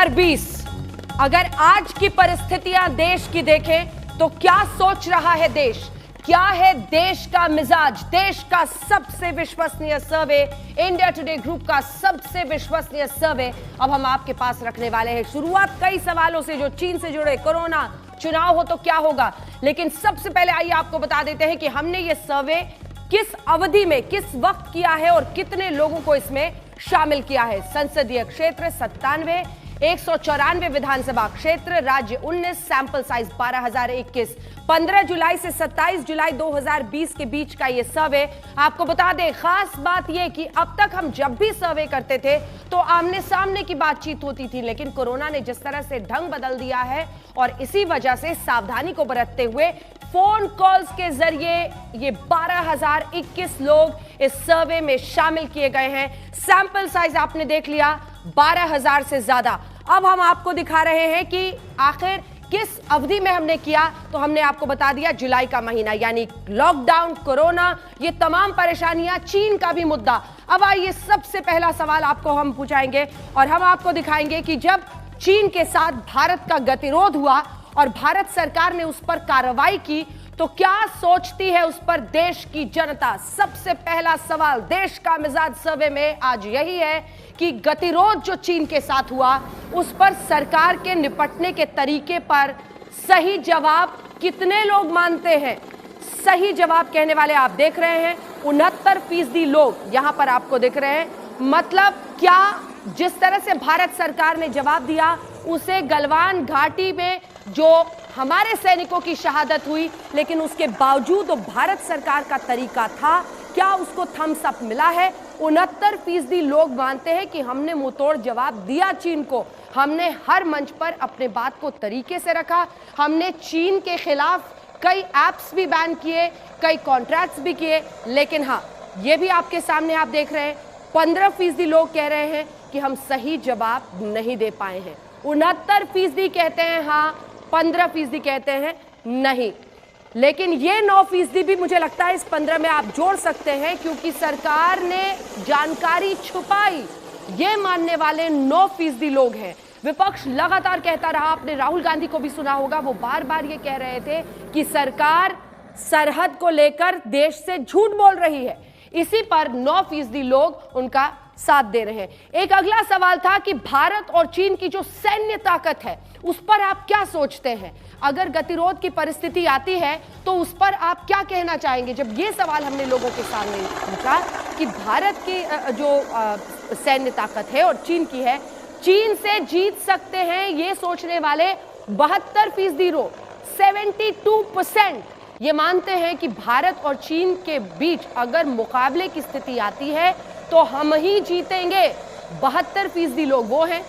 2020 अगर आज की परिस्थितियां देश की देखें तो क्या सोच रहा है देश, क्या है देश का मिजाज। देश का सबसे विश्वसनीय सर्वे, इंडिया टुडे ग्रुप का सबसे विश्वसनीय सर्वे अब हम आपके पास रखने वाले हैं। शुरुआत कई सवालों से जो चीन से जुड़े, कोरोना, चुनाव हो तो क्या होगा, लेकिन सबसे पहले आइए आपको बता देते हैं कि हमने ये सर्वे किस अवधि में, किस वक्त किया है और कितने लोगों को इसमें शामिल किया है। संसदीय क्षेत्र 97, 194 विधानसभा क्षेत्र, राज्य 19, सैंपल साइज 12,021। 15 जुलाई से 27 जुलाई 2020 के बीच का यह सर्वे। आपको बता दें, खास बात यह कि अब तक हम जब भी सर्वे करते थे तो आमने सामने की बातचीत होती थी, लेकिन कोरोना ने जिस तरह से ढंग बदल दिया है और इसी वजह से सावधानी को बरतते हुए फोन कॉल्स के जरिए ये 12,021 लोग इस सर्वे में शामिल किए गए हैं। सैंपल साइज आपने देख लिया 12,000 से ज्यादा। अब हम आपको दिखा रहे हैं कि आखिर किस अवधि में हमने किया, तो हमने आपको बता दिया जुलाई का महीना, यानी लॉकडाउन, कोरोना, ये तमाम परेशानियां, चीन का भी मुद्दा। अब आइए सबसे पहला सवाल आपको हम पूछाएंगे और हम आपको दिखाएंगे कि जब चीन के साथ भारत का गतिरोध हुआ और भारत सरकार ने उस पर कार्रवाई की तो क्या सोचती है उस पर देश की जनता। सबसे पहला सवाल देश का मिजाज सर्वे में आज यही है कि गतिरोध जो चीन के साथ हुआ उस पर सरकार के निपटने के तरीके पर सही जवाब कितने लोग मानते हैं। सही जवाब कहने वाले आप देख रहे हैं 69% लोग यहां पर आपको दिख रहे हैं। मतलब क्या जिस तरह से भारत सरकार ने जवाब दिया उसे गलवान घाटी में जो हमारे सैनिकों की शहादत हुई, लेकिन उसके बावजूद वो भारत सरकार का तरीका था, क्या उसको थम्स अप मिला है। 69% लोग मानते हैं कि हमने मुंहतोड़ जवाब दिया चीन को, हमने हर मंच पर अपने बात को तरीके से रखा, हमने चीन के खिलाफ कई एप्स भी बैन किए, कई कॉन्ट्रैक्ट्स भी किए। लेकिन हाँ, ये भी आपके सामने आप देख रहे हैं 15% लोग कह रहे हैं कि हम सही जवाब नहीं दे पाए हैं। 69% कहते हैं हाँ, 15% कहते हैं नहीं। लेकिन ये 9% भी मुझे लगता है इस 15 में आप जोड़ सकते हैं, क्योंकि सरकार ने जानकारी छुपाई, ये मानने वाले 9% लोग हैं। विपक्ष लगातार कहता रहा, आपने राहुल गांधी को भी सुना होगा, वो बार बार ये कह रहे थे कि सरकार सरहद को लेकर देश से झूठ बोल रही है। इसी पर 9% लोग उनका साथ दे रहे हैं। एक अगला सवाल था कि भारत और चीन की जो सैन्य ताकत है उस पर आप क्या सोचते हैं। अगर गतिरोध की परिस्थिति आती है तो उस पर आप क्या कहना चाहेंगे। जब ये सवाल हमने लोगों के सामने पूछा कि भारत की जो सैन्य ताकत है और चीन की है, चीन से जीत सकते हैं ये सोचने वाले 72% लोग, 72% ये मानते हैं कि भारत और चीन के बीच अगर मुकाबले की स्थिति आती है तो हम ही जीतेंगे। 72% लोग वो हैं।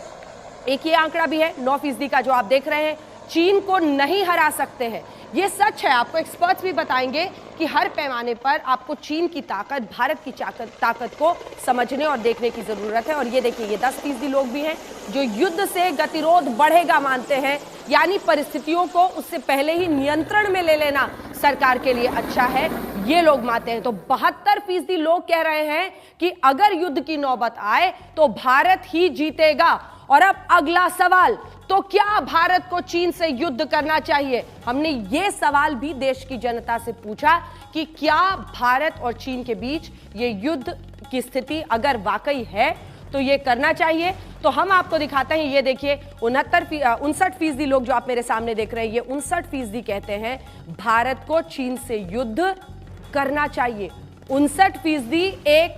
एक ये आंकड़ा भी है 9% का जो आप देख रहे हैं, चीन को नहीं हरा सकते हैं। ये सच है, आपको एक्सपर्ट्स भी बताएंगे कि हर पैमाने पर आपको चीन की ताकत, भारत की ताकत को समझने और देखने की जरूरत है। और ये देखिए, ये 10% लोग भी हैं जो युद्ध से गतिरोध बढ़ेगा मानते हैं, यानी परिस्थितियों को उससे पहले ही नियंत्रण में ले लेना सरकार के लिए अच्छा है, ये लोग मानते हैं। तो 72% लोग कह रहे हैं कि अगर युद्ध की नौबत आए तो भारत ही जीतेगा। और अब अगला सवाल, तो क्या भारत को चीन से युद्ध करना चाहिए। हमने ये सवाल भी देश की जनता से पूछा कि क्या भारत और चीन के बीच ये युद्ध की स्थिति अगर वाकई है तो ये करना चाहिए। तो हम आपको दिखाते हैं, ये देखिए 59% लोग जो आप मेरे सामने देख रहे हैं, ये 59% कहते हैं भारत को चीन से युद्ध करना चाहिए। 59% एक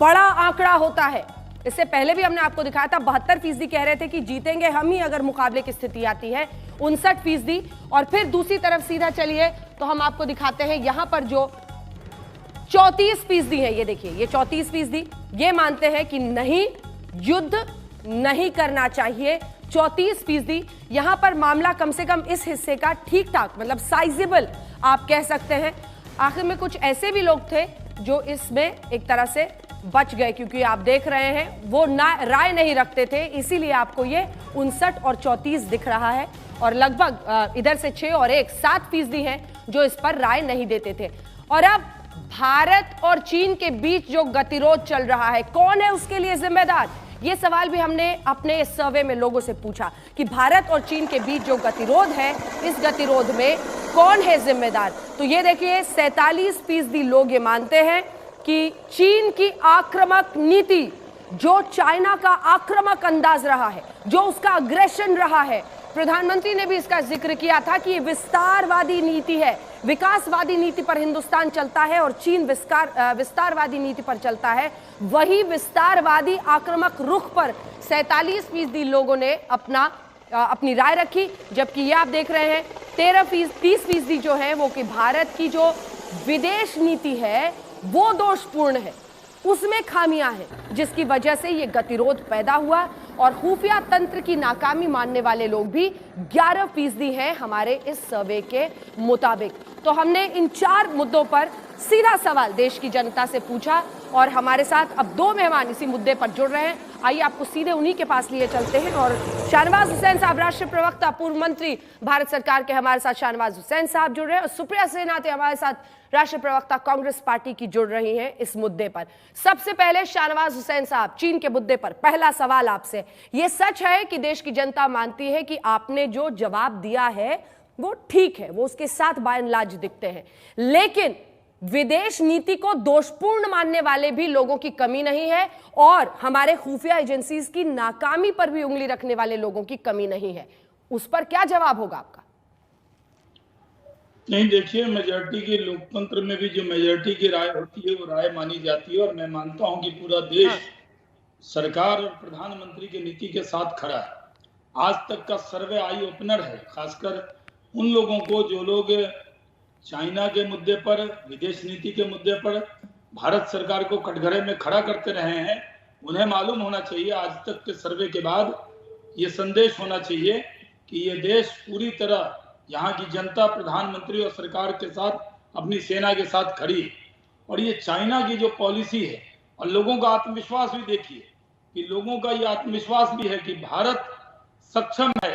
बड़ा आंकड़ा होता है। इससे पहले भी हमने आपको दिखाया था 72% कह रहे थे कि जीतेंगे हम ही अगर मुकाबले की स्थिति आती है, 59%। और फिर दूसरी तरफ सीधा चलिए तो हम आपको दिखाते हैं यहां पर जो 34% है, ये देखिए, ये 34% ये मानते हैं कि नहीं, युद्ध नहीं करना चाहिए। 34% यहां पर मामला कम से कम इस हिस्से का ठीक ठाक, मतलब साइजेबल आप कह सकते हैं। आखिर में कुछ ऐसे भी लोग थे जो इसमें एक तरह से बच गए, क्योंकि आप देख रहे हैं वो राय नहीं रखते थे, इसीलिए आपको ये 59 और 34 दिख रहा है। और लगभग इधर से 6 और 1 7% हैं जो इस पर राय नहीं देते थे। और अब भारत और चीन के बीच जो गतिरोध चल रहा है, कौन है उसके लिए जिम्मेदार। ये सवाल भी हमने अपने इस सर्वे में लोगों से पूछा कि भारत और चीन के बीच जो गतिरोध है, इस गतिरोध में कौन है जिम्मेदार। तो ये देखिए 47% लोग ये मानते हैं कि चीन की आक्रामक नीति, जो चाइना का आक्रामक अंदाज रहा है, जो उसका अग्रेशन रहा है, प्रधानमंत्री ने भी इसका जिक्र किया था कि ये विस्तारवादी नीति है, विकासवादी नीति पर हिंदुस्तान चलता है और चीन विस्तारवादी नीति पर चलता है। वही विस्तारवादी आक्रामक रुख पर 47% लोगों ने अपनी राय रखी, जबकि ये आप देख रहे हैं 30% जो है वो कि भारत की जो विदेश नीति है वो दोषपूर्ण है, उसमें खामियां हैं, जिसकी वजह से ये गतिरोध पैदा हुआ। और खुफिया तंत्र की नाकामी मानने वाले लोग भी 11% हैं हमारे इस सर्वे के मुताबिक। तो हमने इन 4 मुद्दों पर सीधा सवाल देश की जनता से पूछा और हमारे साथ अब 2 मेहमान इसी मुद्दे पर जुड़ रहे हैं। आइए आपको सीधे उन्हीं के पास लिए चलते हैं। और शाहनवाज हुसैन साहब, राष्ट्रीय प्रवक्ता, पूर्व मंत्री भारत सरकार के, हमारे साथ शाहनवाज हुसैन साहब जुड़ रहे हैं और सुप्रिया सेनाते हमारे साथ राष्ट्रीय प्रवक्ता कांग्रेस पार्टी की जुड़ रही हैं इस मुद्दे पर। सबसे पहले शाहनवाज हुसैन साहब, चीन के मुद्दे पर पहला सवाल आपसे, ये सच है कि देश की जनता मानती है कि आपने जो जवाब दिया है वो ठीक है, वो उसके साथ बाय एंड लार्ज दिखते हैं, लेकिन विदेश नीति को दोषपूर्ण मानने वाले भी लोगों की कमी नहीं है और हमारे खुफिया एजेंसीज की नाकामी पर भी उंगली रखने वाले लोगों की कमी नहीं है। उस पर क्या जवाब होगा आपका? नहीं, देखिए, मेजॉरिटी के लोकतंत्र में भी जो मेजॉरिटी की राय होती है वो राय मानी जाती है और मैं मानता हूं कि पूरा देश सरकार और प्रधानमंत्री की नीति के साथ खड़ा है। आज तक का सर्वे आई ओपनर है, खासकर उन लोगों को जो लोग चाइना के मुद्दे पर, विदेश नीति के मुद्दे पर भारत सरकार को कटघरे में खड़ा करते रहे हैं, उन्हें मालूम होना चाहिए, आज तक के सर्वे के बाद ये संदेश होना चाहिए कि ये देश पूरी तरह, यहाँ की जनता प्रधानमंत्री और सरकार के साथ, अपनी सेना के साथ खड़ी है। और ये चाइना की जो पॉलिसी है और लोगों का आत्मविश्वास भी देखिए कि लोगों का ये आत्मविश्वास भी है कि भारत सक्षम है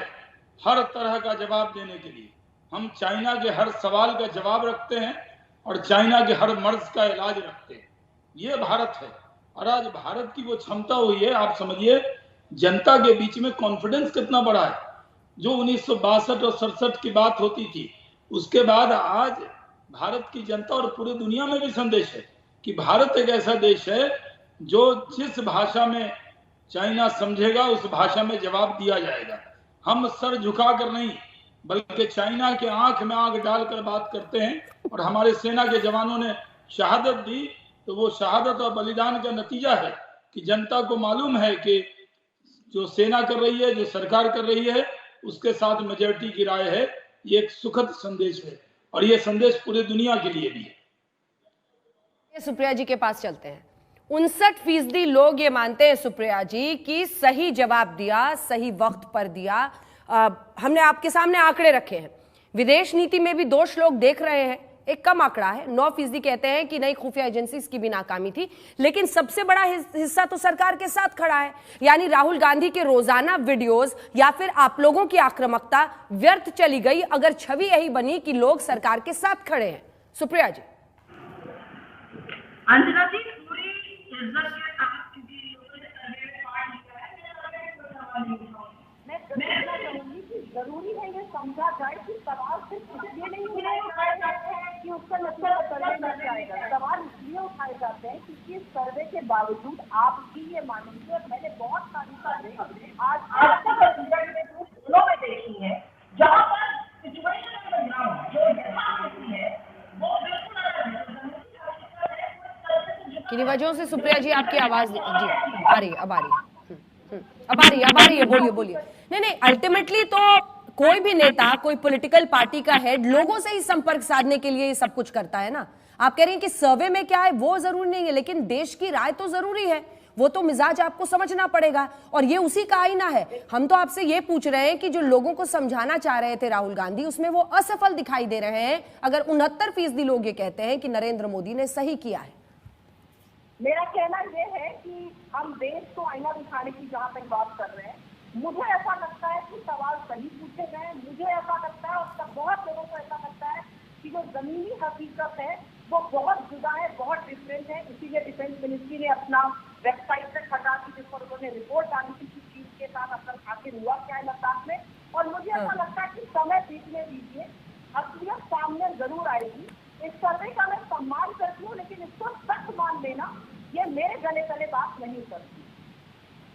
हर तरह का जवाब देने के लिए। हम चाइना के हर सवाल का जवाब रखते हैं और चाइना के हर मर्ज का इलाज रखते हैं। ये भारत है और आज भारत की वो क्षमता हुई है, आप समझिए जनता के बीच में कॉन्फिडेंस कितना बड़ा है। जो 1962 और 67 की बात होती थी, उसके बाद आज भारत की जनता और पूरी दुनिया में भी संदेश है कि भारत एक ऐसा देश है जो जिस भाषा में चाइना समझेगा उस भाषा में जवाब दिया जाएगा। हम सर झुका कर नहीं, बल्कि चाइना के आंख में आंख डालकर बात करते हैं और हमारे सेना के जवानों ने शहादत दी, तो वो शहादत और बलिदान का नतीजा है कि जनता को मालूम है कि जो सेना कर रही है, जो सरकार कर रही है, उसके साथ मेजॉरिटी की राय है। ये एक सुखद संदेश है और ये संदेश पूरी दुनिया के लिए भी है। सुप्रिया जी के पास चलते हैं। 59% लोग ये मानते हैं सुप्रिया जी कि सही जवाब दिया, सही वक्त पर दिया। हमने आपके सामने आंकड़े रखे हैं, विदेश नीति में भी दोष लोग देख रहे हैं, एक कम आंकड़ा है, 9% कहते हैं कि नहीं, खुफिया एजेंसीज की भी नाकामी थी, लेकिन सबसे बड़ा हिस्सा तो सरकार के साथ खड़ा है। यानी राहुल गांधी के रोजाना वीडियोस या फिर आप लोगों की आक्रामकता व्यर्थ चली गई अगर छवि यही बनी कि लोग सरकार के साथ खड़े हैं। सुप्रिया जी। अंजना जी, पूरी इज्जत के साथ, क्योंकि लोगों ने सर्वे पार्ट लिया है, मैं चाहूंगी कि जरूरी है ये समझा जाए कि सवाल सिर्फ इसलिए नहीं उठाए जाते हैं कि उसका मतलब सर्वे मिल जाएगा। सवाल इसलिए उठाए जाते हैं क्योंकि इस सर्वे के बावजूद आप भी ये मानेंगे, और मैंने बहुत सारी सर्वे आज तक दोनों में देखी है जहाँ पर सिचुएशन ऑन द ग्राउंड जो यथास्थिति है वो बिल्कुल अलग है। किन्हीं वजहों से सुप्रिया जी आपकी आवाज जी आ रही है, अब आ रही है, बोलिए। नहीं, अल्टीमेटली तो कोई भी नेता, कोई पॉलिटिकल पार्टी का हेड लोगों से ही संपर्क साधने के लिए ये सब कुछ करता है ना। आप कह रही हैं कि सर्वे में क्या है वो जरूरी नहीं है, लेकिन देश की राय तो जरूरी है, वो तो मिजाज आपको समझना पड़ेगा और ये उसी का आईना है। हम तो आपसे ये पूछ रहे हैं कि जो लोगों को समझाना चाह रहे थे राहुल गांधी, उसमें वो असफल दिखाई दे रहे हैं, अगर 69% लोग ये कहते हैं कि नरेंद्र मोदी ने सही किया है। मेरा कहना यह है कि हम देश को आईना दिखाने की जहाँ तक बात कर रहे हैं, मुझे ऐसा लगता है कि सवाल सही पूछे गए। मुझे ऐसा लगता है और बहुत लोगों को ऐसा लगता है कि जो जमीनी हकीकत है वो बहुत जुदा है, बहुत डिफरेंट है। इसीलिए डिफेंस मिनिस्ट्री ने अपना वेबसाइट से हटा दी, जिस पर उन्होंने रिपोर्ट डाली थी कि चीन के साथ आखिर हुआ क्या है लद्दाख में। और मुझे ऐसा लगता है कि समय बीतने दीजिए, असलियत सामने जरूर आएगी। इस सर्वे का मैं सम्मान करती हूँ, लेकिन इसको सच मान लेना ये मेरे गले तले बात नहीं करती।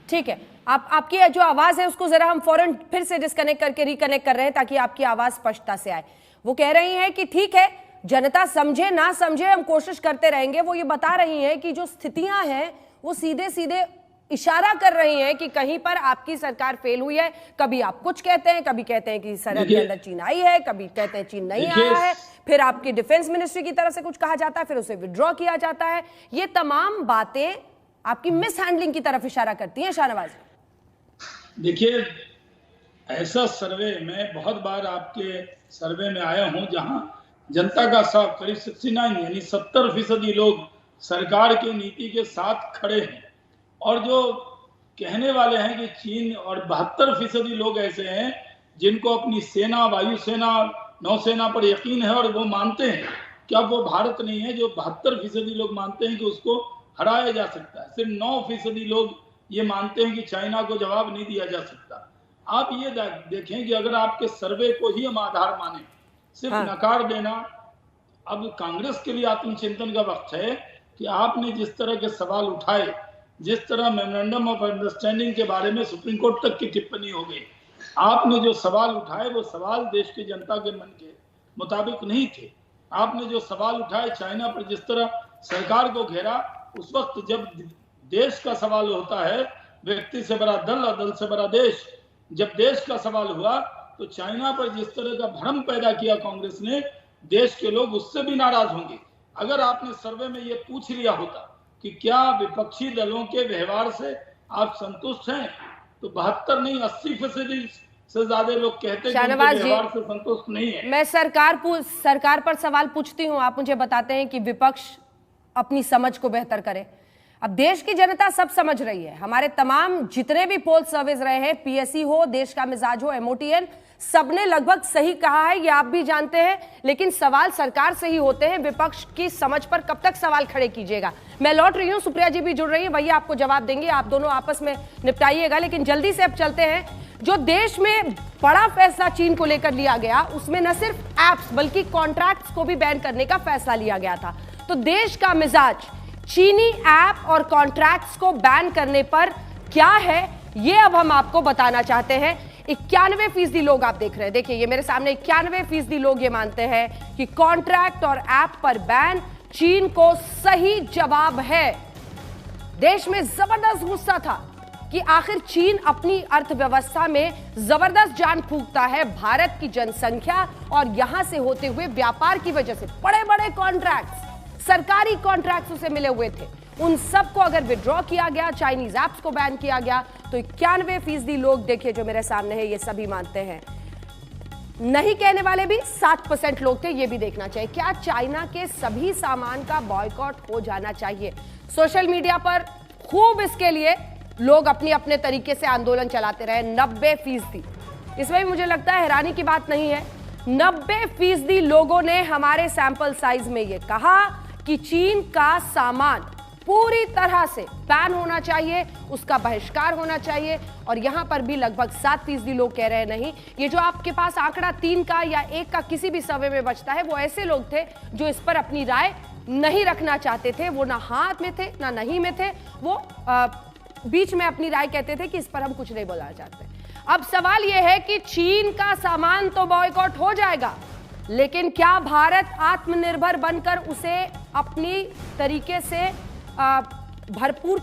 ठीक है, आपकी जो आवाज है उसको जरा हम फौरन फिर से डिस्कनेक्ट करके रिकनेक्ट कर रहे हैं ताकि आपकी आवाज स्पष्टता से आए। वो कह रही हैं कि ठीक है, जनता समझे ना समझे हम कोशिश करते रहेंगे। वो ये बता रही हैं कि जो स्थितियां हैं वो सीधे सीधे इशारा कर रही हैं कि कहीं पर आपकी सरकार फेल हुई है। कभी आप कुछ कहते हैं, कभी कहते हैं कि सरहद के अंदर चीन आई है, कभी कहते हैं चीन नहीं आया है, फिर आपकी डिफेंस मिनिस्ट्री की तरफ से कुछ कहा जाता है, फिर उसे विड्रॉ किया जाता है। ये तमाम बातें आपकी मिस हैंडलिंग की तरफ इशारा करती हैं शाहनवाज। देखिए, ऐसा सर्वे मैं बहुत बार आपके सर्वे में आया हूं जहां जनता का साफ करीब 69 यानी 70% लोग सरकार की नीति के साथ खड़े हैं। और जो कहने वाले हैं कि चीन, और 72% लोग ऐसे हैं जिनको अपनी सेना, वायुसेना, नौसेना पर यकीन है और वो मानते हैं कि अब वो भारत नहीं है। जो 72% लोग मानते हैं कि उसको हराया जा सकता है। सिर्फ 9% लोग ये मानते हैं कि चाइना को जवाब नहीं दिया जा सकता। आप ये देखें कि अगर आपके सर्वे को ही हम आधार माने, सिर्फ नकार देना। अब कांग्रेस के लिए आत्मचिंतन का वक्त है कि आपने जिस तरह के सवाल उठाए, जिस तरह मेमोरेंडम ऑफ अंडरस्टैंडिंग के बारे में सुप्रीम कोर्ट तक की टिप्पणी हो गई, आपने जो सवाल उठाए वो सवाल देश की जनता के मन के मुताबिक नहीं थे। आपने जो सवाल उठाए चाइना पर जिस तरह सरकार को घेरा, उस वक्त जब देश का सवाल होता है, व्यक्ति से बड़ा दल और दल से बड़ा देश, जब देश का सवाल हुआ तो चाइना पर जिस तरह का भ्रम पैदा किया कांग्रेस ने, देश के लोग उससे भी नाराज होंगे। अगर आपने सर्वे में ये पूछ लिया होता कि क्या विपक्षी दलों के व्यवहार से आप संतुष्ट हैं, तो 72 नहीं 80% से ज्यादा लोग कहते हैं कि व्यवहार से संतुष्ट नहीं है। मैं सरकार पर सवाल पूछती हूँ, आप मुझे बताते हैं कि विपक्ष अपनी समझ को बेहतर करे। अब देश की जनता सब समझ रही है। हमारे तमाम जितने भी पोल सर्वेज रहे हैं, पीएससी हो, देश का मिजाज हो, एमओटीएन, सबने लगभग सही कहा है, ये आप भी जानते हैं। लेकिन सवाल सरकार से ही होते हैं, विपक्ष की समझ पर कब तक सवाल खड़े कीजिएगा। मैं लौट रही हूं, सुप्रिया जी भी जुड़ रही है, भैया आपको जवाब देंगे, आप दोनों आपस में निपटाइएगा। लेकिन जल्दी से अब चलते हैं, जो देश में बड़ा फैसला चीन को लेकर लिया गया, उसमें न सिर्फ एप्स बल्कि कॉन्ट्रैक्ट्स को भी बैन करने का फैसला लिया गया था। तो देश का मिजाज चीनी ऐप और कॉन्ट्रैक्ट्स को बैन करने पर क्या है, ये अब हम आपको बताना चाहते हैं। 91% लोग आप देख रहे हैं, देखिए ये मेरे सामने 91% लोग ये मानते हैं कि कॉन्ट्रैक्ट और ऐप पर बैन चीन को सही जवाब है। देश में जबरदस्त गुस्सा था कि आखिर चीन अपनी अर्थव्यवस्था में जबरदस्त जान फूंकता है। भारत की जनसंख्या और यहां से होते हुए व्यापार की वजह से बड़े बड़े कॉन्ट्रैक्ट्स, सरकारी कॉन्ट्रैक्ट्स उसे मिले हुए थे, उन सबको अगर विड्रॉ किया गया, चाइनीज ऐप्स को बैन किया गया, तो 91% लोग देखिए जो मेरे सामने है ये सभी मानते हैं। नहीं कहने वाले भी 7% लोग थे। ये भी देखना चाहिए, क्या चाइना के सभी सामान का बॉयकॉट हो जाना चाहिए। सोशल मीडिया पर खूब इसके लिए लोग अपने अपने तरीके से आंदोलन चलाते रहे। 90%, इसमें भी मुझे लगता है हैरानी की बात नहीं है, 90% लोगों ने हमारे सैंपल साइज में ये कहा कि चीन का सामान पूरी तरह से बैन होना चाहिए, उसका बहिष्कार होना चाहिए। और यहां पर भी लगभग 7% लोग कह रहे हैं नहीं। ये जो आपके पास आंकड़ा 3 का या 1 का किसी भी सर्वे में बचता है, वो ऐसे लोग थे जो इस पर अपनी राय नहीं रखना चाहते थे। वो ना हाथ में थे ना नहीं में थे, वो बीच में अपनी राय कहते थे कि इस पर हम कुछ नहीं बोलना चाहते। अब सवाल यह है कि चीन का सामान तो बॉयकॉट हो जाएगा, लेकिन क्या भारत आत्मनिर्भर बनकर उसे अपनी तरीके से भरपूर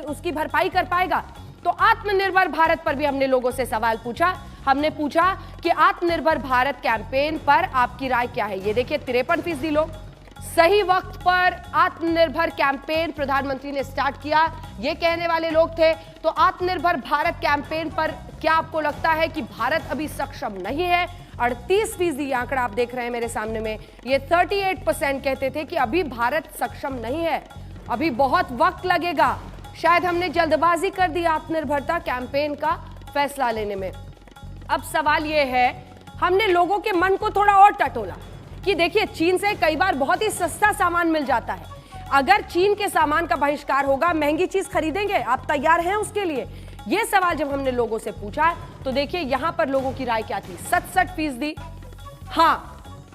उसकी भरपाई कर पाएगा? तो आत्मनिर्भर भारत पर भी हमने लोगों से सवाल पूछा। हमने पूछा कि आत्मनिर्भर भारत कैंपेन पर आपकी राय क्या है। ये देखिए 53% लोग, सही वक्त पर आत्मनिर्भर कैंपेन प्रधानमंत्री ने स्टार्ट किया, ये कहने वाले लोग थे। तो आत्मनिर्भर भारत कैंपेन पर क्या आपको लगता है कि भारत अभी सक्षम नहीं है? 38% आंकड़ा आप देख रहे हैं मेरे सामने में, ये 38% कहते थे कि अभी भारत सक्षम नहीं है, अभी बहुत वक्त लगेगा, शायद हमने जल्दबाजी कर दी आत्मनिर्भरता कैंपेन का फैसला लेने में। अब सवाल यह है, हमने लोगों के मन को थोड़ा और टटोला कि देखिए चीन से कई बार बहुत ही सस्ता सामान मिल जाता है। अगर चीन के सामान का बहिष्कार होगा, महंगी चीज खरीदेंगे? आप तैयार हैं उसके लिए? यह सवाल जब हमने लोगों से पूछा तो देखिए यहां पर लोगों की राय क्या थी। 67% हाँ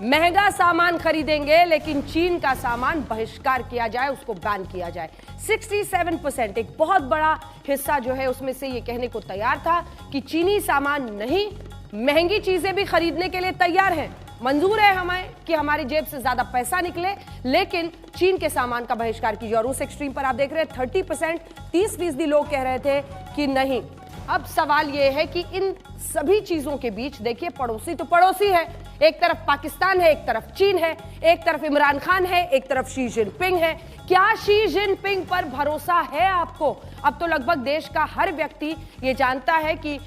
महंगा सामान खरीदेंगे, लेकिन चीन का सामान बहिष्कार किया जाए, उसको बैन किया जाए। 67% एक बहुत बड़ा हिस्सा जो है उसमें से ये कहने को तैयार था कि चीनी सामान नहीं, महंगी चीजें भी खरीदने के लिए तैयार हैं। मंजूर है हमें कि हमारी जेब से ज्यादा पैसा निकले, लेकिन चीन के सामान का बहिष्कार कीजिए। और उस एक्सट्रीम पर आप देख रहे हैं 30%, 30% लोग कह रहे थे कि नहीं। अब सवाल यह है कि इन सभी चीजों के बीच देखिए, पड़ोसी तो पड़ोसी है, एक तरफ पाकिस्तान है, एक तरफ चीन है, एक तरफ इमरान खान है, एक तरफ शी जिनपिंग है। क्या शी जिनपिंग पर भरोसा है आपको? अब तो लगभग देश का हर व्यक्ति ये जानता है कि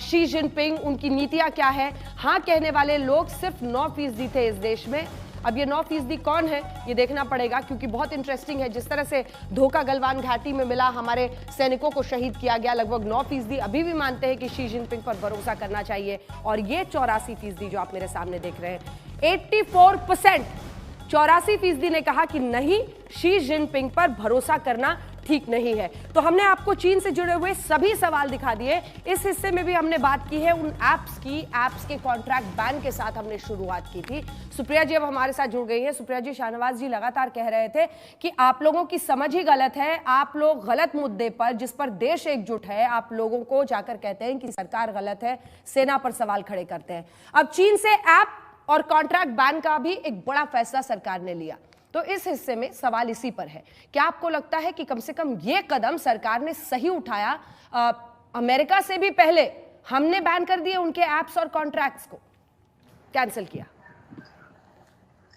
शी जिनपिंग, उनकी नीतियां क्या है। हाँ कहने वाले लोग सिर्फ 9% थे इस देश में। अब ये 9% कौन है ये देखना पड़ेगा, क्योंकि बहुत इंटरेस्टिंग है जिस तरह से धोखा गलवान घाटी में मिला, हमारे सैनिकों को शहीद किया गया। लगभग 9% अभी भी मानते हैं कि शी जिनपिंग पर भरोसा करना चाहिए। और ये 84% जो आप मेरे सामने देख रहे हैं, 84%, 84% ने कहा कि नहीं, शी जिनपिंग पर भरोसा करना ठीक नहीं है। तो हमने आपको चीन से जुड़े हुए सभी सवाल दिखा दिए। इस हिस्से में भी हमने बात की है उन ऐप्स की, ऐप्स के कॉन्ट्रैक्ट बैन के साथ हमने शुरुआत की थी। सुप्रिया जी अब हमारे साथ जुड़ गई हैं। सुप्रिया जी, शाहनवाज जी लगातार कह रहे थे कि आप लोगों की समझ ही गलत है, आप लोग गलत मुद्दे पर, जिस पर देश एकजुट है, आप लोगों को जाकर कहते हैं कि सरकार गलत है, सेना पर सवाल खड़े करते हैं। अब चीन से ऐप और कॉन्ट्रैक्ट बैन का भी एक बड़ा फैसला सरकार ने लिया, तो इस हिस्से में सवाल इसी पर है। क्या आपको लगता है कि कम से कम ये कदम सरकार ने सही उठाया? अमेरिका से भी पहले हमने बैन कर दिए उनके ऐप्स और कॉन्ट्रैक्ट्स को, कैंसिल किया।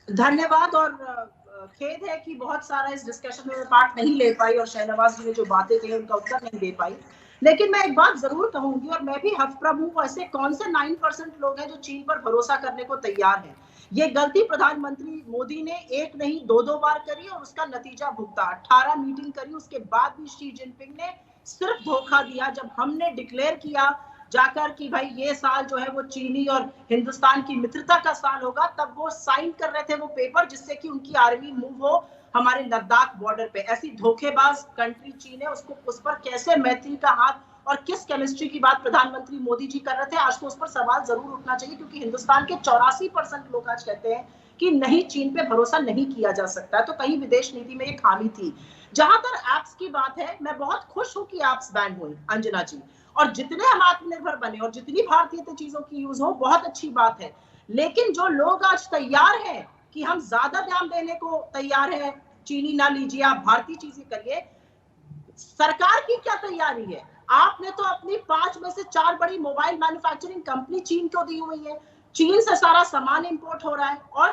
धन्यवाद। और खेद है कि बहुत सारा इस डिस्कशन में पार्ट नहीं ले पाई और शाहनवाज जी ने जो बातें कही उनका उत्तर नहीं दे पाई। लेकिन मैं एक बात जरूर कहूंगी, और मैं भी हफ्प्रभ हूं, ऐसे कौन से 9% लोग हैं जो चीन पर भरोसा करने को तैयार हैं। ये गलती प्रधानमंत्री मोदी ने एक नहीं 2 बार करी और उसका नतीजा भुगता। 18 मीटिंग करी, उसके बाद भी शी जिनपिंग ने सिर्फ धोखा दिया। जब हमने डिक्लेयर किया जाकर कि भाई ये साल जो है वो चीनी और हिंदुस्तान की मित्रता का साल होगा, तब वो साइन कर रहे थे वो पेपर जिससे कि उनकी आर्मी मूव हो हमारे लद्दाख बॉर्डर पे। ऐसी धोखेबाज कंट्री चीन है, उसको उस पर कैसे मैत्री का हाथ और किस केमिस्ट्री की बात प्रधानमंत्री मोदी जी कर रहे थे, आज तो उस पर सवाल जरूर उठना चाहिए। क्योंकि हिंदुस्तान के 84% लोग आज कहते हैं कि नहीं, चीन पे भरोसा नहीं किया जा सकता। तो कहीं विदेश नीति में ये खामी थी। जहां तक ऐप्स की बात है, मैं बहुत खुश हूं कि ऐप्स बैन हुई अंजना जी, और जितने हम आत्मनिर्भर बने और जितनी भारतीय चीजों की यूज हो, बहुत अच्छी बात है। लेकिन जो लोग आज तैयार हैं कि हम ज्यादा ध्यान देने को तैयार है, चीनी ना लीजिए, आप भारतीय चीजें करिए, सरकार की क्या तैयारी है? आपने तो अपनी 5 में से 4 बड़ी मोबाइल मैन्युफैक्चरिंग कंपनी चीन को दी हुई है। चीन से सारा सामान इंपोर्ट हो रहा है और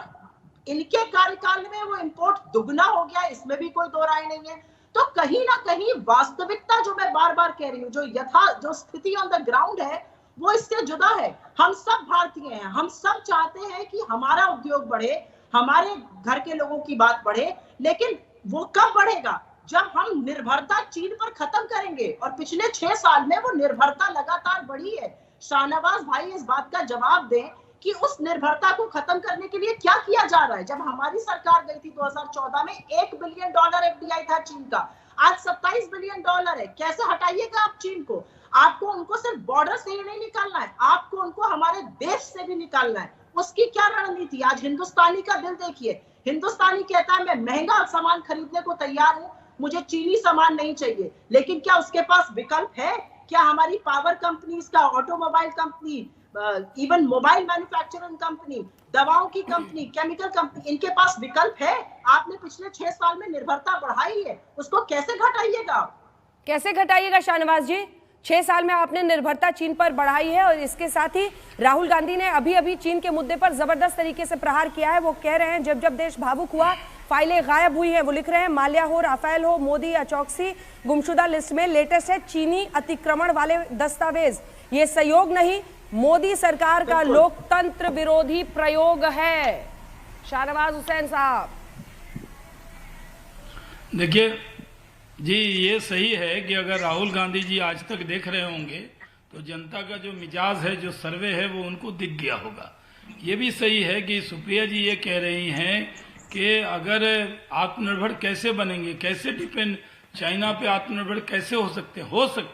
इनके कार्यकाल में वो इंपोर्ट दुगना हो गया, इसमें भी कोई दो राय नहीं है। तो कहीं ना कहीं वास्तविकता, जो मैं बार बार कह रही हूँ, जो स्थिति ऑन द ग्राउंड है वो इससे जुदा है। हम सब भारतीय हैं, हम सब चाहते हैं कि हमारा उद्योग बढ़े, हमारे घर के लोगों की बात बढ़े, लेकिन वो कब बढ़ेगा? जब हम निर्भरता चीन पर खत्म करेंगे। और पिछले 6 साल में वो निर्भरता लगातार बढ़ी है। शाहनवाज भाई इस बात का जवाब दें कि उस निर्भरता को खत्म करने के लिए क्या किया जा रहा है। जब हमारी सरकार गई थी 2014 में, $1 बिलियन FDI था चीन का, आज $27 बिलियन है। कैसे हटाइएगा आप चीन को? आपको उनको सिर्फ बॉर्डर से ही नहीं निकालना है, आपको उनको हमारे देश से भी निकालना है। उसकी क्या रणनीति? आज हिंदुस्तानी का दिल देखिए, हिंदुस्तानी कहता है मैं महंगा सामान खरीदने को तैयार हूं, मुझे चीनी सामान नहीं चाहिए। लेकिन क्या उसके पास विकल्प है? क्या हमारी पावर कंपनीज का, automobile company, even mobile manufacturing company, दवाओं की कंपनी, केमिकल कंपनी, इनके पास विकल्प है? आपने पिछले 6 साल में निर्भरता बढ़ाई है, उसको कैसे घटाइएगा? कैसे घटाइएगा शाहनवाज जी? 6 साल में आपने निर्भरता चीन पर बढ़ाई है। और इसके साथ ही राहुल गांधी ने अभी अभी चीन के मुद्दे पर जबरदस्त तरीके से प्रहार किया है। वो कह रहे हैं जब जब देश भावुक हुआ, फाइलें गायब हुई हैं। वो लिख रहे हैं माल्या हो, राफेल हो, मोदी या चौकसी गुमशुदा लिस्ट में लेटेस्ट है चीनी अतिक्रमण वाले दस्तावेज। ये सहयोग नहीं, मोदी सरकार का लोकतंत्र विरोधी प्रयोग है। शाहनवाज हुसैन साहब, देखिए जी, ये सही है कि अगर राहुल गांधी जी आज तक देख रहे होंगे तो जनता का जो मिजाज है, जो सर्वे है, वो उनको दिख गया होगा। ये भी सही है कि सुप्रिया जी ये कह रही हैं कि अगर आत्मनिर्भर कैसे बनेंगे, कैसे डिपेंड चाइना पे आत्मनिर्भर कैसे हो सकते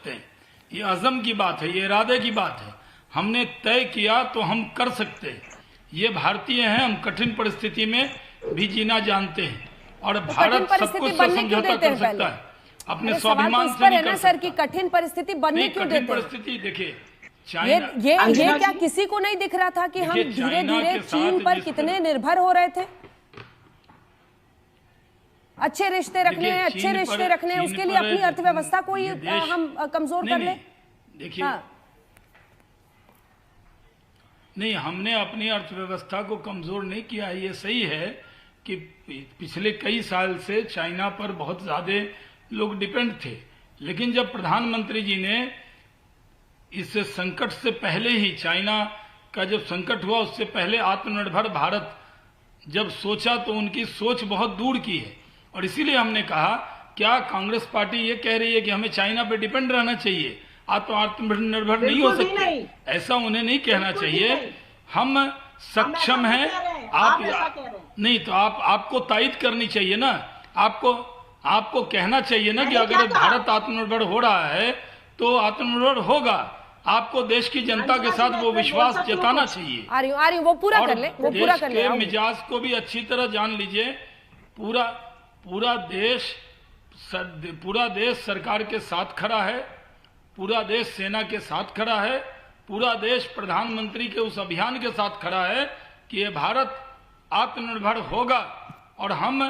हैं। ये अज़म की बात है, ये इरादे की बात है। हमने तय किया तो हम कर सकते हैं। ये भारतीय हैं, हम कठिन परिस्थिति में भी जीना जानते हैं और भारत सब कुछ से समझौता कर सकता है, अपने स्वाभिमान से नहीं कर सर की कठिन परिस्थिति बनने क्यों देते हैं? परिस्थिति देखिए, ये क्या किसी को नहीं दिख रहा था कि हम धीरे धीरे चीन पर कितने निर्भर हो रहे थे? अच्छे रिश्ते रखने हैं, अच्छे रिश्ते रखने हैं, उसके लिए अपनी अर्थव्यवस्था को ही हम कमजोर कर ले। देखिए नहीं, हमने अपनी अर्थव्यवस्था को कमजोर नहीं किया। ये सही है कि पिछले कई साल से चाइना पर बहुत ज्यादा लोग डिपेंड थे, लेकिन जब प्रधानमंत्री जी ने इस संकट से पहले ही, चाइना का जब संकट हुआ उससे पहले आत्मनिर्भर भारत जब सोचा तो उनकी सोच बहुत दूर की है। और इसीलिए हमने कहा, क्या कांग्रेस पार्टी ये कह रही है कि हमें चाइना पे डिपेंड रहना चाहिए, आत्मनिर्भर नहीं हो सकते? ऐसा उन्हें नहीं कहना चाहिए। हम सक्षम हैं, आप नहीं तो आपको तायद करनी चाहिए ना, आपको कहना चाहिए ना कि अगर भारत आत्मनिर्भर हो रहा है तो आत्मनिर्भर होगा। आपको देश की जनता के साथ वो विश्वास जताना चाहिए। आ रही वो पूरा कर ले, वो पूरा कर ले। मिजाज को भी अच्छी तरह जान लीजिए। पूरा देश सरकार के साथ खड़ा है, पूरा देश सेना के साथ खड़ा है, पूरा देश प्रधानमंत्री के उस अभियान के साथ खड़ा है कि ये भारत आत्मनिर्भर होगा। और हम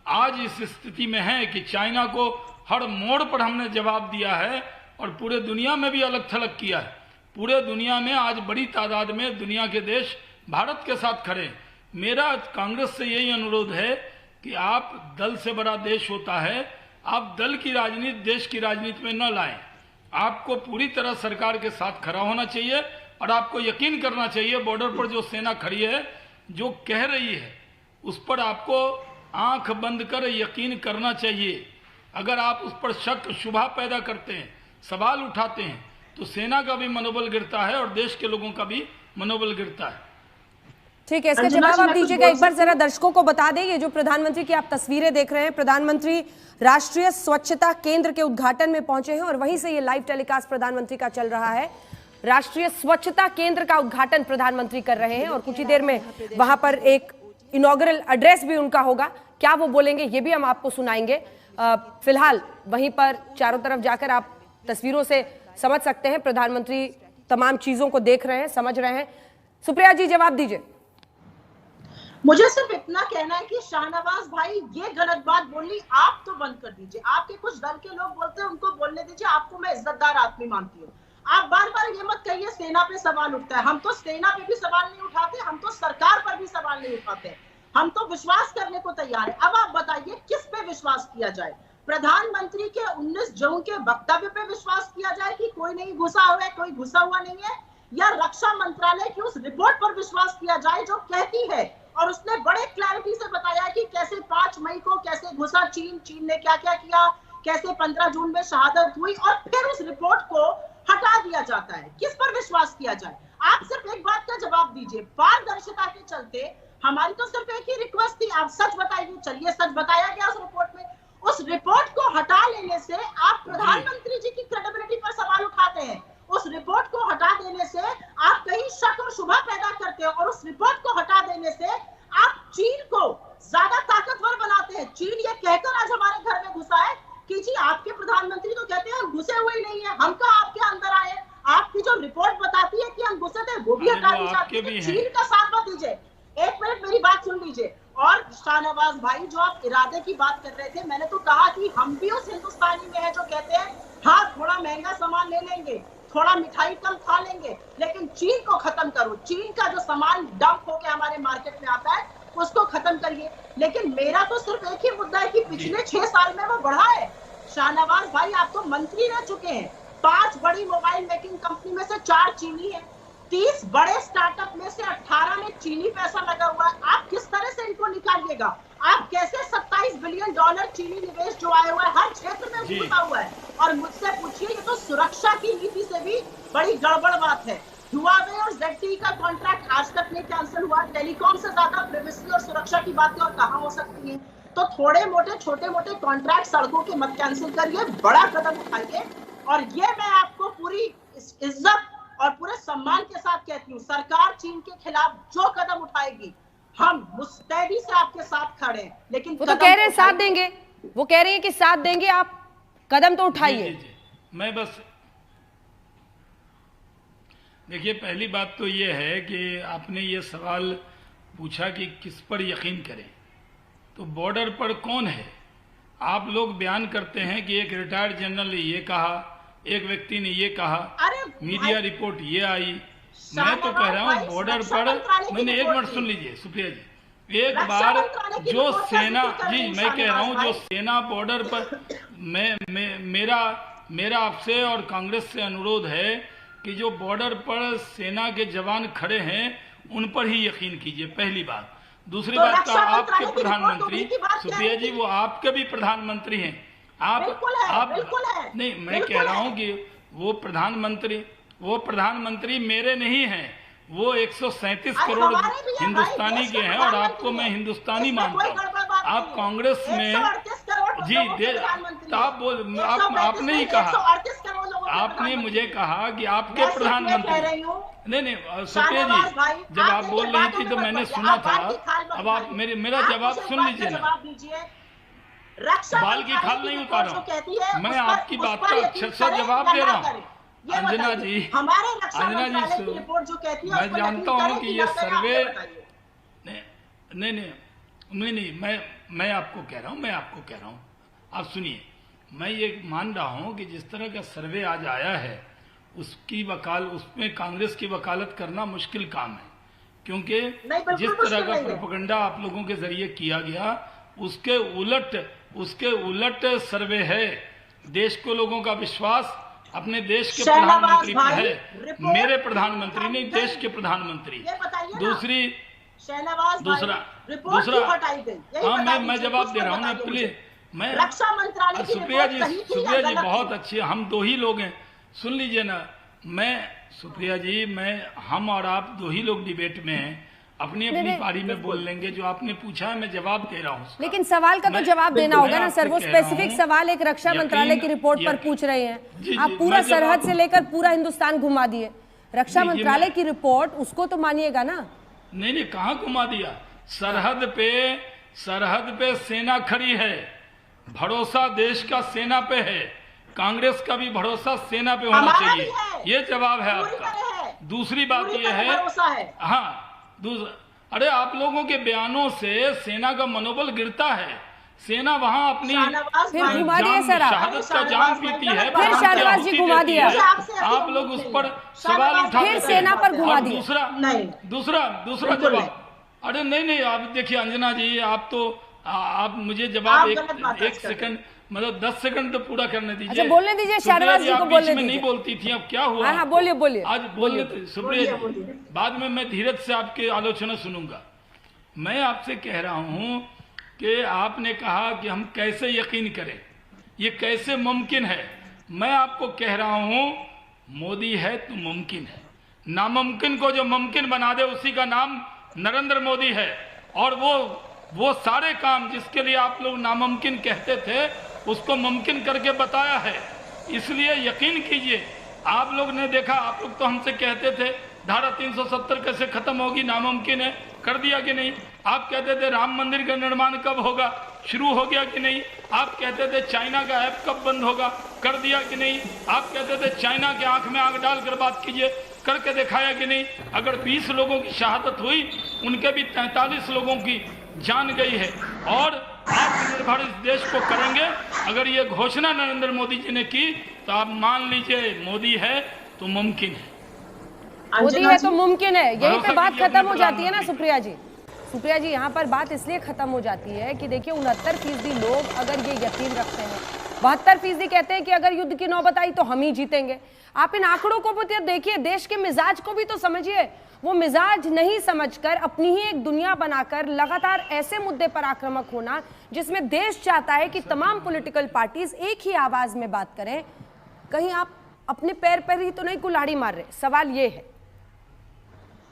आज इस स्थिति में हैं कि चाइना को हर मोड़ पर हमने जवाब दिया है और पूरे दुनिया में भी अलग थलग किया है। पूरे दुनिया में आज बड़ी तादाद में दुनिया के देश भारत के साथ खड़े हैं। मेरा कांग्रेस से यही अनुरोध है कि आप, दल से बड़ा देश होता है, आप दल की राजनीति देश की राजनीति में न लाएं। आपको पूरी तरह सरकार के साथ खड़ा होना चाहिए और आपको यकीन करना चाहिए बॉर्डर पर जो सेना खड़ी है, जो कह रही है, उस पर आपको आंख बंद कर यकीन करना चाहिए। अगर आप उस पर शक शुबा पैदा करते हैं, सवाल उठाते हैं, तो सेना का भी मनोबल गिरता है और देश के लोगों का भी मनोबल गिरता है। ठीक है, इसका जवाब आप दीजिएगा। एक बार जरा दर्शकों को बता दें, ये जो प्रधानमंत्री की आप तस्वीरें देख रहे हैं, प्रधानमंत्री राष्ट्रीय स्वच्छता केंद्र के उद्घाटन में पहुंचे हैं और वहीं से ये लाइव टेलीकास्ट प्रधानमंत्री का चल रहा है। राष्ट्रीय स्वच्छता केंद्र का उद्घाटन प्रधानमंत्री कर रहे हैं और कुछ ही देर में वहां पर एक इनॉग्रल एड्रेस भी उनका होगा। क्या वो बोलेंगे ये भी हम आपको सुनाएंगे। फिलहाल वहीं पर चारों तरफ जाकर आप तस्वीरों से समझ सकते हैं, प्रधानमंत्री तमाम चीजों को देख रहे हैं, समझ रहे हैं। सुप्रिया जी, जवाब दीजिए। मुझे सिर्फ इतना कहना है कि शाहनवाज भाई ये गलत बात बोलनी आप तो बंद कर दीजिए। आपके कुछ दल के लोग बोलते हैं, उनको बोलने दीजिए। आपको मैं इज्जतदार आदमी मानती हूँ। आप बार बार ये मत कहिए सेना पे सवाल उठता है। हम तो सेना पे भी सवाल नहीं उठाते, हम तो सरकार पर भी सवाल नहीं उठाते, हम तो विश्वास करने को तैयार है। अब आप बताइए किस पे विश्वास किया जाए? प्रधानमंत्री के 19 जून के वक्तव्य पे विश्वास किया जाए कि कोई नहीं घुसा हुआ है, कोई घुसा हुआ नहीं है, या रक्षा मंत्रालय की उस रिपोर्ट पर विश्वास किया जाए जो कहती है, और उसने बड़े क्लैरिटी से बताया कि कैसे 5 मई को कैसे घुसा चीन ने क्या क्या किया, कैसे 15 जून में शहादत हुई, और फिर उस रिपोर्ट को हटा दिया जाता है। किस पर विश्वास किया जाए? आप सिर्फ एक बात का जवाब दीजिए। पारदर्शिता के चलते हमारी तो सिर्फ एक ही रिक्वेस्ट थी, आप सच बताइए। चलिए, सच बताया गया उस रिपोर्ट में। उस रिपोर्ट को हटा लेने से आप प्रधानमंत्री जी की क्रेडिबिलिटी पर सवाल उठाते हैं। उस रिपोर्ट को हटा देने से आप कहीं शक और शुबा पैदा करते हो, और उस रिपोर्ट को हटा देने से आप चीन को ज्यादा ताकतवर बनाते हैं। चीन ये कहकर आज हमारे घर में घुसा है कि जी आपके प्रधानमंत्री तो कहते हैं हम घुसे हुए ही नहीं है, हम कहाँ आपके अंदर आए। आपकी जो रिपोर्ट बताती है कि हम घुसे थे, वो भी हटा दी जाती है। चीन का साथ मत दीजिए। एक मिनट मेरी बात सुन लीजिए। और शाहनवाज भाई, जो आप इरादे की बात कर रहे थे, मैंने तो कहा कि हम भी उस हिंदुस्तानी में है जो कहते हैं हाँ थोड़ा महंगा सामान ले लेंगे, थोड़ा मिठाई कम खा लेंगे, लेकिन चीन को खत्म करो। चीन का जो सामान डंप होकर हमारे मार्केट में आता है उसको खत्म करिए। लेकिन मेरा तो सिर्फ एक ही मुद्दा है कि पिछले 6 साल में वो बढ़ा है। शाहनवाज भाई, आप तो मंत्री रह चुके हैं। 5 बड़ी मोबाइल मेकिंग कंपनी में से 4 चीनी है। 30 बड़े स्टार्टअप में से 18 में चीनी पैसा लगा हुआ है। आप किस तरह से इनको निकालिएगा? आप कैसे 27 बिलियन डॉलर चीनी निवेश जो आया हुआ है हर क्षेत्र में घुसा हुआ है? और मुझसे पूछिए, ये तो सुरक्षा की नीति से भी बड़ी गड़बड़ बात है। हुआवे और ZTE का कॉन्ट्रैक्ट आज तक नहीं कैंसिल हुआ। टेलीकॉम से ज्यादा प्राइवेसी और सुरक्षा की बातें और कहां हो सकती हैं? तो थोड़े मोटे छोटे मोटे कॉन्ट्रैक्ट सड़कों के मत कैंसिल करिए, बड़ा कदम उठाइए। और ये मैं आपको पूरी इज्जत और पूरे सम्मान के साथ कहती हूँ, सरकार चीन के खिलाफ जो कदम उठाएगी हम मुस्तैदी से आपके साथ खड़े हैं। लेकिन वो तो कह रहे हैं साथ देंगे, वो कह रही है कि साथ देंगे, आप कदम तो उठाइए। मैं बस देखिए, पहली बात तो ये है कि आपने ये सवाल पूछा कि किस पर यकीन करें। तो बॉर्डर पर कौन है? आप लोग बयान करते हैं कि एक रिटायर्ड जनरल ने ये कहा, एक व्यक्ति ने ये कहा, मीडिया रिपोर्ट ये आई। मैं तो कह रहा हूँ बॉर्डर पर, मैंने एक मिनट सुन लीजिए सुप्रिया जी, एक बार जो सेना जी, मैं कह रहा हूँ जो सेना बॉर्डर पर, मेरा आपसे और कांग्रेस से अनुरोध है कि जो बॉर्डर पर सेना के जवान खड़े हैं उन पर ही यकीन कीजिए, पहली बात। दूसरी बात का आपके प्रधानमंत्री सुप्रिया जी, वो आपके भी प्रधानमंत्री हैं। आप नहीं, मैं कह रहा हूं कि वो प्रधानमंत्री मेरे नहीं हैं, वो 137 करोड़ हिंदुस्तानी के हैं और आपको मैं हिंदुस्तानी मानता हूँ। आप कांग्रेस में जी आपने ही कहा, आपने मुझे कहा कि आपके प्रधानमंत्री, नहीं सुप्रिया जी, जब आप बोल रही थी तो मैंने सुना था। अब आप मेरा जवाब सुन लीजिए ना। बाल की खाल नहीं उतारा हूं, मैं आपकी बात का अक्षर से जवाब दे रहा हूँ। अंजना जी, मैं जानता हूँ कि ये सर्वे नहीं, मैं आपको कह रहा हूँ, आप सुनिए। मैं ये मान रहा हूँ कि जिस तरह का सर्वे आज आया है उसमें कांग्रेस की वकालत करना मुश्किल काम है, क्योंकि जिस तरह का प्रोपेगेंडा आप लोगों के जरिए किया गया उसके उलट सर्वे है। देश को लोगों का विश्वास अपने देश के प्रधानमंत्री पर है, मेरे प्रधानमंत्री नहीं, देश के प्रधानमंत्री। दूसरा हाँ, मैं जवाब दे रहा हूँ ना, प्लीज। मैं रक्षा मंत्रालय सुप्रिया जी बहुत अच्छे, हम दो ही लोग हैं, सुन लीजिए ना। सुप्रिया जी, हम और आप दो ही लोग डिबेट में हैं, अपनी पारी में बोल लेंगे। जो आपने पूछा है मैं जवाब दे रहा हूँ, लेकिन सवाल का तो जवाब देना होगा ना सर। वो स्पेसिफिक सवाल एक रक्षा मंत्रालय की रिपोर्ट पर पूछ रहे हैं, आप पूरा सरहद से लेकर पूरा हिंदुस्तान घुमा दिए। रक्षा मंत्रालय की रिपोर्ट, उसको तो मानिएगा ना। नहीं, कहाँ घुमा दिया? सरहद पे सेना खड़ी है, भरोसा देश का सेना पे है, कांग्रेस का भी भरोसा सेना पे होना चाहिए, ये जवाब है आपका। दूसरी बात ये है, हाँ अरे आप लोगों के बयानों से सेना का मनोबल गिरता है। सेना वहाँ अपनी शहादत का जाम पीती है, फिर शाहनवाज जी घुमा दिया, आप लोग उस पर सवाल उठा, फिर सेना पर घुमा दिया। दूसरा जवाब, अरे नहीं, आप देखिए अंजना जी, आप मुझे जवाब एक सेकंड, मतलब 10 सेकंड तो पूरा करने दीजिए। अच्छा, बोलने दीजिए शाहनवाज जी को, बोलने दीजिए। नहीं बोलती थी, अब क्या हुआ? हाँ, बोलिए आज बोलिए सुप्रिया जी, बाद में मैं धीरज से आपकी आलोचना सुनूंगा। मैं आपसे कह रहा हूं कि आपने कहा कि हम कैसे यकीन करें, ये कैसे मुमकिन है। मैं आपको कह रहा हूं मोदी है तो मुमकिन है, नामुमकिन को जो मुमकिन बना दे उसी का नाम नरेंद्र मोदी है। और वो सारे काम जिसके लिए आप लोग नामुमकिन कहते थे उसको मुमकिन करके बताया है। इसलिए यकीन कीजिए, आप लोग ने देखा, आप लोग तो हमसे कहते थे धारा 370 कैसे खत्म होगी, नामुमकिन है, कर दिया कि नहीं? आप कहते थे राम मंदिर का निर्माण कब होगा, शुरू हो गया कि नहीं? आप कहते थे चाइना का ऐप कब बंद होगा, कर दिया कि नहीं? आप कहते थे चाइना के आंख में आंख डालकर बात कीजिए, करके दिखाया कि नहीं? अगर 20 लोगों की शहादत हुई, उनके भी 43 लोगों की जान गई है। और आत्मनिर्भर इस देश को करेंगे। अगर ये घोषणा नरेंद्र मोदी जी ने की तो आप मान लीजिए मोदी है तो मुमकिन है, मोदी है तो मुमकिन है। यहीं पे बात खत्म हो जाती है ना सुप्रिया जी, यहाँ पर बात इसलिए खत्म हो जाती है कि देखिए 69% लोग अगर ये यकीन रखते हैं, 72% कहते हैं कि अगर युद्ध की नौबत आई तो हम ही जीतेंगे। आप इन आंकड़ों को भी देखिए, देश के मिजाज को भी तो समझिए। वो मिजाज नहीं समझकर अपनी ही एक दुनिया बनाकर लगातार ऐसे मुद्दे पर आक्रामक होना जिसमें देश चाहता है कि तमाम पॉलिटिकल पार्टीज एक ही आवाज में बात करें। कहीं आप अपने पैर पर ही तो नहीं कुल्हाड़ी मार रहे? सवाल ये है।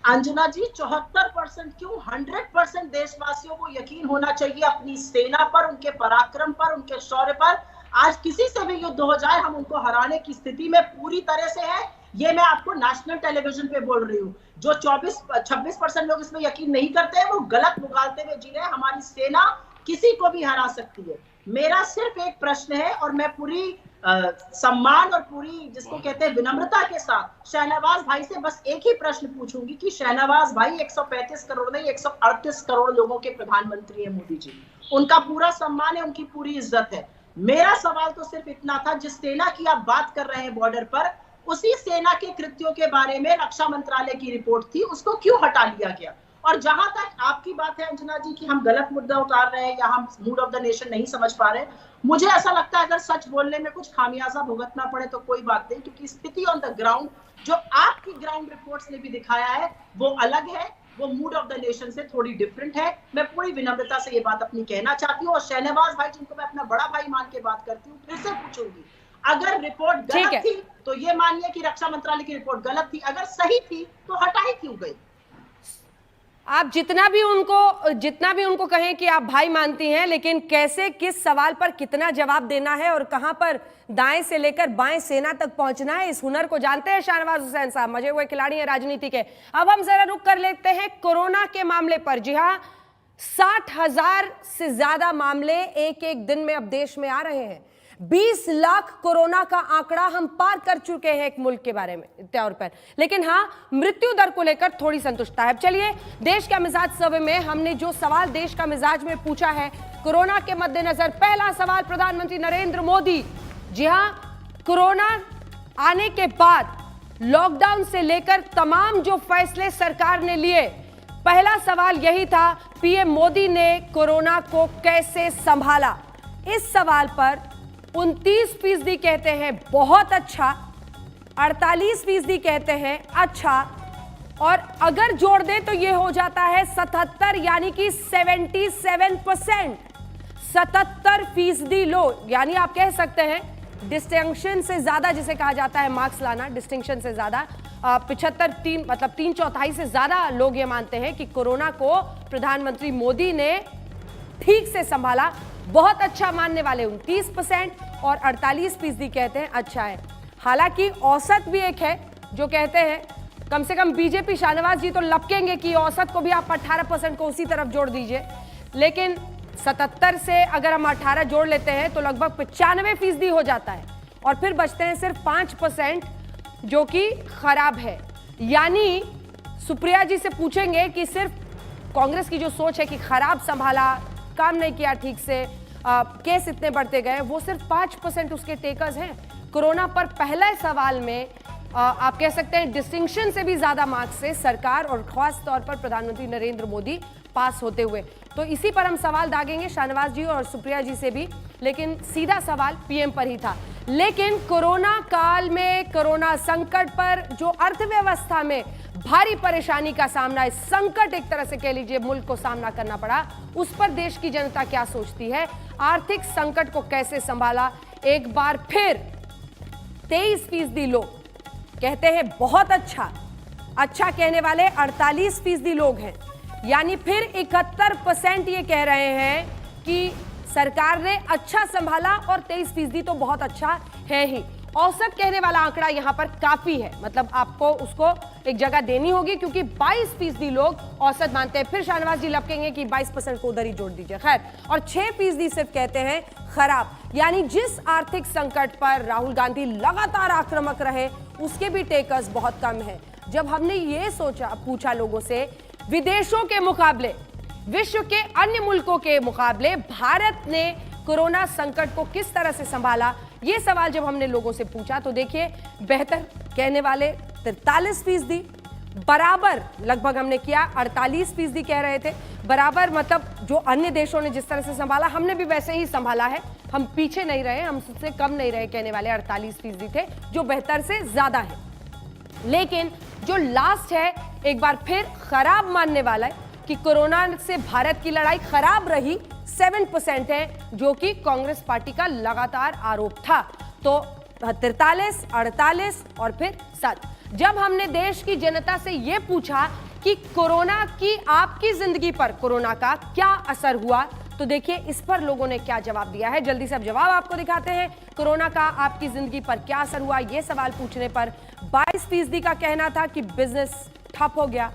अंजना जी 74% क्यों, 100% देशवासियों को यकीन होना चाहिए अपनी सेना पर, उनके पराक्रम पर, उनके शौर्य पर। आज किसी से भी युद्ध हो जाए हम उनको हराने की स्थिति में पूरी तरह से है। ये मैं आपको नेशनल टेलीविजन पे बोल रही हूँ। जो 26% लोग इसमें यकीन नहीं करते हैं वो गलत उगालते हुए जी रहे हैं। हमारी सेना किसी को भी हरा सकती है। मेरा सिर्फ एक प्रश्न है और मैं पूरी सम्मान और पूरी जिसको कहते हैं विनम्रता के साथ शहनवाज भाई से बस एक ही प्रश्न पूछूंगी कि शहनवाज भाई 135 करोड़ नहीं 138 करोड़ लोगों के प्रधानमंत्री है मोदी जी, उनका पूरा सम्मान है, उनकी पूरी इज्जत है। मेरा सवाल तो सिर्फ इतना था, जिस सेना की आप बात कर रहे हैं बॉर्डर पर, उसी सेना के कृत्यों के बारे में रक्षा मंत्रालय की रिपोर्ट थी, उसको क्यों हटा लिया गया? और जहां तक आपकी बात है अंजना जी कि हम गलत मुद्दा उतार रहे हैं या हम मूड ऑफ द नेशन नहीं समझ पा रहे, मुझे ऐसा लगता है अगर सच बोलने में कुछ खामियाजा भुगतना पड़े तो कोई बात नहीं, क्योंकि स्थिति ऑन द ग्राउंड जो आपकी ग्राउंड रिपोर्ट्स ने भी दिखाया है वो अलग है, वो मूड ऑफ द नेशन से थोड़ी डिफरेंट है। मैं पूरी विनम्रता से ये बात अपनी कहना चाहती हूँ। और शहनवाज भाई जिनको मैं अपना बड़ा भाई मान के बात करती हूँ, फिर से पूछूंगी, अगर रिपोर्ट गलत थी तो ये मानिए कि रक्षा मंत्रालय की रिपोर्ट गलत थी, अगर सही थी तो हटाई क्यों गई? आप जितना भी उनको कहें कि आप भाई मानती हैं, लेकिन कैसे किस सवाल पर कितना जवाब देना है और कहां पर दाएं से लेकर बाएं सेना तक पहुंचना है, इस हुनर को जानते हैं शाहनवाज हुसैन साहब, मजे हुए खिलाड़ी हैं राजनीति के। अब हम जरा रुक कर लेते हैं कोरोना के मामले पर। जी हां, 60,000 से ज्यादा मामले एक एक दिन में अब देश में आ रहे हैं। 20 लाख कोरोना का आंकड़ा हम पार कर चुके हैं एक मुल्क के बारे में तौर पर, लेकिन हाँ मृत्यु दर को लेकर थोड़ी संतुष्टता है। चलिए, देश का मिजाज सर्वे में हमने जो सवाल देश का मिजाज में पूछा है कोरोना के मद्देनजर, पहला सवाल प्रधानमंत्री नरेंद्र मोदी, जी हाँ, कोरोना आने के बाद लॉकडाउन से लेकर तमाम जो फैसले सरकार ने लिए, पहला सवाल यही था, पीएम मोदी ने कोरोना को कैसे संभाला। इस सवाल पर 29% कहते हैं बहुत अच्छा, 48% कहते हैं अच्छा, और अगर जोड़ दें तो यह हो जाता है 77, यानी कि 77%। 77% लोग, यानी आप कह सकते हैं डिस्टिंक्शन से ज्यादा, जिसे कहा जाता है मार्क्स लाना, डिस्टिंक्शन से ज्यादा 75 मतलब 3/4 से ज्यादा लोग ये मानते हैं कि कोरोना को प्रधानमंत्री मोदी ने ठीक से संभाला। बहुत अच्छा मानने वाले 29% और 48% कहते हैं अच्छा है। हालांकि औसत भी एक है जो कहते हैं, कम से कम बीजेपी शाहनवाज जी तो लपकेंगे कि औसत को भी आप 18% को उसी तरफ जोड़ दीजिए, लेकिन 77 से अगर हम 18 जोड़ लेते हैं तो लगभग 95% हो जाता है, और फिर बचते हैं सिर्फ 5% जो कि खराब है। यानी सुप्रिया जी से पूछेंगे कि सिर्फ कांग्रेस की जो सोच है कि खराब संभाला, काम नहीं किया ठीक से, केस इतने बढ़ते गए, वो सिर्फ 5% उसके टेकर्स हैं। कोरोना पर पहले सवाल में आप कह सकते हैं डिस्टिंक्शन से भी ज्यादा मार्क्स से सरकार और खास तौर पर प्रधानमंत्री नरेंद्र मोदी पास होते हुए। तो इसी पर हम सवाल दागेंगे शाहनवाज जी और सुप्रिया जी से भी, लेकिन सीधा सवाल पीएम पर ही था। लेकिन कोरोना काल में, कोरोना संकट पर जो अर्थव्यवस्था में भारी परेशानी का सामना, इस संकट एक तरह से कह लीजिए मुल्क को सामना करना पड़ा, उस पर देश की जनता क्या सोचती है, आर्थिक संकट को कैसे संभाला। एक बार फिर 23% लोग कहते हैं बहुत अच्छा, अच्छा कहने वाले 48% लोग हैं, यानी फिर 71% ये कह रहे हैं कि सरकार ने अच्छा संभाला और 23% तो बहुत अच्छा है ही। औसत कहने वाला आंकड़ा यहां पर काफी है, मतलब आपको उसको एक जगह देनी होगी, क्योंकि 22% लोग औसत मानते हैं। फिर शाहनवाज जी लपकेंगे कि 22% को उधर ही जोड़ दीजिए, खैर, और 6% सिर्फ कहते हैं खराब। यानी जिस आर्थिक संकट पर राहुल गांधी लगातार आक्रामक रहे, उसके भी टेकर्स बहुत कम है। जब हमने ये पूछा लोगों से, विदेशों के मुकाबले, विश्व के अन्य मुल्कों के मुकाबले भारत ने कोरोना संकट को किस तरह से संभाला, ये सवाल जब हमने लोगों से पूछा तो देखिए बेहतर कहने वाले 43%, बराबर लगभग हमने किया 48% कह रहे थे, बराबर मतलब जो अन्य देशों ने जिस तरह से संभाला हमने भी वैसे ही संभाला है, हम पीछे नहीं रहे, हम सबसे कम नहीं रहे कहने वाले 48% थे, जो बेहतर से ज्यादा है। लेकिन जो लास्ट है, एक बार फिर खराब मानने वाला है कि कोरोना से भारत की लड़ाई खराब रही, 7% है, जो कि कांग्रेस पार्टी का लगातार आरोप था। तो 43, 48 और फिर 7। जब हमने देश की जनता से यह पूछा कि कोरोना की आपकी जिंदगी पर कोरोना का क्या असर हुआ, तो देखिए इस पर लोगों ने क्या जवाब दिया है। जल्दी से अब जवाब आपको दिखाते हैं। कोरोना का आपकी जिंदगी पर क्या असर हुआ, यह सवाल पूछने पर 22% का कहना था कि बिजनेस ठप हो गया,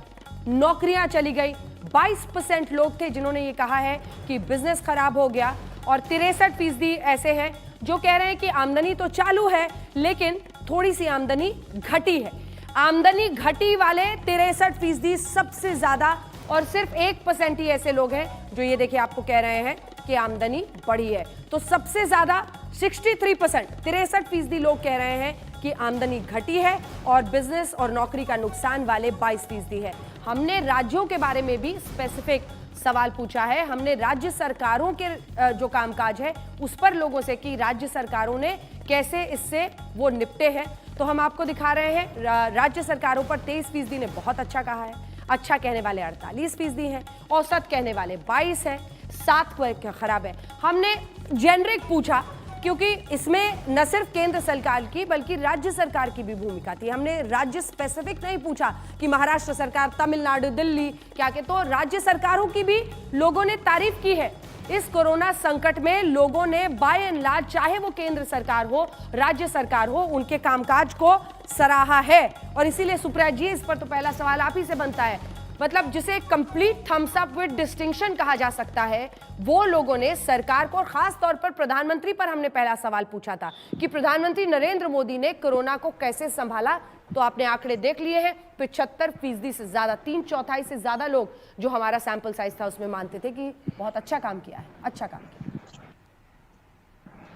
नौकरियां चली गई। 22% लोग थे जिन्होंने ये कहा है कि बिजनेस खराब हो गया, और 63% ऐसे हैं जो कह रहे हैं कि आमदनी तो चालू है लेकिन थोड़ी सी आमदनी घटी है। आमदनी घटी वाले 63% सबसे ज्यादा, और सिर्फ 1% ही ऐसे लोग हैं जो ये देखिए आपको कह रहे हैं कि आमदनी बढ़ी है। तो सबसे ज्यादा 63%, 63% लोग कह रहे हैं कि आमदनी घटी है, और बिजनेस और नौकरी का नुकसान वाले 22% है। हमने राज्यों के बारे में भी स्पेसिफिक सवाल पूछा है। हमने राज्य सरकारों के जो कामकाज है उस पर लोगों से कि राज्य सरकारों ने कैसे इससे वो निपटे हैं। तो हम आपको दिखा रहे हैं राज्य सरकारों पर 23% ने बहुत अच्छा कहा है, अच्छा कहने वाले 48% हैं, औसत कहने वाले 22 हैं, 7 खराब है। हमने जेनरिक पूछा क्योंकि इसमें न सिर्फ केंद्र सरकार की बल्कि राज्य सरकार की भी भूमिका थी। हमने राज्य स्पेसिफिक नहीं पूछा कि महाराष्ट्र सरकार, तमिलनाडु, दिल्ली क्या के, तो राज्य सरकारों की भी लोगों ने तारीफ की है। इस कोरोना संकट में लोगों ने बाय एंड लार्ज, चाहे वो केंद्र सरकार हो, राज्य सरकार हो, उनके कामकाज को सराहा है। और इसीलिए सुप्रिया जी, इस पर तो पहला सवाल आप ही से बनता है, मतलब जिसे complete thumbs up with distinction कहा जा सकता है, वो लोगों ने सरकार को, और खास तौर पर प्रधानमंत्री पर हमने पहला सवाल पूछा था कि प्रधानमंत्री नरेंद्र मोदी ने कोरोना को कैसे संभाला। तो आपने आंकड़े देख लिए हैं, 75% से ज्यादा, 3/4 से ज्यादा लोग जो हमारा सैंपल साइज था उसमें मानते थे कि बहुत अच्छा काम किया है, अच्छा काम किया।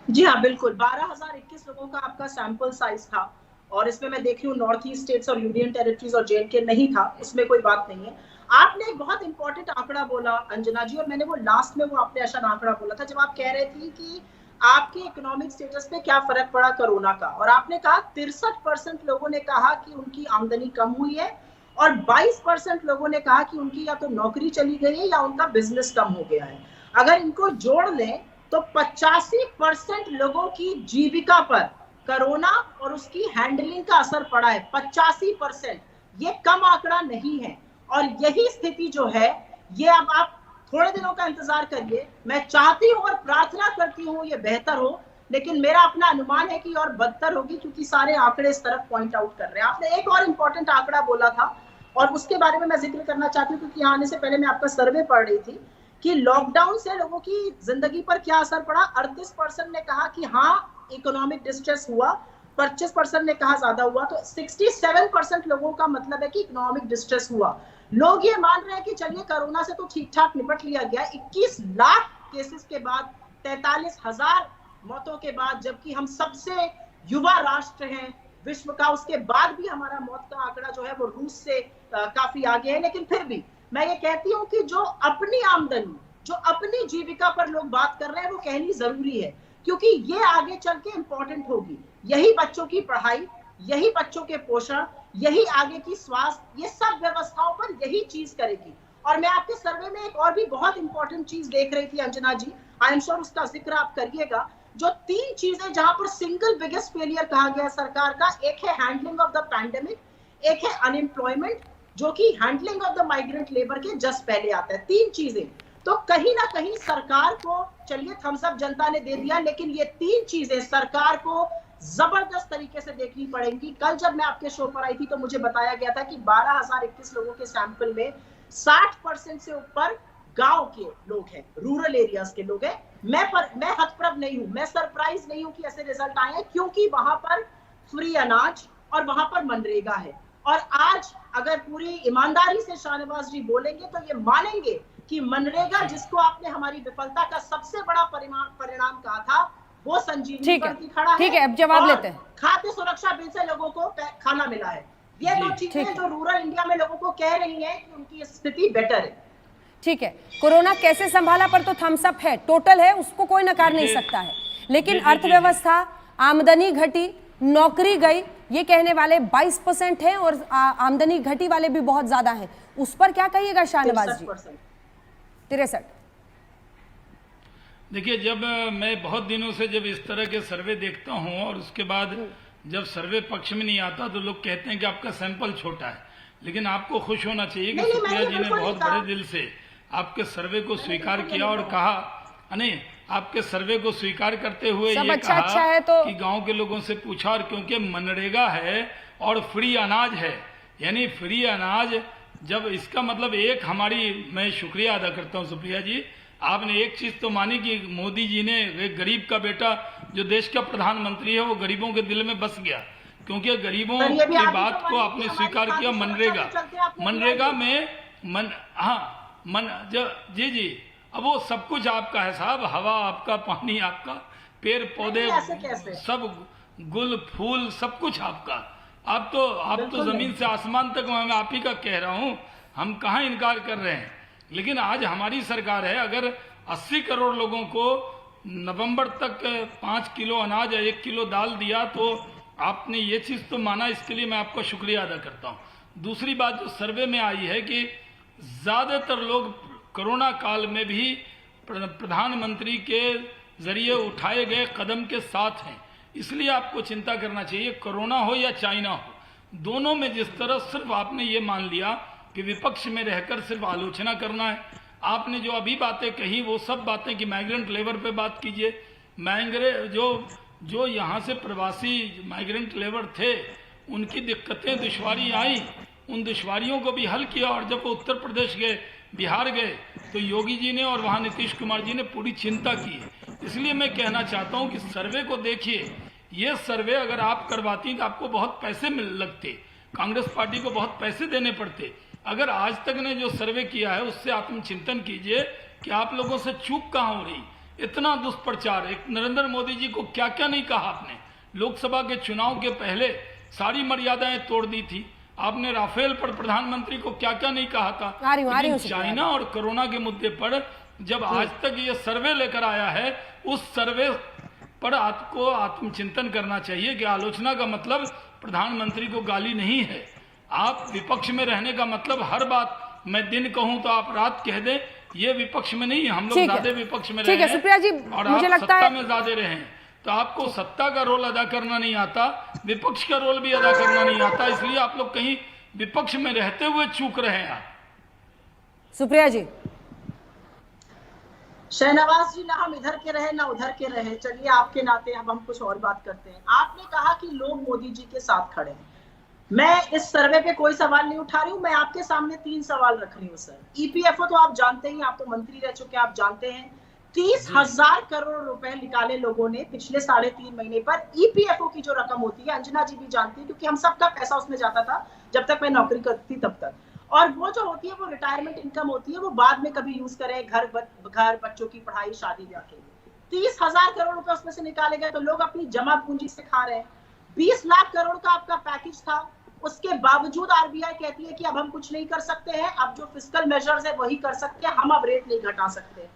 जी हाँ, बिल्कुल। 12,021 लोगों का आपका सैंपल साइज था, और इसमें मैं देख रही हूँ नॉर्थ ईस्ट स्टेट्स और यूनियन टेरिटरीज और J&K नहीं था, उसमें कोई बात नहीं है। आपने एक बहुत इंपॉर्टेंट आंकड़ा बोला अंजना जी, और मैंने वो लास्ट में वो आपने ऐसा आंकड़ा बोला था जब आप कह रहे थे कि आपके इकोनॉमिक स्टेटस पे क्या फर्क पड़ा कोरोना का, और आपने कहा 63% लोगों ने कहा कि उनकी आमदनी कम हुई है, और 22% लोगों ने कहा कि उनकी या तो नौकरी चली गई है या उनका बिजनेस कम हो गया है। अगर इनको जोड़ लें तो 85% लोगों की जीविका पर कोरोना और उसकी हैंडलिंग का असर पड़ा है। 85%, ये कम आंकड़ा नहीं है। और यही स्थिति जो है, ये अब आप थोड़े दिनों का इंतजार करिए। मैं चाहती हूं और प्रार्थना करती हूं ये बेहतर हो, लेकिन मेरा अपना अनुमान है कि और बदतर होगी, क्योंकि सारे आंकड़े इस तरफ पॉइंट आउट कर रहे हैं। आपने एक और इंपॉर्टेंट आंकड़ा बोला था, और उसके बारे में मैं जिक्र करना चाहती हूँ, क्योंकि आने से पहले मैं आपका सर्वे पढ़ रही थी कि लॉकडाउन से लोगों की जिंदगी पर क्या असर पड़ा। 38% ने कहा कि हाँ इकोनॉमिक डिस्ट्रेस हुआ, 25% ने कहा ज्यादा हुआ, तो 67% लोगों का मतलब है कि इकोनॉमिक डिस्ट्रेस हुआ। लोग ये मान रहे हैं कि चलिए कोरोना से तो ठीक ठाक निपट लिया गया। 21 लाख केसेस के बाद, 43,000 मौतों के बाद, जबकि हम सबसे युवा राष्ट्र हैं विश्व का, उसके बाद भी हमारा मौत का आंकड़ा जो है वो रूस से काफी आगे है। लेकिन फिर भी मैं ये कहती हूँ कि जो अपनी आमदनी, जो अपनी जीविका पर लोग बात कर रहे हैं, वो कहनी जरूरी है, क्योंकि ये आगे चल के इंपॉर्टेंट होगी। यही बच्चों की पढ़ाई, यही बच्चों के पोषण, यही आगे की स्वास्थ्य, ये सब व्यवस्थाओं पर यही चीज करेगी। और मैं आपके सर्वे में एक और भी बहुत इंपॉर्टेंट चीज देख रही थी अंजना जी, आई एम श्योर उसका जिक्र आप करिएगा। जो 3 चीजें जहां पर सिंगल बिगेस्ट फेलियर कहा गया सरकार का, एक है हैंडलिंग ऑफ द पैंडेमिक, एक है अनएम्प्लॉयमेंट, जो कि handling of the migrant labour के जस्ट पहले आता है। 3 चीजें तो कहीं ना कहीं सरकार को, चलिए थम्स अप जनता ने दे दिया, लेकिन ये 3 चीजें सरकार को जबरदस्त तरीके से देखनी पड़ेंगी। कल जब मैं आपके शो पर आई थी तो मुझे बताया गया था कि 12,021 लोगों के सैंपल में 60% से ऊपर गांव के लोग हैं, रूरल एरियाज के लोग हैं। मैं हतप्रभ नहीं हूं, मैं सरप्राइज नहीं हूं कि ऐसे रिजल्ट आए हैं, क्योंकि वहां पर फ्री अनाज और वहां पर मनरेगा है। और आज अगर पूरी ईमानदारी से शाहनवाज जी बोलेंगे तो ये मानेंगे कि मनरेगा, जिसको आपने हमारी विफलता का सबसे बड़ा परिणाम कहा था, वो संजीवनी बनती खड़ा है। ठीक है, अब जवाब लेते हैं। खाद्य सुरक्षा बिल से लोगों को खाना मिला है। ये 2 चीजें जो रूरल इंडिया में लोगों को कह रही हैं कि उनकी स्थिति बेटर है। ठीक है, कोरोना कैसे संभाला पर तो थम्स अप है, टोटल है, उसको कोई नकार नहीं सकता है। लेकिन अर्थव्यवस्था, आमदनी घटी, नौकरी गई, ये कहने वाले 22% हैं, और आमदनी घटी वाले भी बहुत ज्यादा हैं। उस पर क्या कहिएगा शाहनवाज जी? 63। देखिए, जब मैं बहुत दिनों से जब इस तरह के सर्वे देखता हूं, और उसके बाद जब सर्वे पक्ष में नहीं आता तो लोग कहते हैं कि आपका सैंपल छोटा है। लेकिन आपको खुश होना चाहिए कि सुप्रिया जी ने बहुत बड़े दिल से आपके सर्वे को स्वीकार किया और कहा, नहीं, आपके सर्वे को स्वीकार करते हुए ये कहा है तो कि गांव के लोगों से पूछा, और क्योंकि मनरेगा है और फ्री अनाज है, यानी फ्री अनाज, जब इसका मतलब एक हमारी, मैं शुक्रिया अदा करता हूं सुप्रिया जी, आपने एक चीज तो मानी कि मोदी जी ने, एक गरीब का बेटा जो देश का प्रधानमंत्री है वो गरीबों के दिल में बस गया, क्योंकि गरीबों की बात को आपने स्वीकार किया। मनरेगा में जी अब वो सब कुछ आपका है साहब, हवा आपका, पानी आपका, पेड़ पौधे सब, गुल फूल सब कुछ आपका। आप तो जमीन से आसमान तक, मैं आप ही का कह रहा हूं, हम कहाँ इनकार कर रहे हैं। लेकिन आज हमारी सरकार है, अगर 80 करोड़ लोगों को नवंबर तक 5 किलो अनाज या 1 किलो दाल दिया, तो आपने ये चीज तो माना, इसके लिए मैं आपका शुक्रिया अदा करता हूं। दूसरी बात जो सर्वे में आई है कि ज्यादातर लोग कोरोना काल में भी प्रधानमंत्री के जरिए उठाए गए कदम के साथ हैं, इसलिए आपको चिंता करना चाहिए। कोरोना हो या चाइना हो, दोनों में जिस तरह सिर्फ आपने ये मान लिया कि विपक्ष में रहकर सिर्फ आलोचना करना है, आपने जो अभी बातें कही वो सब बातें कि माइग्रेंट लेबर पे बात कीजिए, जो यहाँ से प्रवासी माइग्रेंट लेबर थे उनकी दिक्कतें, दुश्वारी आई, उन दुश्वारियों को भी हल किया। और जब वो उत्तर प्रदेश गए, बिहार गए, तो योगी जी ने और वहाँ नीतीश कुमार जी ने पूरी चिंता की है। इसलिए मैं कहना चाहता हूँ कि सर्वे को देखिए, ये सर्वे अगर आप करवाती तो आपको बहुत पैसे लगते, कांग्रेस पार्टी को बहुत पैसे देने पड़ते। अगर आज तक ने जो सर्वे किया है उससे आत्मचिंतन कीजिए कि आप लोगों से चूक कहाँ हो रही। इतना दुष्प्रचार, एक नरेंद्र मोदी जी को क्या क्या नहीं कहा आपने, लोकसभा के चुनाव के पहले सारी मर्यादाएं तोड़ दी थी आपने, राफेल पर प्रधानमंत्री को क्या क्या नहीं कहा था। लेकिन चाइना और कोरोना के मुद्दे पर जब आज तक ये सर्वे लेकर आया है, उस सर्वे पर आपको आत्मचिंतन करना चाहिए कि आलोचना का मतलब प्रधानमंत्री को गाली नहीं है। आप विपक्ष में रहने का मतलब हर बात मैं दिन कहूं तो आप रात कह दें, ये विपक्ष में नहीं है। हम लोग ज्यादा विपक्ष में रहे हैं और आप सत्ता में ज्यादा रहे हैं, तो आपको सत्ता का रोल अदा करना नहीं आता, विपक्ष का रोल भी अदा करना नहीं आता, इसलिए आप लोग कहीं विपक्ष में रहते हुए चूक रहे हैं। सुप्रिया जी। शहनवाज जी, ना हम इधर के रहे ना उधर के रहे, चलिए आपके नाते अब हम कुछ और बात करते हैं। आपने कहा कि लोग मोदी जी के साथ खड़े हैं, मैं इस सर्वे पे कोई सवाल नहीं उठा रही हूँ, मैं आपके सामने 3 सवाल रख रही हूँ सर। ईपीएफओ तो आप जानते ही, आप तो मंत्री रह चुके हैं, आप जानते हैं 30,000 करोड़ रुपए निकाले लोगों ने पिछले 3.5 महीने पर। ईपीएफओ की जो रकम होती है, अंजना जी भी जानती है क्योंकि हम सबका पैसा उसमें जाता था जब तक मैं नौकरी करती थी तब तक, और वो जो होती है वो रिटायरमेंट इनकम होती है, वो बाद में कभी यूज करें घर बच्चों की पढ़ाई शादी ब्याह के लिए। 30,000 करोड़ रुपए उसमें से निकाले गए, तो लोग अपनी जमा पूंजी से खा रहे हैं। 20 लाख करोड़ का आपका पैकेज था, उसके बावजूद आरबीआई कहती है कि अब हम कुछ नहीं कर सकते हैं, अब जो फिस्कल मेजर्स है वही कर सकते हैं, हम अब रेट नहीं घटा सकते।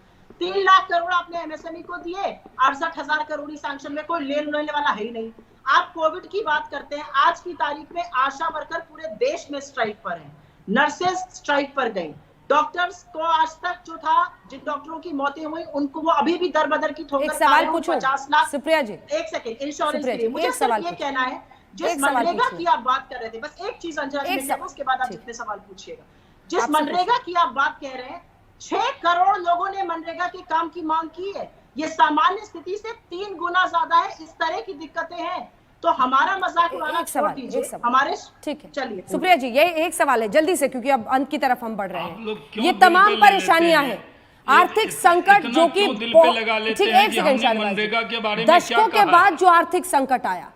3 लाख करोड़ आपने एमएसएमई को दिए, 68,000 करोड़ सैंक्शन में कोई लेने वाला है ही नहीं। आप कोविड की बात करते हैं, आज की तारीख में आशा वर्कर पूरे देश में स्ट्राइक पर हैं, नर्सेज स्ट्राइक पर गई, डॉक्टर्स को आज तक जो था, जिन डॉक्टरों की मौतें हुई उनको वो अभी भी दर बदर की ठोकर खा रहे हैं। 50 लाख। सुप्रिया जी, एक सेकंड, इंश्योरेंस के लिए मुझे सिर्फ ये कहना है, जिस मनरेगा की आप बात कर रहे थे, बस एक चीज अंजना जी, उसके बाद आप जितने सवाल पूछिएगा। जिस मनरेगा की आप बात कह रहे हैं, 6 करोड़ लोगों ने मनरेगा के काम की मांग की है, ये सामान्य स्थिति से 3 गुना ज्यादा है। इस तरह की दिक्कतें हैं तो हमारा मजाक उड़ाना छोड़ दीजिए, हमारे ठीक है। चलिए सुप्रिया जी, ये एक सवाल है जल्दी से, क्योंकि अब अंत की तरफ हम बढ़ रहे हैं। ये तमाम परेशानियां हैं, आर्थिक संकट जो कि ठीक, एक सेकंड, दशकों के बाद जो आर्थिक संकट आया,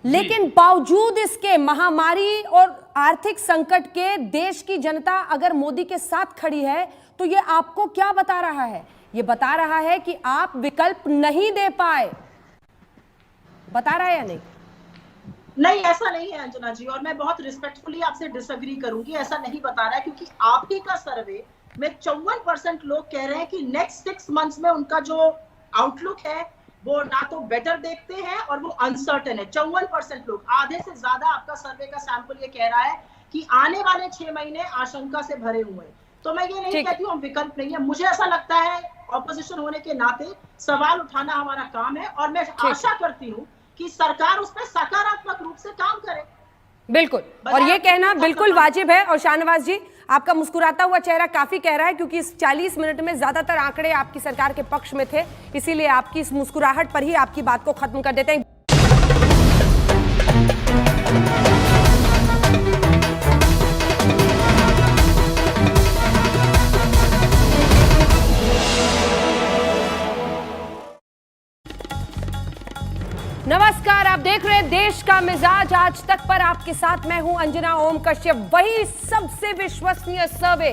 लेकिन बावजूद इसके महामारी और आर्थिक संकट के देश की जनता अगर मोदी के साथ खड़ी है, तो ये आपको क्या बता रहा है? ये बता रहा है कि आप विकल्प नहीं दे पाए, बता रहा है या नहीं? नहीं, ऐसा नहीं है अंजना जी, और मैं बहुत रिस्पेक्टफुली आपसे डिसएग्री करूंगी, ऐसा नहीं बता रहा है, क्योंकि आप ही का सर्वे में 54% लोग कह रहे हैं कि नेक्स्ट 6 मंथ्स में उनका जो आउटलुक है वो ना तो बेटर देखते हैं और वो अनसर्टेन है। 54% लोग, आधे से ज्यादा आपका सर्वे का सैंपल ये कह रहा है कि आने वाले 6 महीने आशंका से भरे हुए हैं। तो मैं ये नहीं कहती हूँ हम विकल्प नहीं है, मुझे ऐसा लगता है ऑपोजिशन होने के नाते सवाल उठाना हमारा काम है, और मैं आशा करती हूँ कि सरकार उस पर सकारात्मक रूप से काम करे। बिल्कुल, और ये कहना बिल्कुल वाजिब है। और शाहनवाज जी, आपका मुस्कुराता हुआ चेहरा काफी कह रहा है, क्योंकि इस 40 मिनट में ज्यादातर आंकड़े आपकी सरकार के पक्ष में थे, इसीलिए आपकी इस मुस्कुराहट पर ही आपकी बात को खत्म कर देते हैं। नमस्कार, आप देख रहे हैं देश का मिजाज आज तक पर। आपके साथ मैं हूं अंजना ओम कश्यप। वही सबसे विश्वसनीय सर्वे,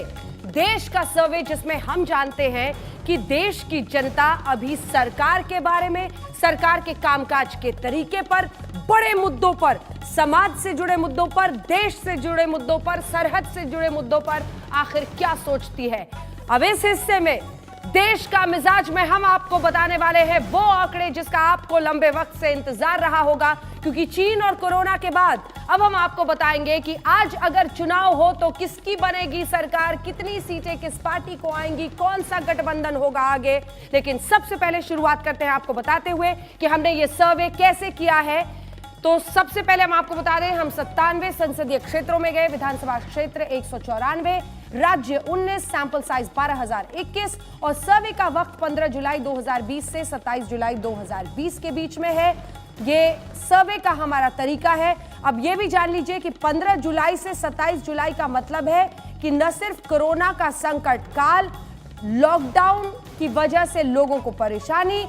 देश का सर्वे, जिसमें हम जानते हैं कि देश की जनता अभी सरकार के बारे में, सरकार के कामकाज के तरीके पर, बड़े मुद्दों पर, समाज से जुड़े मुद्दों पर, देश से जुड़े मुद्दों पर, सरहद से जुड़े मुद्दों पर आखिर क्या सोचती है। अब इस हिस्से में देश का मिजाज में हम आपको बताने वाले हैं वो आंकड़े जिसका आपको लंबे वक्त से इंतजार रहा होगा, क्योंकि चीन और कोरोना के बाद अब हम आपको बताएंगे कि आज अगर चुनाव हो तो किसकी बनेगी सरकार, कितनी सीटें किस पार्टी को आएंगी, कौन सा गठबंधन होगा आगे। लेकिन सबसे पहले शुरुआत करते हैं आपको बताते हुए कि हमने ये सर्वे कैसे किया है। तो सबसे पहले हम आपको बता दें, हम 97 संसदीय क्षेत्रों में गए, विधानसभा क्षेत्र 194, राज्य 19, सैंपल साइज 12,021 और सर्वे का वक्त 15 जुलाई 2020 से 27 जुलाई 2020 के बीच में है। ये सर्वे का हमारा तरीका है। अब ये भी जान लीजिए कि 15 जुलाई से 27 जुलाई का मतलब है कि न सिर्फ कोरोना का संकट काल, लॉकडाउन की वजह से लोगों को परेशानी,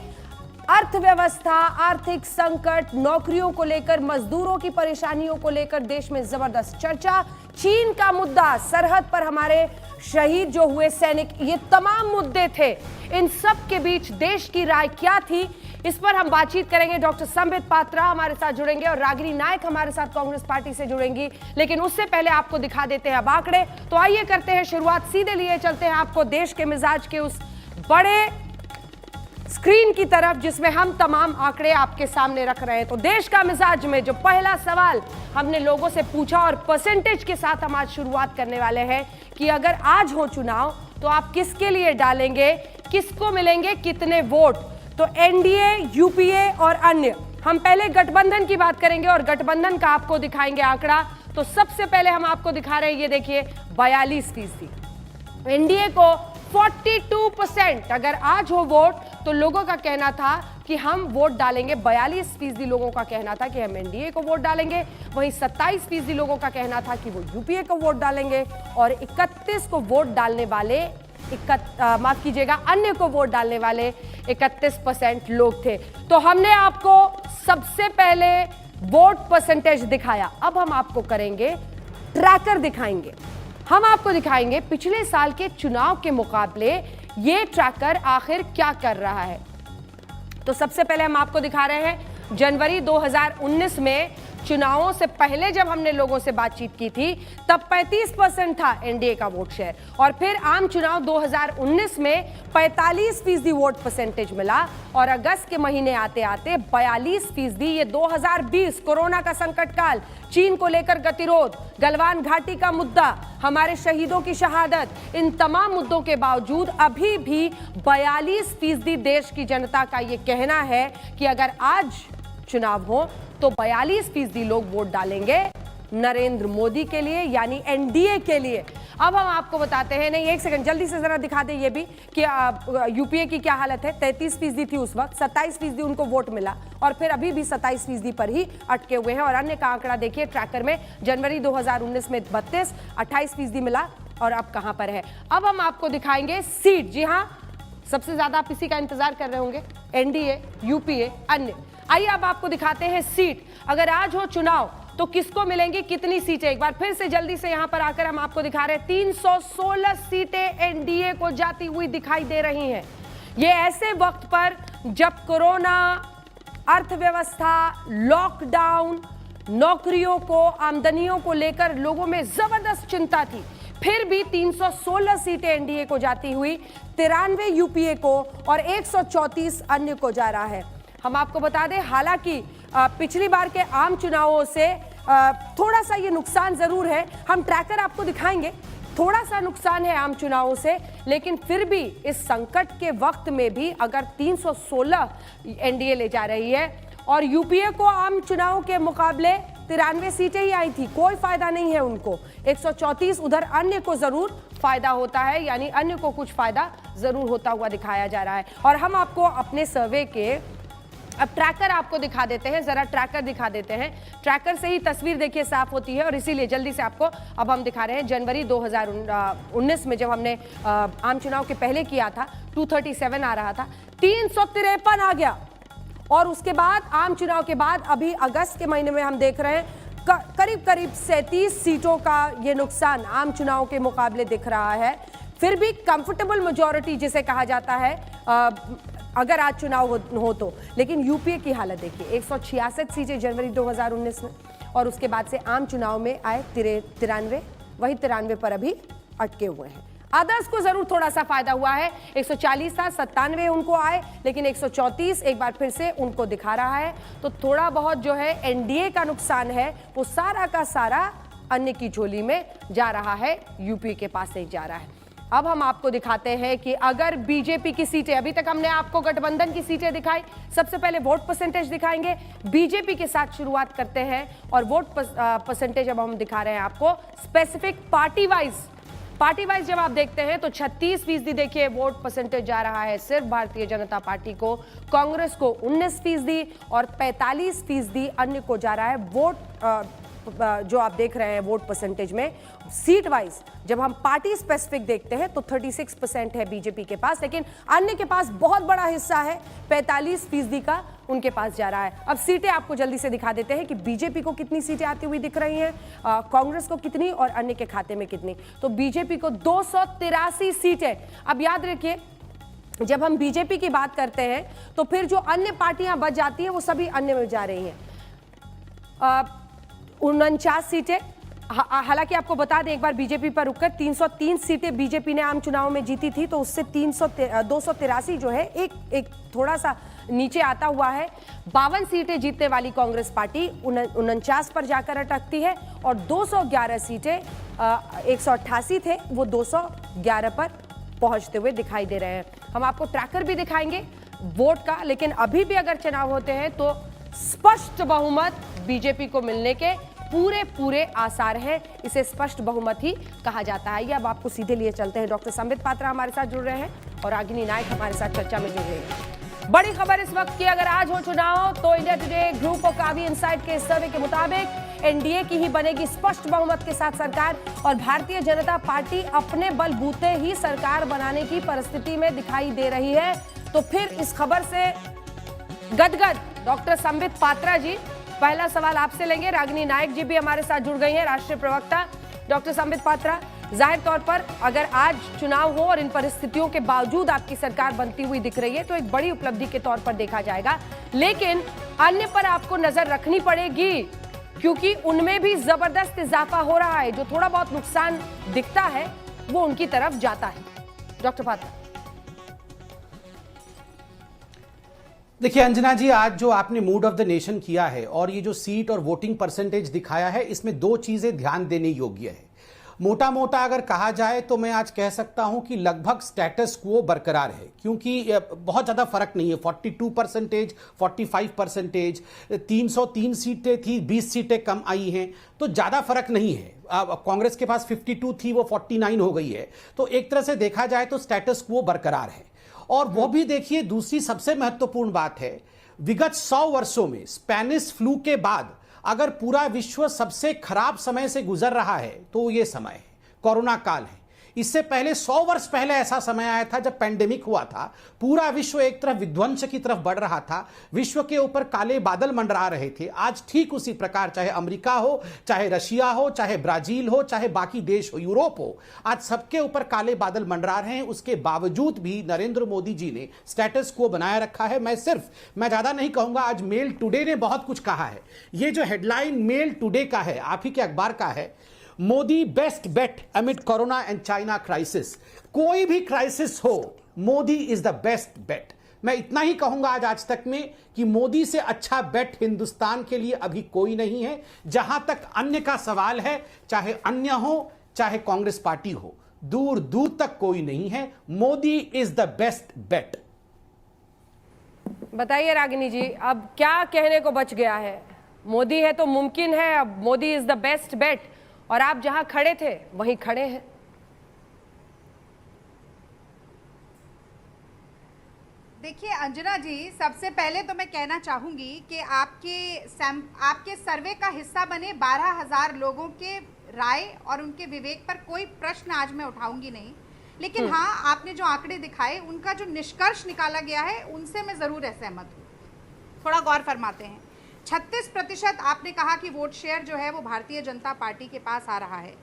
अर्थव्यवस्था, आर्थिक संकट, नौकरियों को लेकर, मजदूरों की परेशानियों को लेकर देश में जबरदस्त चर्चा, चीन का मुद्दा, सरहद पर हमारे शहीद जो हुए सैनिक, ये तमाम मुद्दे थे। इन सब के बीच देश की राय क्या थी, इस पर हम बातचीत करेंगे। डॉक्टर संबित पात्रा हमारे साथ जुड़ेंगे और रागिनी नायक हमारे साथ कांग्रेस पार्टी से जुड़ेंगी। लेकिन उससे पहले आपको दिखा देते हैं अब आंकड़े। तो आइए करते हैं शुरुआत, सीधे लिए चलते हैं आपको देश के मिजाज के उस बड़े स्क्रीन की तरफ जिसमें हम तमाम आंकड़े आपके सामने रख रहे हैं। तो देश का मिजाज में जो पहला सवाल हमने लोगों से पूछा और परसेंटेज के साथ हम आज शुरुआत करने वाले हैं कि अगर आज हो चुनाव तो आप किसके लिए डालेंगे, किसको मिलेंगे कितने वोट। तो एनडीए, यूपीए और अन्य, हम पहले गठबंधन की बात करेंगे और गठबंधन का आपको दिखाएंगे आंकड़ा। तो सबसे पहले हम आपको दिखा रहे हैं, ये देखिए 42%। एनडीए को 42%, अगर आज हो वोट तो लोगों का कहना था कि हम वोट डालेंगे, 42% लोगों का कहना था कि हम एनडीए को वोट डालेंगे। वहीं 27% लोगों का कहना था कि वो यूपीए को वोट डालेंगे और 31 को वोट डालने वाले माफ कीजिएगा, अन्य को वोट डालने वाले 31% लोग थे। तो हमने आपको सबसे पहले वोट परसेंटेज दिखाया। अब हम आपको करेंगे ट्रैकर, दिखाएंगे, हम आपको दिखाएंगे पिछले साल के चुनाव के मुकाबले ये ट्रैकर आखिर क्या कर रहा है। तो सबसे पहले हम आपको दिखा रहे हैं जनवरी 2019 में चुनावों से पहले जब हमने लोगों से बातचीत की थी तब 35% था एनडीए का वोट शेयर, और फिर आम चुनाव 2019 में 45% वोट परसेंटेज मिला और अगस्त के महीने आते आते 42%। ये 2020 कोरोना का संकट काल, चीन को लेकर गतिरोध, गलवान घाटी का मुद्दा, हमारे शहीदों की शहादत, इन तमाम मुद्दों के बावजूद अभी भी 42% देश की जनता का ये कहना है कि अगर आज चुनाव हो तो 42% लोग वोट डालेंगे नरेंद्र मोदी के लिए, यानी एनडीए के लिए। अब हम आपको बताते हैं, नहीं एक सेकंड जल्दी से जरा दिखा दें ये भी कि यूपीए की क्या हालत है। 33% थी उस वक्त, 27% उनको वोट मिला और फिर अभी भी 27% पर ही अटके हुए हैं। और अन्य का आंकड़ा देखिए ट्रैकर में, जनवरी 2019 में 32, 28% मिला और अब कहां पर है। अब हम आपको दिखाएंगे सीट। जी हाँ, सबसे ज्यादा आप इसी का इंतजार कर रहे होंगे, एनडीए, यूपीए, अन्य। आइए अब आपको दिखाते हैं सीट। अगर आज हो चुनाव तो किसको मिलेंगी कितनी सीटें, एक बार फिर से जल्दी से यहां पर आकर हम आपको दिखा रहे हैं। 316 सीटें एनडीए को जाती हुई दिखाई दे रही हैं। ये ऐसे वक्त पर जब कोरोना, अर्थव्यवस्था, लॉकडाउन, नौकरियों को, आमदनियों को लेकर लोगों में जबरदस्त चिंता थी, फिर भी 316 सीटें एनडीए को जाती हुई, 93 यूपीए को और 134 अन्य को जा रहा है। हम आपको बता दें, हालांकि पिछली बार के आम चुनावों से थोड़ा सा ये नुकसान जरूर है, हम ट्रैकर आपको दिखाएंगे, थोड़ा सा नुकसान है आम चुनावों से, लेकिन फिर भी इस संकट के वक्त में भी अगर 316 एनडीए ले जा रही है और यूपीए को आम चुनाव के मुकाबले 193 सीटें ही आई थी, कोई फायदा नहीं है उनको। 134 उधर अन्य को जरूर फायदा होता है, यानी अन्य को कुछ फायदा जरूर होता हुआ दिखाया जा रहा है। और हम आपको अपने सर्वे के अब ट्रैकर आपको दिखा देते हैं, जरा ट्रैकर दिखा देते हैं। ट्रैकर से ही तस्वीर देखिए साफ होती है, और इसीलिए जल्दी से आपको अब हम दिखा रहे हैं। जनवरी 2019 में जब हमने आम चुनाव के पहले किया था 237 आ रहा था, 353 आ गया। और उसके बाद आम चुनाव के बाद अभी अगस्त के महीने में हम देख रहे हैं करीब करीब 37 सीटों का ये नुकसान आम चुनाव के मुकाबले दिख रहा है। फिर भी कंफर्टेबल मेजॉरिटी जिसे कहा जाता है अगर आज चुनाव हो तो। लेकिन यूपीए की हालत देखिए, 166 सीटें जनवरी 2019 में, और उसके बाद से आम चुनाव में आए 93, वही 93 पर अभी अटके हुए हैं। अदर्स को जरूर थोड़ा सा फायदा हुआ है, 140 था, 97 उनको आए, लेकिन 134 एक बार फिर से उनको दिखा रहा है। तो थोड़ा बहुत जो है एनडीए का नुकसान है वो सारा का सारा अन्य की झोली में जा रहा है, यूपी के पास नहीं जा रहा है। अब हम आपको दिखाते हैं कि अगर बीजेपी की सीटें, अभी तक हमने आपको गठबंधन की सीटें दिखाई, सबसे पहले वोट परसेंटेज दिखाएंगे, बीजेपी के साथ शुरुआत करते हैं। और वोट परसेंटेज अब हम दिखा रहे हैं आपको स्पेसिफिक पार्टी वाइज जब आप देखते हैं तो 36% देखिए वोट परसेंटेज जा रहा है सिर्फ भारतीय जनता पार्टी को, कांग्रेस को 19% और 45% अन्य को जा रहा है वोट। जो आप देख रहे हैं वोट परसेंटेज में सीट वाइज जब हम पार्टी स्पेसिफिक देखते हैं तो 36% है बीजेपी के पास, लेकिन अन्य के पास बहुत बड़ा हिस्सा है, 45% का उनके पास जा रहा है। अब सीटें आपको जल्दी से दिखा देते हैं कि बीजेपी को कितनी सीटें आती हुई दिख रही हैं, कांग्रेस को कितनी और अन्य के खाते में कितनी। तो बीजेपी को 283 सीटें। अब याद रखिए जब हम बीजेपी की बात करते हैं तो फिर जो अन्य पार्टियां बच जाती हैं वो सभी अन्य में जा रही हैं। 49 सीटें, हालांकि आपको बता दें एक बार बीजेपी पर रुककर 303 सीटें बीजेपी ने आम चुनाव में जीती थी, तो उससे 283 जो है एक थोड़ा सा नीचे आता हुआ है। 52 सीटें जीतने वाली कांग्रेस पार्टी 49 पर जाकर अटकती है, और 211 सीटें 188 थे वो 211 पर पहुंचते हुए दिखाई दे रहे हैं। हम आपको ट्रैकर भी दिखाएंगे वोट का, लेकिन अभी भी अगर चुनाव होते हैं तो स्पष्ट बहुमत बीजेपी को मिलने के पूरे आसार हैं। इसे स्पष्ट बहुमत ही कहा जाता है। ये अब आपको सीधे लिए चलते हैं। डॉक्टर संबित पात्रा हमारे साथ जुड़ रहे हैं और रागिनी नायक हमारे साथ चर्चा में जुड़ रहे हैं। बड़ी खबर इस वक्त की, अगर आज हो चुनाव तो India today group of Kavi insight के सर्वे के मुताबिक एनडीए की ही बनेगी स्पष्ट बहुमत के साथ सरकार, और भारतीय जनता पार्टी अपने बलबूते ही सरकार बनाने की परिस्थिति में दिखाई दे रही है। तो फिर इस खबर से गदगद डॉक्टर संबित पात्रा जी, पहला सवाल आपसे लेंगे। रागिनी नायक जी भी हमारे साथ जुड़ गई हैं, राष्ट्रीय प्रवक्ता। डॉक्टर संबित पात्रा, जाहिर तौर पर अगर आज चुनाव हो और इन परिस्थितियों के बावजूद आपकी सरकार बनती हुई दिख रही है तो एक बड़ी उपलब्धि के तौर पर देखा जाएगा, लेकिन अन्य पर आपको नजर रखनी पड़ेगी क्योंकि उनमें भी जबरदस्त इजाफा हो रहा है। जो थोड़ा बहुत नुकसान दिखता है वो उनकी तरफ जाता है। डॉक्टर पात्रा। देखिए अंजना जी, आज जो आपने मूड ऑफ द नेशन किया है और ये जो सीट और वोटिंग परसेंटेज दिखाया है, इसमें दो चीजें ध्यान देने योग्य है। मोटा मोटा अगर कहा जाए तो मैं आज कह सकता हूं कि लगभग स्टेटस क्वो बरकरार है, क्योंकि बहुत ज्यादा फर्क नहीं है। 42%, 45%, 303 सीटें थी, 20 सीटें कम आई हैं, तो ज्यादा फर्क नहीं है। कांग्रेस के पास 52 थी, वो 49 हो गई है। तो एक तरह से देखा जाए तो स्टेटस क्वो बरकरार है। और वो भी देखिए, दूसरी सबसे महत्वपूर्ण बात है, विगत 100 वर्षों में स्पेनिश फ्लू के बाद अगर पूरा विश्व सबसे खराब समय से गुजर रहा है तो ये समय है, कोरोना काल है। इससे पहले 100 वर्ष पहले ऐसा समय आया था जब पैंडेमिक हुआ था, पूरा विश्व एक तरफ विध्वंस की तरफ बढ़ रहा था, विश्व के ऊपर काले बादल मंडरा रहे थे। आज ठीक उसी प्रकार, चाहे अमेरिका हो, चाहे रशिया हो, चाहे ब्राजील हो, चाहे बाकी देश हो, यूरोप हो, आज सबके ऊपर काले बादल मंडरा रहे हैं। उसके बावजूद भी नरेंद्र मोदी जी ने स्टेटस को बनाए रखा है। मैं ज्यादा नहीं कहूंगा, आज मेल टुडे ने बहुत कुछ कहा है। ये जो हेडलाइन मेल टुडे का है, आप ही के अखबार का है, Modi best bet amid corona and China crisis. कोई भी क्राइसिस हो, Modi is the best bet. मैं इतना ही कहूंगा आज तक में कि मोदी से अच्छा बेट हिंदुस्तान के लिए अभी कोई नहीं है। जहां तक अन्य का सवाल है, चाहे अन्य हो चाहे कांग्रेस पार्टी हो, दूर दूर तक कोई नहीं है। Modi is the best bet. बताइए रागिनी जी, अब क्या कहने को बच गया है? मोदी है तो मुमकिन है, अब Modi is the best bet, और आप जहां खड़े थे वहीं खड़े हैं। देखिए अंजना जी, सबसे पहले तो मैं कहना चाहूँगी कि आपके सर्वे का हिस्सा बने 12,000 लोगों के राय और उनके विवेक पर कोई प्रश्न आज मैं उठाऊंगी नहीं, लेकिन हाँ, आपने जो आंकड़े दिखाए उनका जो निष्कर्ष निकाला गया है उनसे मैं ज़रूर असहमत हूँ। थोड़ा गौर फरमाते हैं। 36% आपने कहा कि वोट शेयर जो है वो भारतीय जनता पार्टी के पास आ रहा है,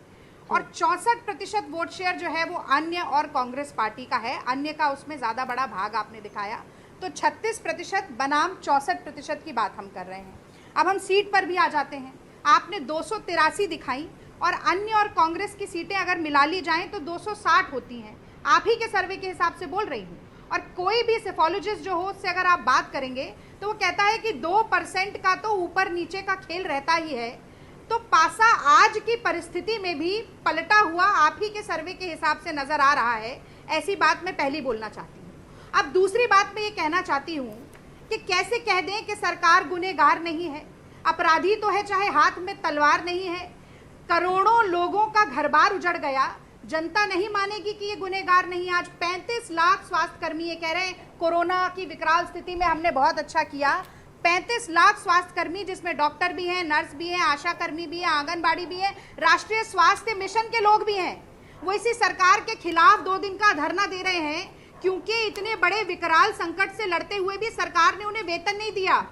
और 64% वोट शेयर जो है वो अन्य और कांग्रेस पार्टी का है। अन्य का उसमें ज़्यादा बड़ा भाग आपने दिखाया, तो 36% बनाम 64% की बात हम कर रहे हैं। अब हम सीट पर भी आ जाते हैं। आपने 283 दिखाई, और अन्य और कांग्रेस की सीटें अगर मिला ली जाएं तो 260 होती हैं। आप ही के सर्वे के हिसाब से बोल रही हूँ, और कोई भी सेफोलॉजिस्ट जो हो उससे अगर आप बात करेंगे तो वो कहता है कि 2% का तो ऊपर नीचे का खेल रहता ही है। तो पासा आज की परिस्थिति में भी पलटा हुआ आप ही के सर्वे के हिसाब से नजर आ रहा है। ऐसी बात मैं पहली बोलना चाहती हूँ। अब दूसरी बात मैं ये कहना चाहती हूँ कि कैसे कह दें कि सरकार गुनहगार नहीं है, अपराधी तो है चाहे हाथ में तलवार नहीं है। करोड़ों लोगों का घर बार उजड़ गया, जनता नहीं मानेगी कि ये गुनहगार नहीं। आज 35 लाख स्वास्थ्य कर्मी ये कह रहे हैं कोरोना की विकराल स्थिति में हमने बहुत अच्छा किया। 35 लाख स्वास्थ्य कर्मी, जिसमें डॉक्टर भी हैं, नर्स भी हैं, आशा कर्मी भी हैं, आंगनबाड़ी भी हैं, राष्ट्रीय स्वास्थ्य मिशन के लोग भी हैं, वो इसी सरकार के खिलाफ 2 दिन का धरना दे रहे हैं, क्योंकि इतने बड़े विकराल संकट से लड़ते हुए भी सरकार ने उन्हें वेतन नहीं दिया,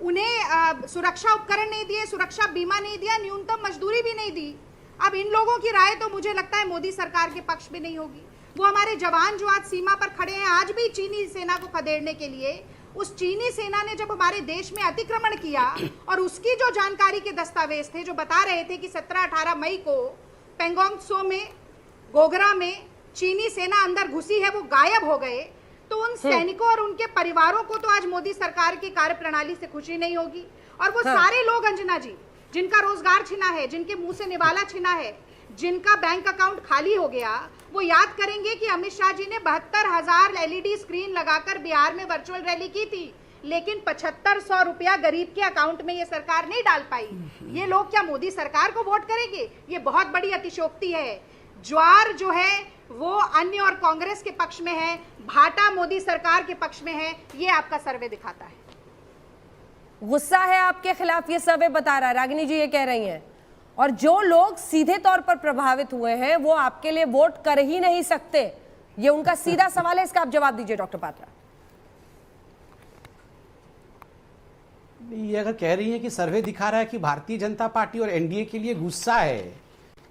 उन्हें सुरक्षा उपकरण नहीं दिए, सुरक्षा बीमा नहीं दिया, न्यूनतम मजदूरी भी नहीं दी। अब इन लोगों की राय तो मुझे लगता है मोदी सरकार के पक्ष में नहीं होगी। वो हमारे जवान जो आज सीमा पर खड़े हैं, आज भी चीनी सेना को खदेड़ने के लिए, उस चीनी सेना ने जब हमारे देश में अतिक्रमण किया, और उसकी जो जानकारी के दस्तावेज थे जो बता रहे थे कि 17-18 मई को पेंगोंग त्सो में, गोगरा में चीनी सेना अंदर घुसी है, वो गायब हो गए, तो उन सैनिकों और उनके परिवारों को तो आज मोदी सरकार की कार्यप्रणाली से खुशी नहीं होगी। और वो सारे लोग अंजना जी, जिनका रोजगार छिना है, जिनके मुंह से निवाला छिना है, जिनका बैंक अकाउंट खाली हो गया, वो याद करेंगे कि अमित शाह जी ने 72,000 LED स्क्रीन लगाकर बिहार में वर्चुअल रैली की थी, लेकिन 7500 रुपया गरीब के अकाउंट में ये सरकार नहीं डाल पाई। ये लोग क्या मोदी सरकार को वोट करेंगे? ये बहुत बड़ी अतिशयोक्ति है। ज्वार जो है वो अन्य और कांग्रेस के पक्ष में है, भाटा मोदी सरकार के पक्ष में है, ये आपका सर्वे दिखाता है। गुस्सा है आपके खिलाफ, ये सर्वे बता रहा है, रागिनी जी ये कह रही हैं। और जो लोग सीधे तौर पर प्रभावित हुए हैं वो आपके लिए वोट कर ही नहीं सकते, ये उनका सीधा सवाल है। इसका आप जवाब दीजिए डॉक्टर पात्रा। ये अगर कह रही है कि सर्वे दिखा रहा है कि भारतीय जनता पार्टी और एनडीए के लिए गुस्सा है,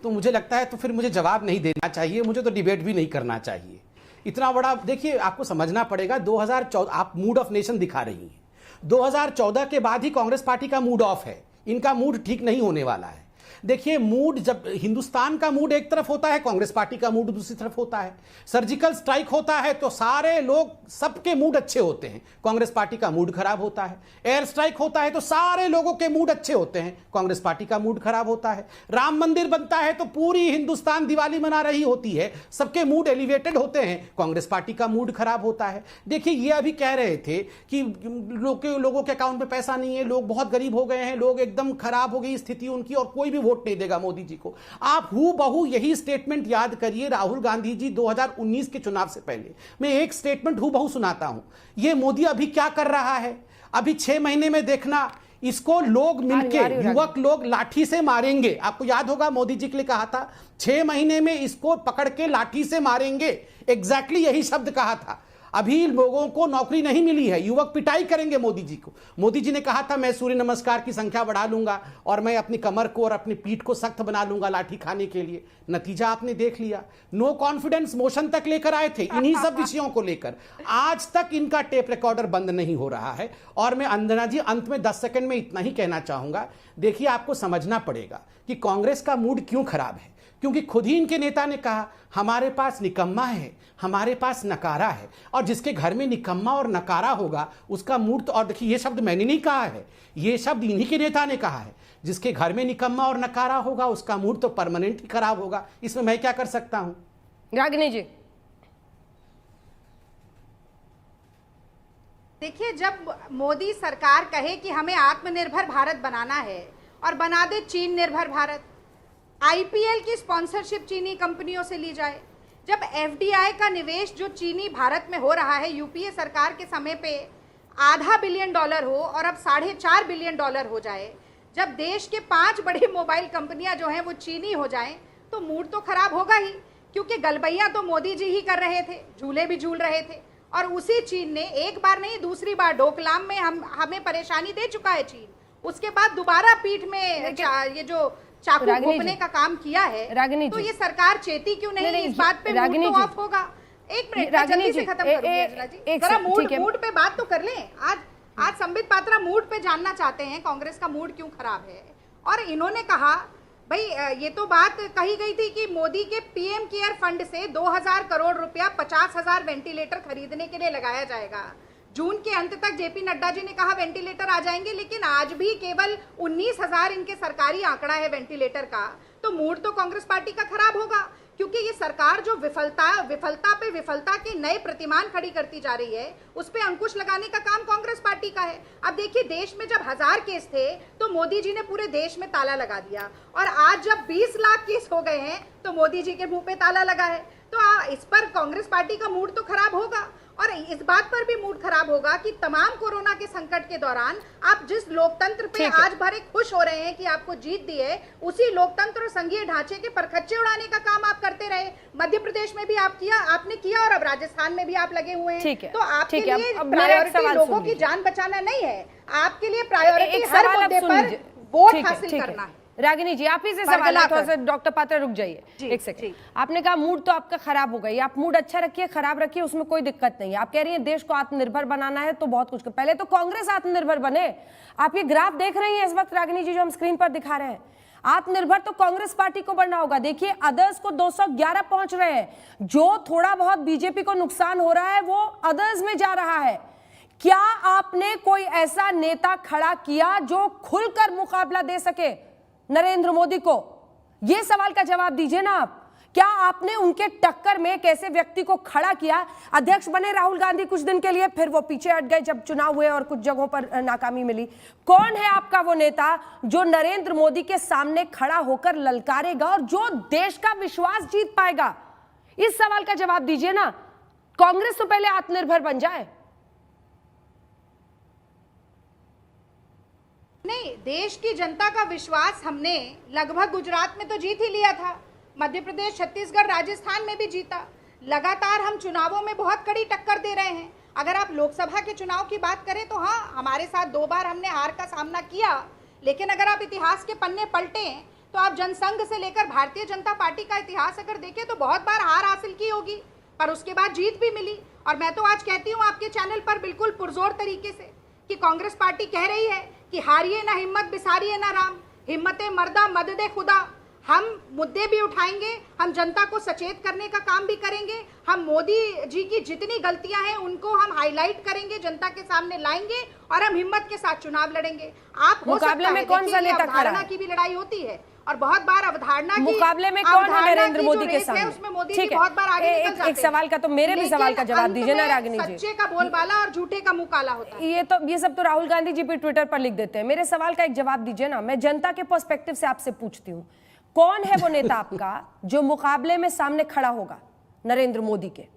तो मुझे लगता है तो फिर मुझे जवाब नहीं देना चाहिए, मुझे तो डिबेट भी नहीं करना चाहिए। इतना बड़ा देखिए, आपको समझना पड़ेगा, 2014 आप मूड ऑफ नेशन दिखा रही हैं। 2014 के बाद ही कांग्रेस पार्टी का मूड ऑफ है, इनका मूड ठीक नहीं होने वाला है। देखिए, मूड जब हिंदुस्तान का मूड एक तरफ होता है, कांग्रेस पार्टी का मूड दूसरी तरफ होता है। सर्जिकल स्ट्राइक होता है तो सारे लोग, सबके मूड अच्छे होते हैं, कांग्रेस पार्टी का मूड खराब होता है। एयर स्ट्राइक होता है तो सारे लोगों के मूड अच्छे होते हैं, कांग्रेस पार्टी का मूड खराब होता है। राम मंदिर बनता है तो पूरी हिंदुस्तान दिवाली मना रही होती है, सबके मूड एलिवेटेड होते हैं, कांग्रेस पार्टी का मूड खराब होता है। देखिए, ये अभी कह रहे थे कि लोगों के अकाउंट में पैसा नहीं है, लोग बहुत गरीब हो गए हैं, लोग एकदम खराब हो गई स्थिति उनकी और कोई भी वोट नहीं देगा मोदी जी को। आप हूबहू यही स्टेटमेंट याद करिए राहुल गांधी जी 2019 के चुनाव से पहले। मैं एक स्टेटमेंट हूबहू सुनाता हूं। ये मोदी अभी क्या कर रहा है, अभी 6 महीने में देखना, इसको लोग मिलके, युवक लोग लाठी से मारेंगे। आपको याद होगा मोदी जी के लिए कहा था 6 महीने में इसको पकड़ के लाठी से मारेंगे, एग्जैक्टली यही शब्द कहा था। अभी लोगों को नौकरी नहीं मिली है, युवक पिटाई करेंगे मोदी जी को। मोदी जी ने कहा था मैं सूर्य नमस्कार की संख्या बढ़ा लूंगा और मैं अपनी कमर को और अपनी पीठ को सख्त बना लूंगा लाठी खाने के लिए। नतीजा आपने देख लिया, नो कॉन्फिडेंस मोशन तक लेकर आए थे इन्हीं सब विषयों को लेकर। आज तक इनका टेप रिकॉर्डर बंद नहीं हो रहा है। और मैं अंजना जी अंत में 10 सेकंड में इतना ही कहना चाहूंगा, देखिए आपको समझना पड़ेगा कि कांग्रेस का मूड क्यों खराब है, क्योंकि खुद ही इनके नेता ने कहा हमारे पास निकम्मा है, हमारे पास नकारा है, और जिसके घर में निकम्मा और नकारा होगा उसका मूड तो, और देखिए ये शब्द मैंने नहीं कहा है, ये शब्द इन्हीं के नेता ने कहा है, जिसके घर में निकम्मा और नकारा होगा उसका मूड तो परमानेंट ही खराब होगा। इसमें मैं क्या कर सकता हूं? रागिनी जी देखिए, जब मोदी सरकार कहे कि हमें आत्मनिर्भर भारत बनाना है और बना दे चीन निर्भर भारत, आईपीएल की स्पॉन्सरशिप चीनी कंपनियों से ली जाए, जब एफडीआई का निवेश जो चीनी भारत में हो रहा है यूपीए सरकार के समय पे $500 बिलियन हो और अब $4.5 बिलियन हो जाए, जब देश के 5 बड़ी मोबाइल कंपनियां जो हैं वो चीनी हो जाएं, तो मूड तो खराब होगा ही, क्योंकि गलबैया तो मोदी जी ही कर रहे थे, झूले भी झूल रहे थे। और उसी चीन ने एक बार नहीं दूसरी बार डोकलाम में हमें परेशानी दे चुका है चीन, उसके बाद दोबारा पीठ में ये जो चाकू घोंपने का काम किया है, तो ये सरकार चेती क्यों नहीं? इस बात पे मूड तो ऑफ होगा। एक मिनट, जल्दी से खत्म करूंगी, जरा मूड पे बात तो कर लें। आज संबित पात्रा मूड पे जानना चाहते हैं कांग्रेस का मूड क्यों खराब है, और इन्होंने कहा भाई ये तो बात कही गई थी कि मोदी के पीएम केयर फंड से 2000 करोड़ रुपया 50,000 वेंटिलेटर खरीदने के लिए लगाया जाएगा। जून के अंत तक जेपी नड्डा जी ने कहा वेंटिलेटर आ जाएंगे, लेकिन आज भी केवल 19,000 इनके सरकारी आंकड़ा है वेंटिलेटर का। तो मूड तो कांग्रेस पार्टी का खराब होगा, क्योंकि ये सरकार जो विफलता पे विफलता के नए प्रतिमान खड़ी करती जा रही है, उस पे अंकुश लगाने का काम कांग्रेस पार्टी का है। अब देखिए, देश में जब 1000 केस थे तो मोदी जी ने पूरे देश में ताला लगा दिया, और आज जब 20 लाख केस हो गए हैं तो मोदी जी के मुंह पे ताला लगा है। तो इस पर कांग्रेस पार्टी का मूड तो खराब होगा, और इस बात पर भी मूड खराब होगा कि तमाम कोरोना के संकट के दौरान आप जिस लोकतंत्र पे आज भरे खुश हो रहे हैं कि आपको जीत दी है, उसी लोकतंत्र और संघीय ढांचे के परखच्चे उड़ाने का काम आप करते रहे। मध्य प्रदेश में भी आपने किया, और अब राजस्थान में भी आप लगे हुए हैं। तो आपके लिए प्रायोरिटी लोगों की जान बचाना नहीं है, आपके लिए प्रायोरिटी हर मुद्दे पर वोट हासिल करना है। रागिनी जी, आप ही से सवाल है, थोड़ा सा डॉक्टर पात्रा रुक जाइए एक सेकंड। आपने कहा मूड तो आपका खराब हो गई, आप मूड अच्छा रखिए, खराब रखिए, उसमें कोई दिक्कत नहीं है। आप कह रही हैं देश को आत्मनिर्भर बनाना है तो बहुत कुछ, पहले तो कांग्रेस आत्मनिर्भर बने। आप ये ग्राफ देख रही हैं इस वक्त रागिनी जी जो हम स्क्रीन पर दिखा रहे हैं, आत्मनिर्भर तो कांग्रेस पार्टी को बनना होगा। देखिए अदर्स को 211 पहुंच रहे हैं, जो थोड़ा बहुत बीजेपी को नुकसान हो रहा है वो अदर्स में जा रहा है। क्या आपने कोई ऐसा नेता खड़ा किया जो खुलकर मुकाबला दे सके नरेंद्र मोदी को? यह सवाल का जवाब दीजिए ना आप। क्या आपने उनके टक्कर में एक ऐसे व्यक्ति को खड़ा किया? अध्यक्ष बने राहुल गांधी कुछ दिन के लिए, फिर वो पीछे हट गए जब चुनाव हुए और कुछ जगहों पर नाकामी मिली। कौन है आपका वो नेता जो नरेंद्र मोदी के सामने खड़ा होकर ललकारेगा और जो देश का विश्वास जीत पाएगा? इस सवाल का जवाब दीजिए ना। कांग्रेस तो पहले आत्मनिर्भर बन जाए। नहीं, देश की जनता का विश्वास हमने लगभग गुजरात में तो जीत ही लिया था, मध्य प्रदेश, छत्तीसगढ़, राजस्थान में भी जीता। लगातार हम चुनावों में बहुत कड़ी टक्कर दे रहे हैं। अगर आप लोकसभा के चुनाव की बात करें तो हाँ, हमारे साथ 2 बार हमने हार का सामना किया, लेकिन अगर आप इतिहास के पन्ने पलटें तो आप जनसंघ से लेकर भारतीय जनता पार्टी का इतिहास अगर देखें तो बहुत बार हार हासिल की होगी, पर उसके बाद जीत भी मिली। और मैं तो आज कहती हूँ आपके चैनल पर बिल्कुल पुरजोर तरीके से कि कांग्रेस पार्टी कह रही है कि हारिए ना हिम्मत, बिसारिए ना राम, हिम्मते मर्दा मद दे खुदा। हम मुद्दे भी उठाएंगे, हम जनता को सचेत करने का काम भी करेंगे, हम मोदी जी की जितनी गलतियां हैं उनको हम हाईलाइट करेंगे, जनता के सामने लाएंगे, और हम हिम्मत के साथ चुनाव लड़ेंगे। आप मुकाबले में कौन सा नेता खड़ा है? की भी लड़ाई होती है, और बहुत बार अवधारणा की मुकाबले में कौन है नरेंद्र मोदी के सामने? उसमें मोदी जी बहुत बार आगे निकल जाते हैं। एक सवाल का तो मेरे भी सवाल का जवाब दीजिए ना रागिनी जी। सच्चे का बोलबाला और झूठे का मुंह काला होता है। ये सब तो राहुल गांधी जी भी ट्विटर पर लिख देते हैं। मेरे सवाल का एक जवाब दीजिए ना। मैं जनता के पर्सपेक्टिव से आपसे पूछती हूँ, कौन है वो नेता आपका जो मुकाबले में सामने खड़ा होगा नरेंद्र मोदी के?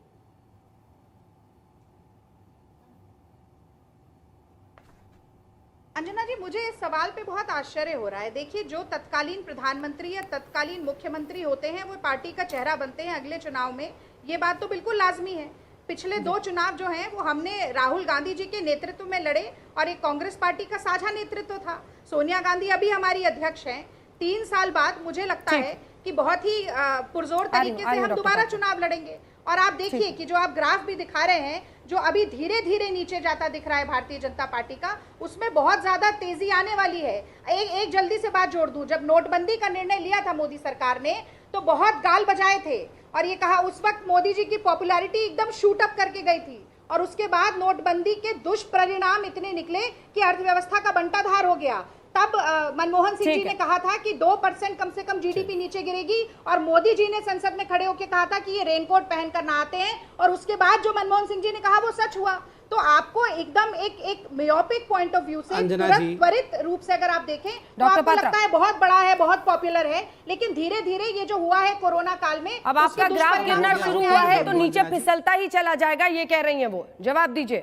अंजना जी, मुझे इस सवाल पे बहुत आश्चर्य हो रहा है। देखिए, जो तत्कालीन प्रधानमंत्री या तत्कालीन मुख्यमंत्री होते हैं वो पार्टी का चेहरा बनते हैं अगले चुनाव में, ये बात तो बिल्कुल लाजमी है। पिछले 2 चुनाव जो हैं वो हमने राहुल गांधी जी के नेतृत्व में लड़े, और एक कांग्रेस पार्टी का साझा नेतृत्व था। सोनिया गांधी अभी हमारी अध्यक्ष हैं। 3 साल बाद मुझे लगता है कि बहुत ही पुरजोर तरीके से हम दोबारा चुनाव लड़ेंगे। और आप देखिए कि जो आप ग्राफ भी दिखा रहे हैं, जो अभी धीरे धीरे नीचे जाता दिख रहा है भारतीय जनता पार्टी का, उसमें बहुत ज्यादा तेजी आने वाली है। एक जल्दी से बात जोड़ दूं, जब नोटबंदी का निर्णय लिया था मोदी सरकार ने तो बहुत गाल बजाए थे, और ये कहा उस वक्त मोदी जी की पॉपुलैरिटी एकदम शूट अप करके गई थी, और उसके बाद नोटबंदी के दुष्परिणाम इतने निकले कि अर्थव्यवस्था का बंटाधार हो गया। तब मनमोहन सिंह जी ने कहा था कि 2% कम से कम जीडीपी नीचे गिरेगी, और मोदी जी ने संसद में खड़े होकर कहा था कि ये रेनकोट पहनकर नहाते हैं, और उसके बाद जो मनमोहन सिंह जी ने कहा वो सच हुआ। तो आपको एकदम एक मियोपिक पॉइंट ऑफ व्यू से त्वरित रूप से अगर आप देखें तो आपको लगता है बहुत बड़ा है, बहुत पॉपुलर है, लेकिन धीरे धीरे ये जो हुआ है कोरोना काल में, अब आपका ग्राफ गिरना शुरू हुआ है तो नीचे फिसलता ही चला जाएगा, ये कह रही हैं वो। जवाब दीजिए।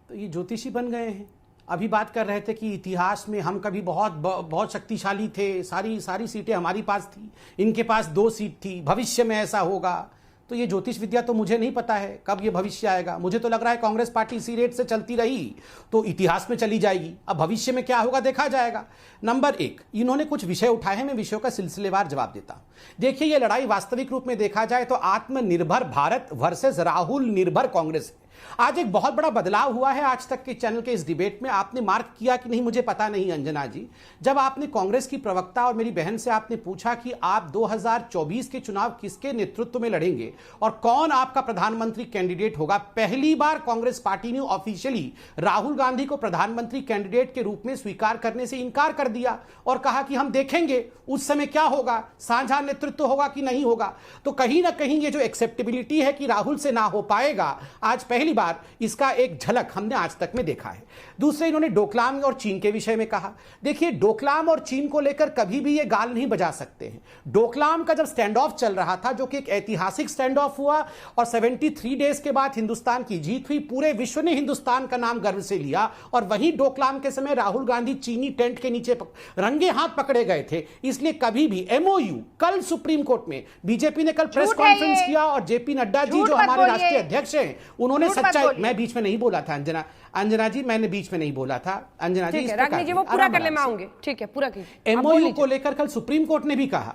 तो ये ज्योतिषी बन गए हैं। अभी बात कर रहे थे कि इतिहास में हम कभी बहुत शक्तिशाली थे, सारी सीटें हमारी पास थी, इनके पास 2 सीट थी, भविष्य में ऐसा होगा। तो ये ज्योतिष विद्या तो मुझे नहीं पता है कब ये भविष्य आएगा। मुझे तो लग रहा है कांग्रेस पार्टी इसी रेट से चलती रही तो इतिहास में चली जाएगी। अब भविष्य में क्या होगा देखा जाएगा। नंबर 1, इन्होंने कुछ विषय उठाए हैं, मैं विषयों का सिलसिलेवार जवाब देता हूं। देखिए, ये लड़ाई वास्तविक रूप में देखा जाए तो आत्मनिर्भर भारत वर्सेस राहुल निर्भर कांग्रेस है। आज एक बहुत बड़ा बदलाव हुआ है आज तक के चैनल के इस डिबेट में। आपने मार्क किया कि नहीं मुझे पता नहीं अंजना जी, जब आपने कांग्रेस की प्रवक्ता और मेरी बहन से आपने पूछा कि आप 2024 के चुनाव किसके नेतृत्व में लड़ेंगे और कौन आपका प्रधानमंत्री कैंडिडेट होगा, पहली बार कांग्रेस पार्टी ने ऑफिशियली राहुल गांधी को प्रधानमंत्री कैंडिडेट के रूप में स्वीकार करने से इनकार कर दिया और कहा कि हम देखेंगे उस समय क्या होगा, साझा नेतृत्व होगा कि नहीं होगा। तो कहीं ना कहीं ये जो एक्सेप्टेबिलिटी है कि राहुल से ना हो पाएगा, आज पहली बार इसका एक झलक हमने आज तक में देखा है। दूसरे, इन्होंने डोकलाम और चीन के विषय में कहा। देखिए, डोकलाम और चीन को लेकर कभी भी ये गाल नहीं बजा सकते हैं। डोकलाम का जब स्टैंड ऑफ चल रहा था, जो कि एक ऐतिहासिक स्टैंड ऑफ हुआ और 73 डेज के बाद हिंदुस्तान की जीत हुई, पूरे विश्व ने हिंदुस्तान का नाम गर्व से लिया। और वहीं डोकलाम के समय राहुल गांधी चीनी टेंट के नीचे रंगे हाथ पकड़े गए थे। इसलिए कभी भी MOU, कल सुप्रीम कोर्ट में बीजेपी ने कल प्रेस कॉन्फ्रेंस किया और JP नड्डा जी जो हमारे राष्ट्रीय अध्यक्ष हैं, उन्होंने सच्चाई, मैं बीच में नहीं बोला था अंजना जी, मैंने बीच में नहीं बोला था अंजना जी। रागिनी जी वो पूरा कर ले, मैं आऊंगी। ठीक है, पूरा कीजिए। MOU को लेकर कल सुप्रीम कोर्ट ने भी कहा,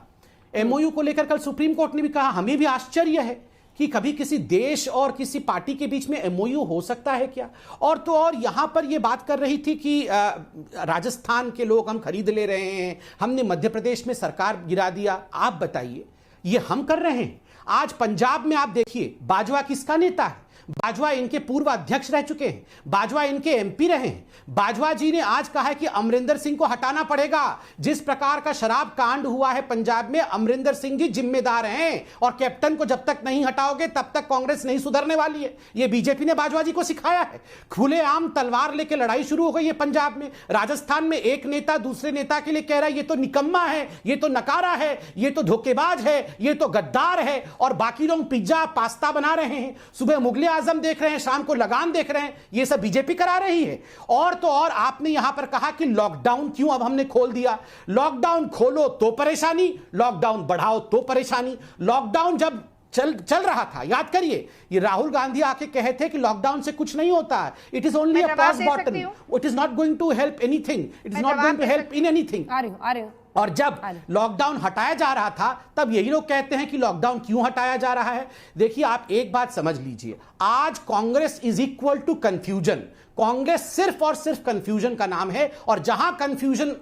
MOU को लेकर कल सुप्रीम कोर्ट ने भी कहा, हमें भी आश्चर्य है कि कभी किसी देश और किसी पार्टी के बीच में MOU हो सकता है क्या। और तो और यहां पर यह बात कर रही थी कि राजस्थान के लोग हम खरीद ले रहे हैं, हमने मध्य प्रदेश में सरकार गिरा दिया। आप बताइए, ये हम कर रहे हैं? आज पंजाब में आप देखिए, बाजवा किसका नेता है? बाजवा इनके पूर्व अध्यक्ष रह चुके हैं, बाजवा इनके MP रहे हैं। बाजवा जी ने आज कहा है कि अमरिंदर सिंह को हटाना पड़ेगा। जिस प्रकार का शराब कांड हुआ है पंजाब में, अमरिंदर सिंह जी जिम्मेदार हैं और कैप्टन को जब तक नहीं हटाओगे तब तक कांग्रेस नहीं सुधरने वाली है। यह बीजेपी ने बाजवा जी को सिखाया है। खुलेआम तलवार लेकर लड़ाई शुरू हो गई है पंजाब में। राजस्थान में एक नेता दूसरे नेता के लिए कह रहा है ये तो निकम्मा है, ये तो नकारा है, ये तो धोखेबाज है, ये तो गद्दार है, और बाकी लोग पिज्जा पास्ता बना रहे हैं, सुबह मुगले आजम देख रहे हैं, शाम को लगान देख रहे हैं। ये सब बीजेपी करा रही है। और तो और आपने यहां पर कहा कि लॉकडाउन क्यों अब हमने खोल दिया। लॉकडाउन खोलो तो परेशानी, लॉकडाउन बढ़ाओ तो परेशानी। लॉकडाउन जब चल रहा था, याद करिए, ये राहुल गांधी आके कहे थे कि लॉकडाउन से कुछ नहीं होता, it is only a pause button, it is not going to help anything, it is not going to help in anything. आ रही हूं। और जब लॉकडाउन हटाया जा रहा था तब यही लोग कहते हैं कि लॉकडाउन क्यों हटाया जा रहा है। देखिए, आप एक बात समझ लीजिए, आज Congress is equal to confusion. Congress सिर्फ और सिर्फ कंफ्यूजन का नाम है, और जहां कंफ्यूजन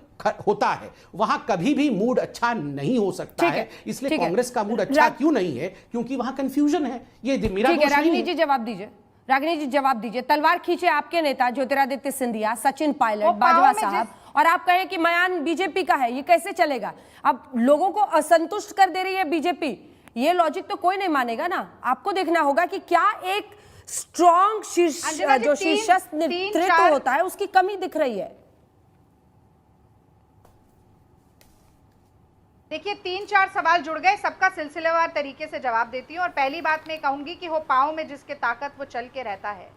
होता है वहां कभी भी मूड अच्छा नहीं हो सकता है। इसलिए कांग्रेस का मूड अच्छा क्यों नहीं है? क्योंकि वहां कंफ्यूजन है। ये मेरा दोष नहीं है। रागिनी जी जवाब दीजिए, रागिनी जी जवाब दीजिए। तलवार खींचे आपके नेता ज्योतिरादित्य सिंधिया, सचिन पायलट, बाजवा साहब, और आप कहें कि मयान बीजेपी का है, ये कैसे चलेगा? अब लोगों को असंतुष्ट कर दे रही है बीजेपी, ये लॉजिक तो कोई नहीं मानेगा ना। आपको देखना होगा कि क्या एक स्ट्रॉन्ग जो शीर्षस्थ नेतृत्व होता है उसकी कमी दिख रही है। देखिए, 3-4 सवाल जुड़ गए, सबका सिलसिलेवार तरीके से जवाब देती हूँ। और पहली बात मैं कहूंगी कि हो पाँव में जिसके ताकत वो चल के रहता है,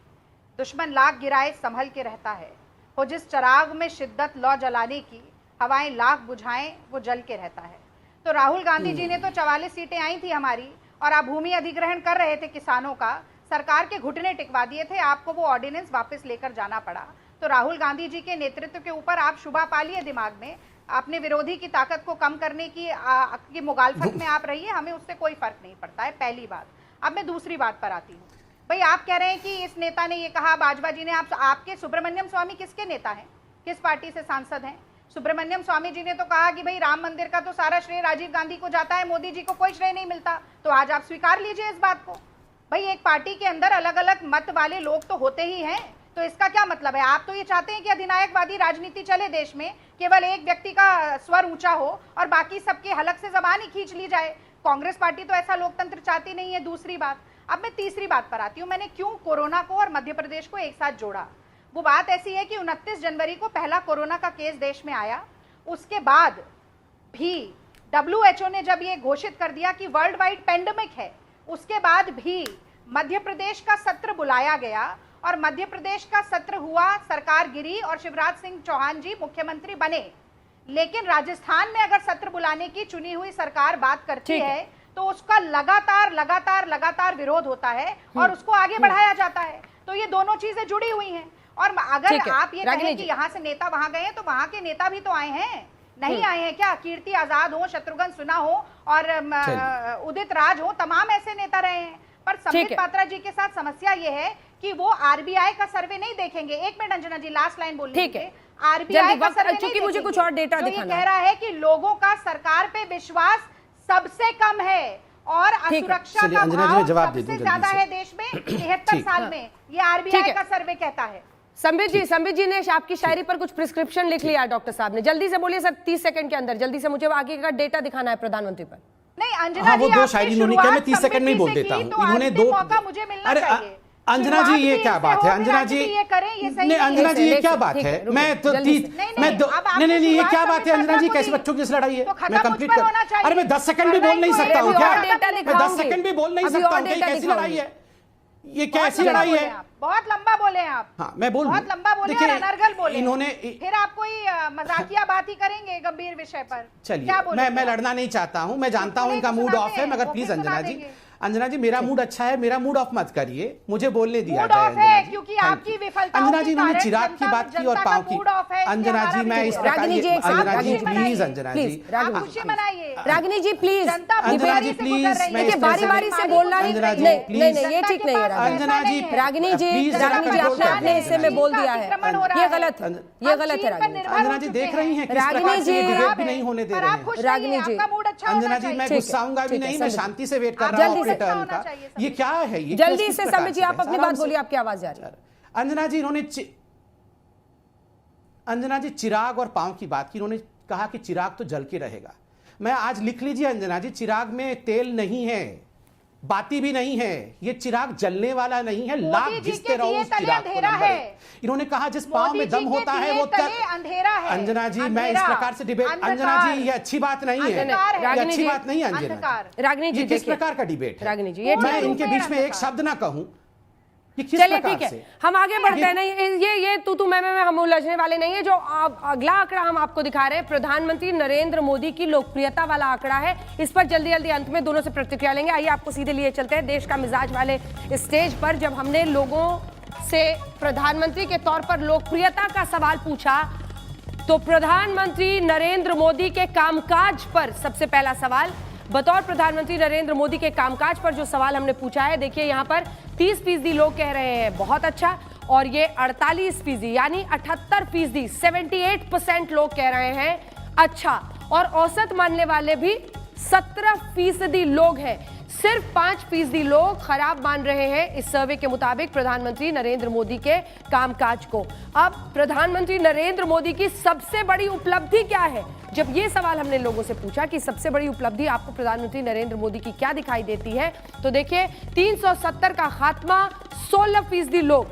दुश्मन लाख गिराए संभल के रहता है, वो जिस चराग में शिद्दत लौ जलाने की, हवाएं लाख बुझाएं वो जल के रहता है। तो राहुल गांधी जी ने तो 44 सीटें आई थी हमारी, और आप भूमि अधिग्रहण कर रहे थे किसानों का, सरकार के घुटने टिकवा दिए थे, आपको वो ऑर्डिनेंस वापस लेकर जाना पड़ा। तो राहुल गांधी जी के नेतृत्व के ऊपर आप शुभा पा लिए दिमाग में, आपने विरोधी की ताकत को कम करने की मुगालफत में आप रहिए, हमें उससे कोई फर्क नहीं पड़ता है, पहली बात। अब मैं दूसरी बात पर आती हूँ। भाई, आप कह रहे हैं कि इस नेता ने ये कहा, बाजवा जी ने, आपके सुब्रमण्यम स्वामी किसके नेता हैं, किस पार्टी से सांसद हैं? सुब्रमण्यम स्वामी जी ने तो कहा कि भाई राम मंदिर का तो सारा श्रेय राजीव गांधी को जाता है, मोदी जी को कोई श्रेय नहीं मिलता। तो आज आप स्वीकार लीजिए इस बात को। भाई, एक पार्टी के अंदर अलग अलग मत वाले लोग तो होते ही हैं, तो इसका क्या मतलब है? आप तो ये चाहते हैं कि अधिनायकवादी राजनीति चले देश में, केवल एक व्यक्ति का स्वर ऊंचा हो और बाकी सबके हलक से जबान ही खींच ली जाए। कांग्रेस पार्टी तो ऐसा लोकतंत्र चाहती नहीं है। दूसरी बात, अब मैं तीसरी बात पर आती हूँ, मैंने क्यों कोरोना को और मध्य प्रदेश को एक साथ जोड़ा। वो बात ऐसी है कि 29 जनवरी को पहला कोरोना का केस देश में आया, उसके बाद भी WHO ने जब ये घोषित कर दिया कि वर्ल्ड वाइड पेंडेमिक है, उसके बाद भी मध्य प्रदेश का सत्र बुलाया गया और मध्य प्रदेश का सत्र हुआ, सरकार गिरी और शिवराज सिंह चौहान जी मुख्यमंत्री बने। लेकिन राजस्थान में अगर सत्र बुलाने की चुनी हुई सरकार बात करती है तो उसका लगातार विरोध होता है और उसको आगे बढ़ाया जाता है। तो ये दोनों चीजें जुड़ी हुई हैं। और अगर आप ये कहें कि यहाँ से नेता वहां गए, तो वहां के नेता भी तो आए हैं, नहीं आए हैं क्या? कीर्ति आजाद हो, शत्रुघ्न सिन्हा हो और उदित राज हो, तमाम ऐसे नेता रहे हैं। पर संबित पात्रा जी के साथ समस्या ये है कि वो आरबीआई का सर्वे नहीं देखेंगे। एक मिनट अंजना जी, लास्ट लाइन बोल लीजिए। आरबीआई का सर्वे नहीं देखेंगे, मुझे कुछ और डेटा दिखाना कह रहा है कि लोगों का सरकार पे विश्वास सबसे कम है और असुरक्षा का भाव सबसे ज्यादा है देश में 73 साल में, ये आरबीआई का सर्वे कहता है। संबित जी ने आपकी शायरी पर कुछ प्रिस्क्रिप्शन लिख लिया डॉक्टर साहब ने, जल्दी से बोलिए सर, 30 सेकंड के अंदर जल्दी से, मुझे आगे का डेटा दिखाना है प्रधानमंत्री पर। नहीं अंजना जी, वो दो शायरी इन्होंने क्या, मैं 30 सेकंड में ही बोल देता हूँ। इन्होंने दो, मुझे मिलना चाहिए। अंजना जी ये क्या बात है? अंजना जी अंजना जी ये क्या बात है? मैं तो नहीं, ये क्या बात है अंजना जी? कैसी बच्चों की लड़ाई है? मैं कंप्लीट कर, अरे मैं 10 सेकंड भी बोल नहीं सकता हूँ क्या? मैं 10 सेकंड भी बोल नहीं सकता हूँ क्या? कैसी लड़ाई है ये? कैसी लड़ाई है? बहुत लंबा बोले हैं आप। हाँ मैं बोल, बहुत लंबा बोले और अनर्गल बोले। इन्होंने फिर आप कोई मजाकिया बात ही करेंगे गंभीर विषय पर। चलिए मैं लड़ना नहीं चाहता हूँ, मैं जानता हूँ इनका मूड ऑफ है, मगर प्लीज अंजना जी मेरा मूड अच्छा है, मेरा मूड ऑफ मत करिए, मुझे बोलने दिया जाए। क्योंकि आपकी विफलता, अंजना जी उन्होंने चिराग की बात की और पाँव की। अंजना जी मैं इस प्रकार, अंजना जी प्लीज, अंजना जी खुशी मनाइए, रागिनी जी प्लीज, अंजना जी प्लीज, बारी बारी से बोलना ही नहीं, ये ठीक नहीं है अंजना जी। रागिनी जी आपने अपने हिस्से में बोल दिया है, ये गलत है, ये गलत है रागिनी। अंजना जी देख रही हैं रागिनी जी, भी नहीं होने दे रहे हैं रागिनी जी। अंजना जी मैं गुस्साऊंगा भी नहीं, मैं शांति से वेट कर रहा हूँ रिटर्न का। ये क्या है? ये जल्दी से संबित जी आप अपनी बात बोलिए, आपकी आवाज जा रही है। अंजना जी इन्होंने अंजना जी चिराग और पांव की बात की, इन्होंने कहा कि चिराग तो जल के रहेगा। मैं आज लिख लीजिए अंजना जी, चिराग में तेल नहीं है, बाती भी नहीं है, ये चिराग जलने वाला नहीं है, लाख जिसते रहो उस चिराग को नंबर है। इन्होंने कहा जिस पांव में दम होता है वो अंधेरा है। अंजना जी मैं इस प्रकार से डिबेट, अंजना जी ये अच्छी बात नहीं है, ये अच्छी बात नहीं है अंजना। रागिनी जी किस प्रकार का डिबेट है? रागिनी जी मैं इनके बीच में एक शब्द ना कहूं, चलिए ठीक है, हम आगे बढ़ते हैं। नहीं ये तू मैं हम उलझने वाले नहीं है। जो अगला आंकड़ा हम आपको दिखा रहे हैं, प्रधानमंत्री नरेंद्र मोदी की लोकप्रियता वाला आंकड़ा है। इस पर जल्दी अंत में दोनों से प्रतिक्रिया लेंगे। आइए आपको सीधे लिए चलते हैं देश का मिजाज वाले स्टेज पर। जब हमने लोगों से प्रधानमंत्री के तौर पर लोकप्रियता का सवाल पूछा, तो प्रधानमंत्री नरेंद्र मोदी के कामकाज पर सबसे पहला सवाल, बतौर प्रधानमंत्री नरेंद्र मोदी के कामकाज पर जो सवाल हमने पूछा है, देखिए यहाँ पर 30% लोग कह रहे हैं बहुत अच्छा, और ये 48% यानी 78%, 78% लोग कह रहे हैं अच्छा, और औसत मानने वाले भी 17% लोग हैं। सिर्फ 5% लोग खराब मान रहे हैं इस सर्वे के मुताबिक प्रधानमंत्री नरेंद्र मोदी के कामकाज को। अब प्रधानमंत्री नरेंद्र मोदी की सबसे बड़ी उपलब्धि क्या है? जब ये सवाल हमने लोगों से पूछा कि सबसे बड़ी उपलब्धि आपको प्रधानमंत्री नरेंद्र मोदी की क्या दिखाई देती है, तो देखिए 370 का खात्मा 16% लोग,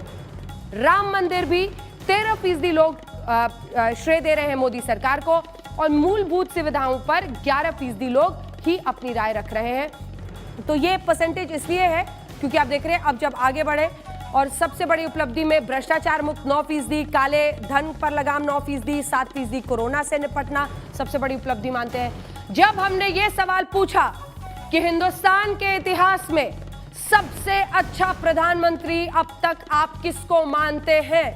राम मंदिर भी 13% लोग श्रेय दे रहे हैं मोदी सरकार को, और मूलभूत सुविधाओं पर 11% लोग ही अपनी राय रख रहे हैं। तो ये परसेंटेज इसलिए है क्योंकि आप देख रहे हैं अब जब आगे बढ़े, और सबसे बड़ी उपलब्धि में भ्रष्टाचार मुक्त 9%, काले धन पर लगाम 9%, 7% कोरोना से निपटना सबसे बड़ी उपलब्धि मानते हैं। जब हमने ये सवाल पूछा कि हिंदुस्तान के इतिहास में सबसे अच्छा प्रधानमंत्री अब तक आप किसको मानते हैं,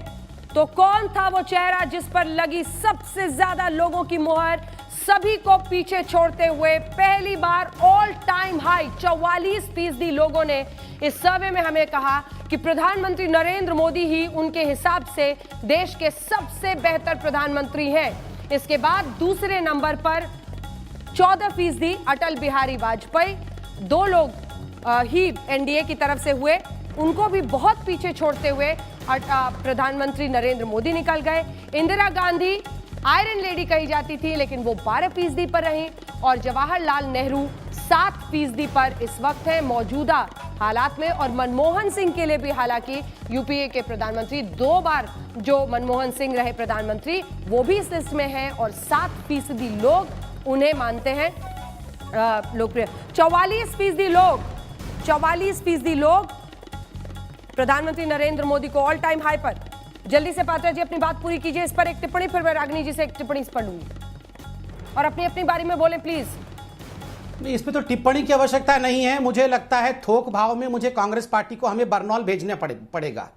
तो कौन था वो चेहरा जिस पर लगी सबसे ज्यादा लोगों की मुहर, सभी को पीछे छोड़ते हुए पहली बार ऑल टाइम हाई 44% लोगों ने इस सर्वे में हमें कहा कि प्रधानमंत्री नरेंद्र मोदी ही उनके हिसाब से देश के सबसे बेहतर प्रधानमंत्री हैं। इसके बाद दूसरे नंबर पर 14% अटल बिहारी वाजपेयी, 2 लोग ही एनडीए की तरफ से हुए, उनको भी बहुत पीछे छोड़ते हुए प्रधानमंत्री नरेंद्र मोदी निकल गए। इंदिरा गांधी आयरन लेडी कही जाती थी, लेकिन वो 12% पर रही, और जवाहरलाल नेहरू 7% पर इस वक्त है मौजूदा हालात में। और मनमोहन सिंह के लिए भी, हालांकि यूपीए के प्रधानमंत्री 2 बार जो मनमोहन सिंह रहे प्रधानमंत्री, वो भी इस लिस्ट में हैं और 7% लोग उन्हें मानते हैं लोकप्रिय। 44% लोग प्रधानमंत्री नरेंद्र मोदी को ऑल टाइम हाई पर। जल्दी से पात्रा जी अपनी बात पूरी कीजिए, इस पर एक टिप्पणी, फिर मैं रागिनी जी से एक टिप्पणी पढ़ लूंगी और अपनी बारी में बोले प्लीज। नहीं, इस पे तो टिप्पणी की आवश्यकता नहीं है। मुझे लगता है थोक भाव में मुझे कांग्रेस पार्टी को हमें बरनौल भेजने पड़ेगा,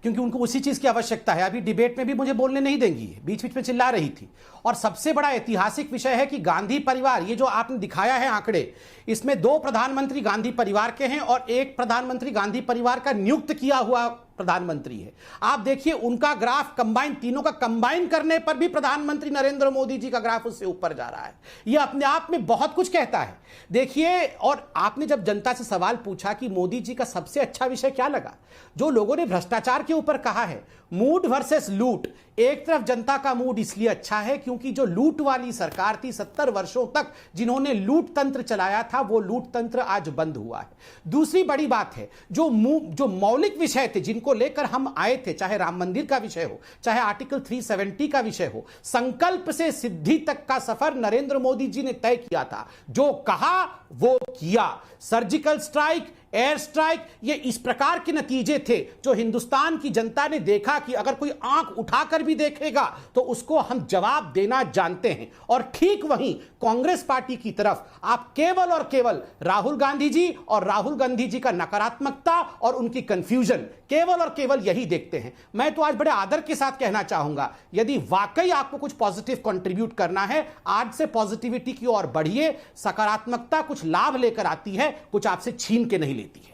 क्योंकि उनको उसी चीज की आवश्यकता है। अभी डिबेट में भी मुझे बोलने नहीं देंगी, बीच बीच में चिल्ला रही थी। और सबसे बड़ा ऐतिहासिक विषय है कि गांधी परिवार, ये जो आपने दिखाया है आंकड़े, इसमें 2 प्रधानमंत्री गांधी परिवार के हैं और 1 प्रधानमंत्री गांधी परिवार का नियुक्त किया हुआ प्रधानमंत्री है। आप देखिए उनका ग्राफ कंबाइन, तीनों का कंबाइन करने पर भी प्रधानमंत्री नरेंद्र मोदी जी का ग्राफ उससे ऊपर जा रहा है। यह अपने आप में बहुत कुछ कहता है। देखिए, और आपने जब जनता से सवाल पूछा कि मोदी जी का सबसे अच्छा विषय क्या लगा, जो लोगों ने भ्रष्टाचार के ऊपर कहा है, मूड वर्सेस लूट। एक तरफ जनता का मूड इसलिए अच्छा है क्योंकि जो लूट वाली सरकार थी 70 वर्षों तक, जिन्होंने लूट तंत्र चलाया था, वो लूट तंत्र आज बंद हुआ है। दूसरी बड़ी बात है, जो मौलिक विषय थे जिनको लेकर हम आए थे, चाहे राम मंदिर का विषय हो, चाहे आर्टिकल 370 का विषय हो, संकल्प से सिद्धि तक का सफर नरेंद्र मोदी जी ने तय किया था। जो कहा वो किया। सर्जिकल स्ट्राइक, एयर स्ट्राइक, ये इस प्रकार के नतीजे थे जो हिंदुस्तान की जनता ने देखा कि अगर कोई आंख उठाकर भी देखेगा तो उसको हम जवाब देना जानते हैं। और ठीक वहीं कांग्रेस पार्टी की तरफ आप केवल और केवल राहुल गांधी जी और राहुल गांधी जी का नकारात्मकता और उनकी कंफ्यूजन, केवल और केवल यही देखते हैं। मैं तो आज बड़े आदर के साथ कहना चाहूंगा, यदि वाकई आपको कुछ पॉजिटिव कंट्रीब्यूट करना है, आज से पॉजिटिविटी की ओर बढ़िए। सकारात्मकता कुछ लाभ लेकर आती है, कुछ आपसे छीन के नहीं लेती है।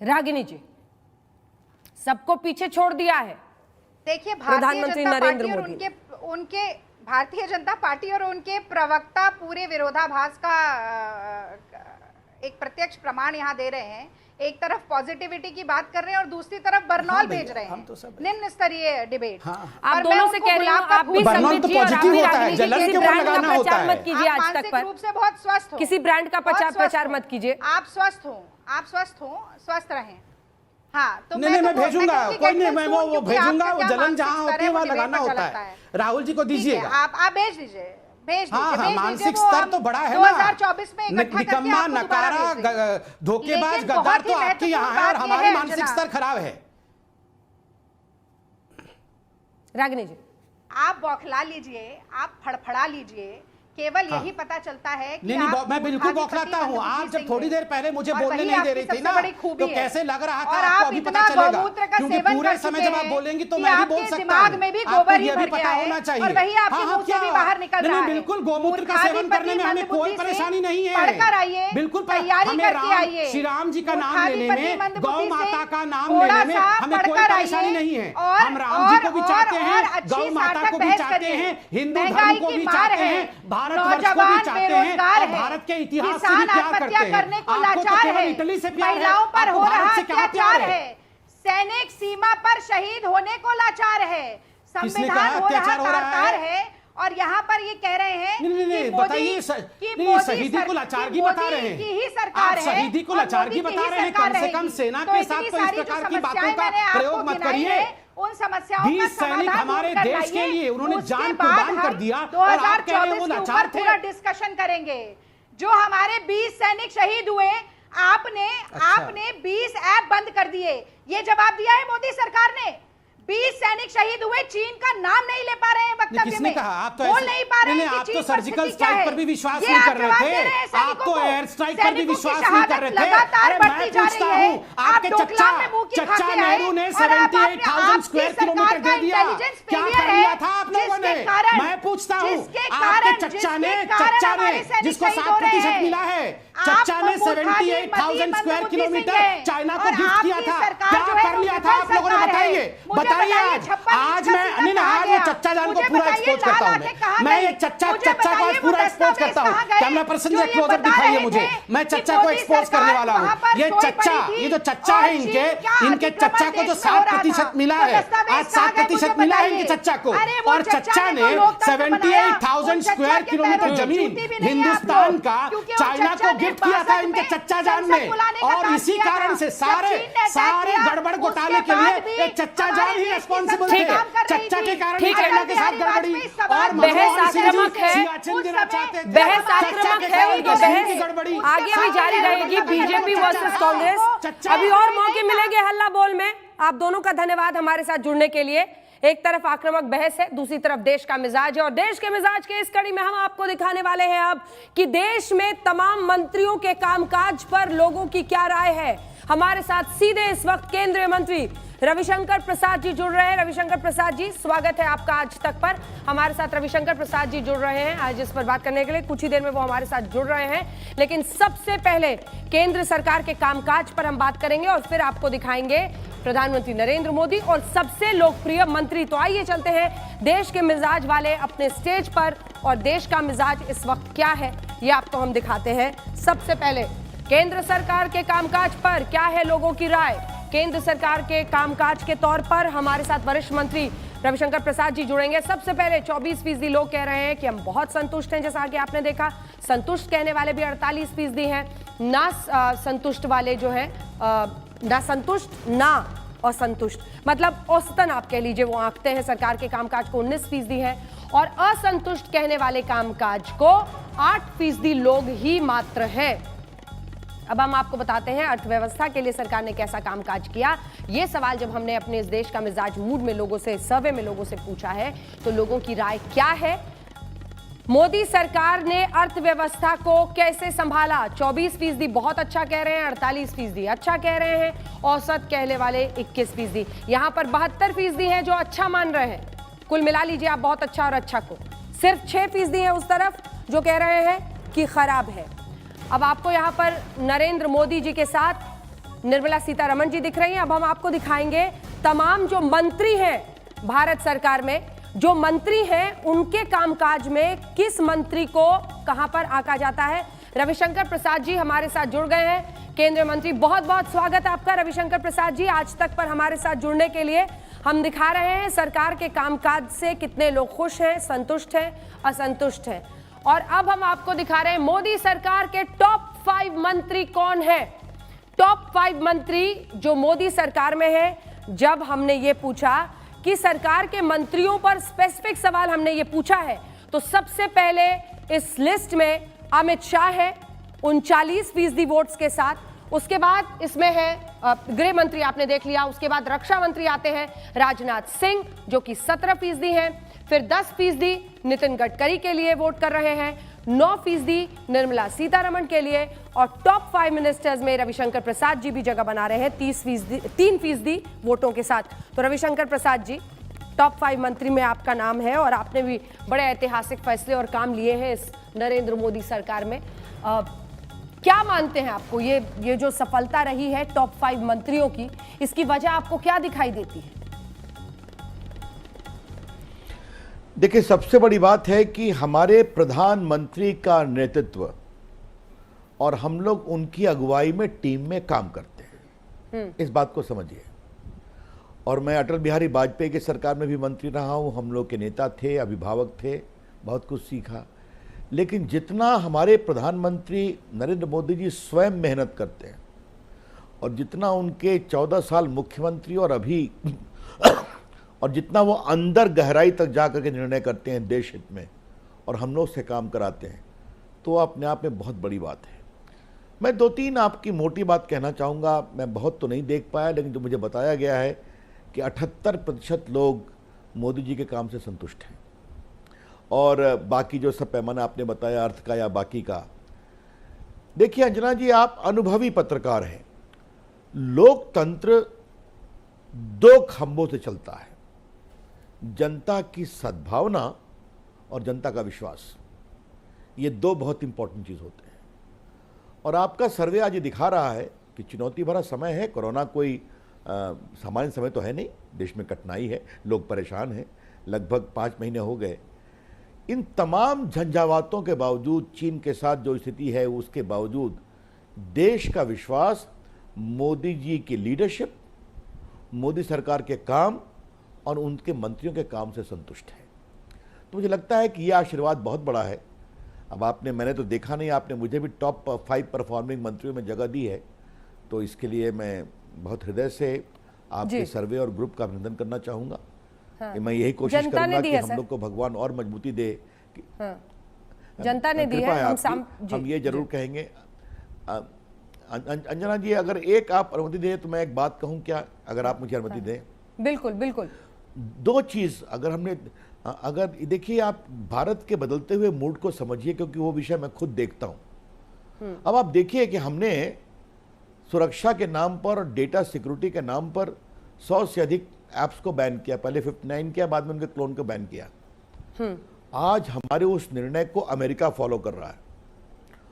रागिनी जी, सबको पीछे छोड़ दिया है देखिए, प्रधानमंत्री नरेंद्र मोदी, उनके भारतीय जनता पार्टी और उनके प्रवक्ता पूरे विरोधाभास का एक प्रत्यक्ष प्रमाण यहाँ दे रहे हैं। एक तरफ पॉजिटिविटी की बात कर रहे हैं और दूसरी तरफ बरनौल भेज रहे हैं। निम्न स्तरीय डिबेट। आप दोनों से कह रही हूं, आप भी समझिए और आप भी रागिनी जी, किसी ब्रांड का प्रचार मत कीजिए आज तक पर। रूप से बहुत स्वस्थ हो, किसी ब्रांड का प्रचार मत कीजिए। आप स्वस्थ हो, स्वस्थ रहें। हाँ, तो नहीं, मैं भेजूंगा, कोई नहीं, मैं वो भेजूंगा। वो जलन जहां होती है वहां लगाना होता है। राहुल जी को दीजिएगा, आप भेज दीजिए। हाँ, मानसिक स्तर तो बड़ा है ना। 2024 में निकम्मा, नकारा, धोखेबाज, गद्दार तो आपके यहाँ है और हमारे मानसिक स्तर खराब है। रागिनी जी, आप बौखला लीजिए, आप फड़फड़ा लीजिए, केवल यही पता चलता है कि नहीं, मैं बिल्कुल बौखलाता हूँ। आप जब थोड़ी देर पहले मुझे बोलने नहीं दे रही थी ना, तो कैसे लग रहा था आपको अभी पता चलेगा, क्योंकि पूरे समय जब आप बोलेंगे तो मैं भी बोल सकता हूँ। आपको यह भी पता होना चाहिए। हाँ, बिल्कुल, गौमूत्र का सेवन करने में हमें कोई परेशानी नहीं है। बिल्कुल, हमें श्री राम जी का नाम लेने में, गौ माता का नाम लेने में हमें कोई परेशानी नहीं है। हम राम जी को भी चाहते हैं, गौ माता को भी चाहते हैं, हिंदू धर्म को भी चाहते हैं, भारतवर्ष को भी चाहते हैं और भारत के इतिहास से भी प्यार करते हैं। आपको तो केवल इटली से प्यार है, आपको भारत से क्या प्यार है? सैनिक सीमा पर शहीद होने को लाचार है, संविधान हो रहा है और यहाँ पर ये कह रहे हैं नहीं, बताइए, शहीदी को लाचारगी बता रहे हैं की ही सरकार है, शहीदी को लाचारगी बता रहे हैं। कम से कम सेना के साथ तो इस प्रकार की बातों का प्रयोग मत करिए। उन समस्याओं का सैनिक हमारे देश के लिए उन्होंने जान कुर्बान कर दिया और आप कह रहे हैं वो लाचार थे। पूरा डिस्कशन करेंगे। जो हमारे 20 सैनिक शहीद हुए, आपने 20 ऐप बंद कर दिए। ये जवाब दिया है मोदी सरकार ने। 20 सैनिक शहीद हुए, चीन का नाम नहीं ले पा रहे हैं वक्तव्य में। कहा? आप तो बोल नहीं पा रहे हैं आप तो सर्जिकल स्ट्राइक पर भी विश्वास नहीं कर रहे थे, आप तो एयर स्ट्राइक पर भी विश्वास नहीं कर रहे थे। अरे मैं पूछता हूँ, आपके चच्चा नेहरू ने 78,000 स्क्वायर किलोमीटर दे दिया, क्या कर लिया था आप लोगों ने? मैं पूछता हूँ, आपके चच्चा ने जिसको 7% मिला है, चच्चा ने 78,000 स्क्वायर किलोमीटर चाइना को गिफ्ट किया था, क्या कर लिया था आप लोगों ने? बताइए। बताइए आज मैं नहीं ना, आज मैं चच्चा जान को पूरा एक्सपोज करता हूं। मैं ये चच्चा को आज पूरा एक्सपोज करता हूं। कैमरा पर्सन से एक्सपोजर दिखाइए मुझे, मैं चच्चा को एक्सपोज करने वाला हूं। ये चच्चा, ये जो चच्चा है इनके चच्चा को जो 7% मिला है, आज 7% मिला है इनके चच्चा को। और चच्चा ने 78,000 स्क्वायर किलोमीटर जमीन हिंदुस्तान का चाइना को गिफ्ट किया था इनके चच्चा जान ने। और इसी कारण से सारे गड़बड़ घोटाले के लिए चच्चा जान ही रिस्पॉन्सिबल थे। चच्चा के कारण चाइना के साथ गड़बड़ी और बहस आक्रामक है, बहस आक्रामक है और ये बहस आगे भी जारी रहेगी। बीजेपी वर्सेस कांग्रेस, अभी और मौके मिलेंगे हल्ला बोल में। आप दोनों का धन्यवाद हमारे साथ जुड़ने के लिए। एक तरफ आक्रामक बहस है, दूसरी तरफ देश का मिजाज है। और देश के मिजाज के इस कड़ी में हम आपको दिखाने वाले हैं अब कि देश में तमाम मंत्रियों के कामकाज पर लोगों की क्या राय है। हमारे साथ सीधे इस वक्त केंद्रीय मंत्री रविशंकर प्रसाद जी जुड़ रहे हैं। रविशंकर प्रसाद जी, स्वागत है आपका आज तक पर। हमारे साथ रविशंकर प्रसाद जी जुड़ रहे हैं आज इस पर बात करने के लिए। कुछ ही देर में वो हमारे साथ जुड़ रहे हैं, लेकिन सबसे पहले केंद्र सरकार के कामकाज पर हम बात करेंगे और फिर आपको दिखाएंगे प्रधानमंत्री नरेंद्र मोदी और सबसे लोकप्रिय मंत्री। तो आइए चलते हैं देश के मिजाज वाले अपने स्टेज पर, और देश का मिजाज इस वक्त क्या है ये आपको हम दिखाते हैं। सबसे पहले केंद्र सरकार के कामकाज पर क्या है लोगों की राय। केंद्र सरकार के कामकाज के तौर पर हमारे साथ वरिष्ठ मंत्री रविशंकर प्रसाद जी जुड़ेंगे। सबसे पहले 24% लोग कह रहे हैं कि हम बहुत संतुष्ट हैं, जैसा कि आपने देखा। संतुष्ट कहने वाले भी 48% हैं। ना संतुष्ट वाले जो है ना संतुष्ट, ना असंतुष्ट, मतलब औसतन आप कह लीजिए वो आंकते हैं सरकार के कामकाज को 19% है। और असंतुष्ट कहने वाले कामकाज को 8% लोग ही मात्र हैं। अब हम आपको बताते हैं अर्थव्यवस्था के लिए सरकार ने कैसा कामकाज किया। ये सवाल जब हमने अपने इस देश का मिजाज मूड में लोगों से, सर्वे में लोगों से पूछा है, तो लोगों की राय क्या है। मोदी सरकार ने अर्थव्यवस्था को कैसे संभाला। 24% बहुत अच्छा कह रहे हैं, 48% अच्छा कह रहे हैं, औसत कहने वाले 21%। यहां पर 72% हैं जो अच्छा मान रहे हैं। कुल मिला लीजिए आप बहुत अच्छा और अच्छा को। सिर्फ 6% है उस तरफ जो कह रहे हैं कि खराब है। अब आपको यहाँ पर नरेंद्र मोदी जी के साथ निर्मला सीतारमण जी दिख रही हैं। अब हम आपको दिखाएंगे तमाम जो मंत्री हैं भारत सरकार में, जो मंत्री हैं उनके कामकाज में किस मंत्री को कहां पर आंका जाता है। रविशंकर प्रसाद जी हमारे साथ जुड़ गए हैं। केंद्रीय मंत्री, बहुत बहुत स्वागत है आपका रविशंकर प्रसाद जी आज तक पर हमारे साथ जुड़ने के लिए। हम दिखा रहे हैं सरकार के कामकाज से कितने लोग खुश हैं, संतुष्ट हैं, असंतुष्ट हैं। और अब हम आपको दिखा रहे हैं मोदी सरकार के टॉप 5 मंत्री कौन है। टॉप 5 मंत्री जो मोदी सरकार में है। जब हमने ये पूछा कि सरकार के मंत्रियों पर स्पेसिफिक सवाल हमने ये पूछा है, तो सबसे पहले इस लिस्ट में अमित शाह है 39% वोट्स के साथ। उसके बाद इसमें है गृह मंत्री, आपने देख लिया। उसके बाद रक्षा मंत्री आते हैं राजनाथ सिंह जो कि 17% हैं। फिर 10% नितिन गडकरी के लिए वोट कर रहे हैं, 9% निर्मला सीतारमण के लिए, और टॉप 5 मिनिस्टर्स में रविशंकर प्रसाद जी भी जगह बना रहे हैं 3% वोटों के साथ। तो रविशंकर प्रसाद जी, टॉप 5 मंत्री में आपका नाम है और आपने भी बड़े ऐतिहासिक फैसले और काम लिए हैं इस नरेंद्र मोदी सरकार में। क्या मानते हैं आपको ये जो सफलता रही है टॉप 5 मंत्रियों की, इसकी वजह आपको क्या दिखाई देती है? देखिए, सबसे बड़ी बात है कि हमारे प्रधानमंत्री का नेतृत्व और हम लोग उनकी अगुवाई में टीम में काम करते हैं। इस बात को समझिए। और मैं अटल बिहारी वाजपेयी की सरकार में भी मंत्री रहा हूं। हम लोग के नेता थे, अभिभावक थे, बहुत कुछ सीखा। लेकिन जितना हमारे प्रधानमंत्री नरेंद्र मोदी जी स्वयं मेहनत करते हैं और जितना उनके 14 साल मुख्यमंत्री और अभी और जितना वो अंदर गहराई तक जा करके निर्णय करते हैं देश हित में और हम लोग से काम कराते हैं, तो अपने आप में बहुत बड़ी बात है। मैं 2-3 आपकी मोटी बात कहना चाहूँगा। मैं बहुत तो नहीं देख पाया, लेकिन जो मुझे बताया गया है कि 78% लोग मोदी जी के काम से संतुष्ट हैं। और बाकी जो सब पैमाना आपने बताया अर्थ का या बाकी का, देखिए अंजना जी, आप अनुभवी पत्रकार हैं। लोकतंत्र 2 खंभों से चलता है, जनता की सद्भावना और जनता का विश्वास। ये 2 बहुत इंपॉर्टेंट चीज़ होते हैं। और आपका सर्वे आज ये दिखा रहा है कि चुनौती भरा समय है, कोरोना कोई सामान्य समय तो है नहीं, देश में कठिनाई है, लोग परेशान हैं, लगभग 5 महीने हो गए। इन तमाम झंझावातों के बावजूद, चीन के साथ जो स्थिति है उसके बावजूद, देश का विश्वास मोदी जी की लीडरशिप, मोदी सरकार के काम और उनके मंत्रियों के काम से संतुष्ट है। तो मुझे लगता है कि यह आशीर्वाद बहुत बड़ा है। अब मैंने तो देखा नहीं, आपने मुझे भी टॉप 5 परफॉर्मिंग मंत्रियों में जगह दी है, तो इसके लिए मैं बहुत हृदय से आपके सर्वे और ग्रुप का अभिनंदन करना चाहूँगा। हाँ। मैं यही कोशिश करूँगा कि हम लोग को भगवान और मजबूती दे। हाँ। जनता ने दी है, हम ये जरूर कहेंगे। अंजना जी, अगर एक आप अनुमति दें तो मैं एक बात कहूँ क्या, अगर आप मुझे अनुमति दें? बिल्कुल बिल्कुल। 2 चीज़ अगर देखिए, आप भारत के बदलते हुए मूड को समझिए, क्योंकि वो विषय मैं खुद देखता हूँ। अब आप देखिए कि हमने सुरक्षा के नाम पर और डेटा सिक्योरिटी के नाम पर 100 से अधिक ऐप्स को बैन किया। पहले 59 किया, बाद में उनके क्लोन को बैन किया। आज हमारे उस निर्णय को अमेरिका फॉलो कर रहा है,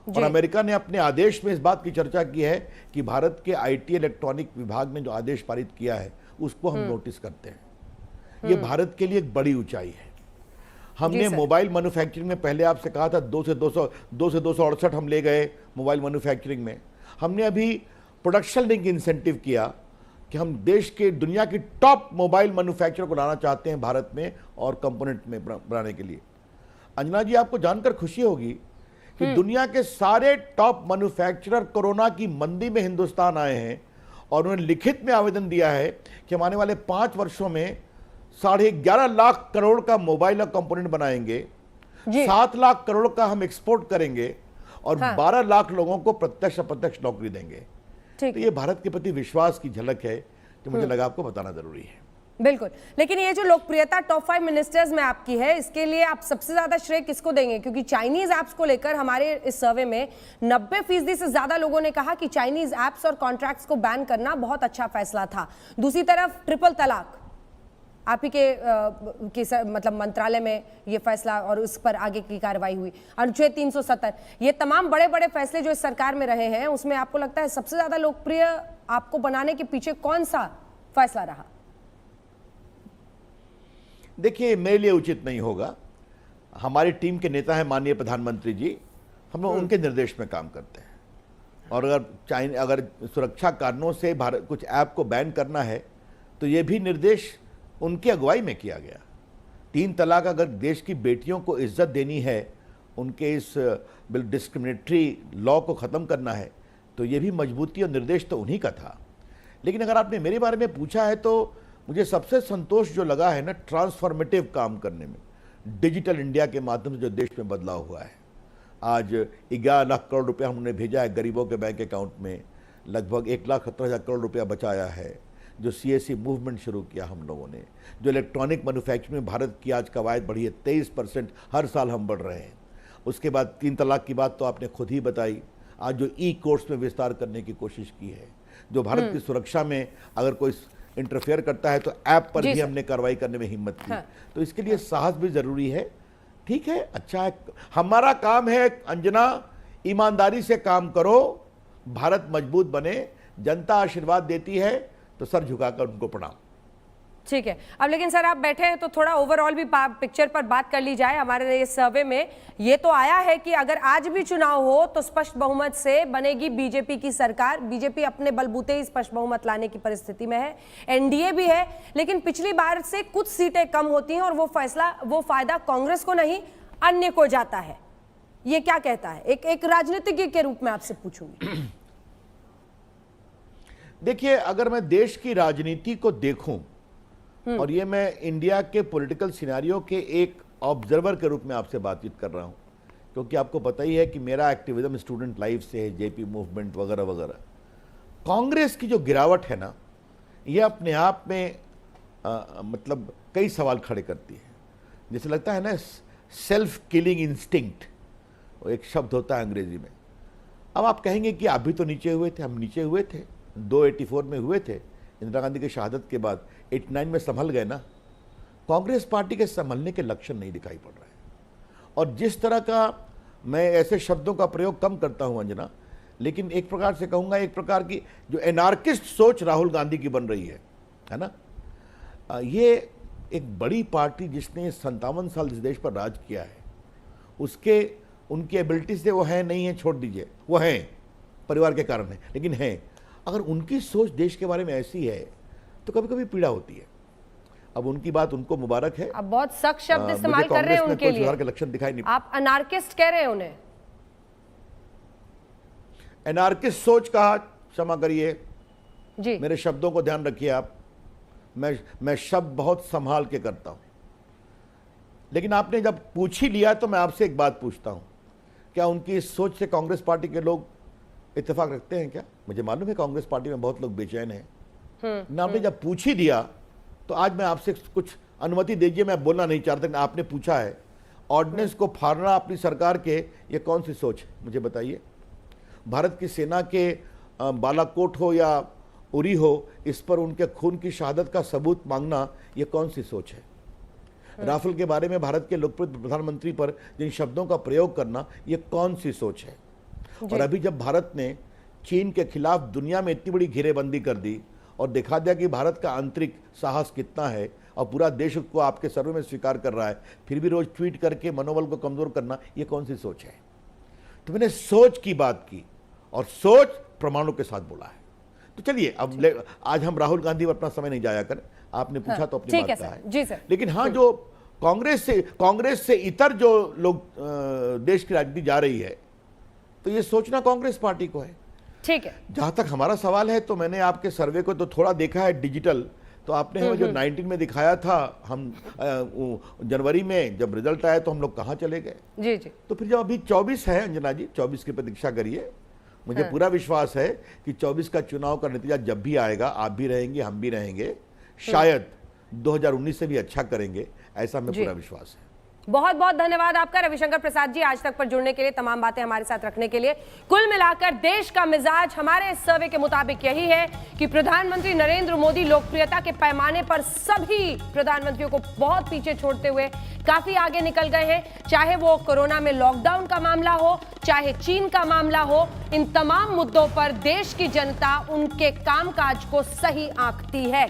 और अमेरिका ने अपने आदेश में इस बात की चर्चा की है कि भारत के आईटी इलेक्ट्रॉनिक विभाग ने जो आदेश पारित किया है उसको हम नोटिस करते हैं। ये भारत के लिए एक बड़ी ऊंचाई है। हमने मोबाइल मैन्युफैक्चरिंग में पहले आपसे कहा था 2 से 268 हम ले गए मोबाइल मैन्युफैक्चरिंग में। हमने अभी प्रोडक्शन लिंक इंसेंटिव किया कि हम देश के दुनिया की टॉप मोबाइल मैन्युफैक्चरर को लाना चाहते हैं भारत में और कंपोनेंट में बनाने के लिए। अंजना जी, आपको जानकर खुशी होगी कि दुनिया के सारे टॉप मैन्युफैक्चरर कोरोना की मंदी में हिंदुस्तान आए हैं और उन्होंने लिखित में आवेदन दिया है कि हम आने वाले 5 वर्षों में 11.5 लाख करोड़ का मोबाइल और कंपोनेंट बनाएंगे, 7 लाख करोड़ का हम एक्सपोर्ट करेंगे और 12 लाख लोगों को प्रत्यक्ष अप्रत्यक्ष नौकरी देंगे। तो ये भारत के प्रति विश्वास की झलक है जो मुझे लगा आपको बताना जरूरी है। बिल्कुल, लेकिन ये जो लोकप्रियता टॉप 5 मिनिस्टर्स में आपकी है, इसके लिए आप सबसे ज्यादा श्रेय किसको देंगे? क्योंकि चाइनीज ऐप्स को लेकर हमारे इस सर्वे में 90% से ज्यादा लोगों ने कहा कि चाइनीज ऐप्स और कॉन्ट्रैक्ट्स को बैन करना बहुत अच्छा फैसला था। दूसरी तरफ ट्रिपल तलाक, आप ही के मतलब मंत्रालय में ये फैसला और उस पर आगे की कार्रवाई हुई। अनुच्छेद 370, ये तमाम बड़े बड़े फैसले जो इस सरकार में रहे हैं, उसमें आपको लगता है सबसे ज्यादा लोकप्रिय आपको बनाने के पीछे कौन सा फैसला रहा? देखिए, मेरे लिए उचित नहीं होगा। हमारी टीम के नेता हैं माननीय प्रधानमंत्री जी, हम लोग उनके निर्देश में काम करते हैं। और अगर सुरक्षा कारणों से भारत कुछ ऐप को बैन करना है तो ये भी निर्देश उनकी अगुवाई में किया गया। 3 तलाक, अगर देश की बेटियों को इज्जत देनी है, उनके इस डिस्क्रिमिनेटरी लॉ को ख़त्म करना है, तो ये भी मजबूती और निर्देश तो उन्हीं का था। लेकिन अगर आपने मेरे बारे में पूछा है तो मुझे सबसे संतोष जो लगा है ना, ट्रांसफॉर्मेटिव काम करने में, डिजिटल इंडिया के माध्यम से जो देश में बदलाव हुआ है। आज 11 लाख करोड़ रुपया हमने भेजा है गरीबों के बैंक अकाउंट में, लगभग 1,17,000 करोड़ रुपया बचाया है। जो CSC मूवमेंट शुरू किया हम लोगों ने, जो इलेक्ट्रॉनिक मैन्युफैक्चरिंग में भारत की आज कवायद बढ़ी है, 23% हर साल हम बढ़ रहे हैं। उसके बाद 3 तलाक की बात तो आपने खुद ही बताई। आज जो कोर्ट्स में विस्तार करने की कोशिश की है, जो भारत की सुरक्षा में अगर कोई इंटरफेयर करता है तो ऐप पर भी हमने कार्रवाई करने में हिम्मत की। तो इसके लिए साहस भी जरूरी है। ठीक है, अच्छा है, हमारा काम है अंजना, ईमानदारी से काम करो, भारत मजबूत बने। जनता आशीर्वाद देती है तो सर झुकाकर उनको प्रणाम। ठीक है, अब लेकिन सर आप बैठे हैं तो थोड़ा ओवरऑल भी पिक्चर पर बात कर ली जाए। हमारे इस सर्वे में ये तो आया है कि अगर आज भी चुनाव हो तो स्पष्ट बहुमत से बनेगी बीजेपी की सरकार। बीजेपी अपने बलबूते ही स्पष्ट बहुमत लाने की परिस्थिति में है। एनडीए भी है, लेकिन पिछली बार से कुछ सीटें कम होती हैं और वो फायदा कांग्रेस को नहीं अन्य को जाता है। ये क्या कहता है? एक राजनीतिज्ञ के रूप में आपसे पूछूंगी। देखिए, अगर मैं देश की राजनीति को देखूं, और ये मैं इंडिया के पॉलिटिकल सिनेरियो के एक ऑब्जर्वर के रूप में आपसे बातचीत कर रहा हूं, क्योंकि आपको पता ही है कि मेरा एक्टिविज्म स्टूडेंट लाइफ से है, जेपी मूवमेंट वगैरह वगैरह। कांग्रेस की जो गिरावट है ना, ये अपने आप में मतलब कई सवाल खड़े करती है। जैसे लगता है ना, सेल्फ किलिंग इंस्टिंक्ट, एक शब्द होता है अंग्रेजी में। अब आप कहेंगे कि आप भी तो नीचे हुए थे, हम नीचे हुए थे, 284 में हुए थे इंदिरा गांधी की शहादत के बाद, 89 में संभल गए ना। कांग्रेस पार्टी के संभलने के लक्षण नहीं दिखाई पड़ रहे हैं। और जिस तरह का, मैं ऐसे शब्दों का प्रयोग कम करता हूं अंजना, लेकिन एक प्रकार से कहूंगा, एक प्रकार की जो एनार्किस्ट सोच राहुल गांधी की बन रही है ना। ये एक बड़ी पार्टी जिसने 57 साल इस देश पर राज किया है, उसके उनकी एबिलिटी से वो है नहीं है छोड़ दीजिए, वो हैं परिवार के कारण है, लेकिन हैं। अगर उनकी सोच देश के बारे में ऐसी है तो कभी कभी पीड़ा होती है। अब उनकी बात उनको मुबारक है। अब बहुत सख्त शब्द इस्तेमाल कर रहे हैं उनके लिए, के लक्षण दिखाई नहीं। आप अनार्किस्ट कह रहे हैं उन्हें। एनार्किस्ट सोच कहा, क्षमा करिए जी, मेरे शब्दों को ध्यान रखिए आप। मैं शब्द बहुत संभाल के करता हूं, लेकिन आपने जब पूछ ही लिया तो मैं आपसे एक बात पूछता हूं, क्या उनकी इस सोच से कांग्रेस पार्टी के लोग इत्तेफाक रखते हैं क्या? मुझे मालूम है कांग्रेस पार्टी में बहुत लोग बेचैन हैं, ना आपने जब पूछ ही दिया तो आज मैं आपसे कुछ अनुमति दीजिए। मैं बोलना नहीं चाहता, आपने पूछा है। ऑर्डिनेंस को फाड़ना अपनी सरकार के, ये कौन सी सोच है मुझे बताइए? भारत की सेना के बालाकोट हो या उरी हो, इस पर उनके खून की शहादत का सबूत मांगना, ये कौन सी सोच है? राफेल के बारे में भारत के लोकप्रिय प्रधानमंत्री पर जिन शब्दों का प्रयोग करना, ये कौन सी सोच है? और अभी जब भारत ने चीन के खिलाफ दुनिया में इतनी बड़ी घेरेबंदी कर दी और दिखा दिया कि भारत का आंतरिक साहस कितना है और पूरा देश उसको आपके सर्वे में स्वीकार कर रहा है, फिर भी रोज ट्वीट करके मनोबल को कमजोर करना, ये कौन सी सोच है? तो मैंने सोच की बात की और सोच प्रमाणों के साथ बोला है। तो चलिए अब आज हम राहुल गांधी पर अपना समय नहीं जाया करें, आपने पूछा तो अपनी बात कहा है। जी सर। लेकिन हाँ, जो कांग्रेस से इतर जो लोग देश की राजनीति जा रही है, तो ये सोचना कांग्रेस पार्टी को है। ठीक है। जहां तक हमारा सवाल है, तो मैंने आपके सर्वे को तो थोड़ा देखा है डिजिटल, तो आपने हमें जो 19 में दिखाया था, हम जनवरी में जब रिजल्ट आया तो हम लोग कहां चले गए? जी जी। तो फिर जब अभी 24 है अंजना जी, 24 की प्रतीक्षा करिए। मुझे पूरा विश्वास है कि 24 का चुनाव का नतीजा जब भी आएगा, आप भी रहेंगे, हम भी रहेंगे, शायद 2019 से भी अच्छा करेंगे, ऐसा हमें पूरा विश्वास है। बहुत बहुत धन्यवाद आपका रविशंकर प्रसाद जी, आज तक पर जुड़ने के लिए, तमाम बातें हमारे साथ रखने के लिए। कुल मिलाकर देश का मिजाज हमारे इस सर्वे के मुताबिक यही है कि प्रधानमंत्री नरेंद्र मोदी लोकप्रियता के पैमाने पर सभी प्रधानमंत्रियों को बहुत पीछे छोड़ते हुए काफी आगे निकल गए हैं। चाहे वो कोरोना में लॉकडाउन का मामला हो, चाहे चीन का मामला हो, इन तमाम मुद्दों पर देश की जनता उनके कामकाज को सही आंकती है।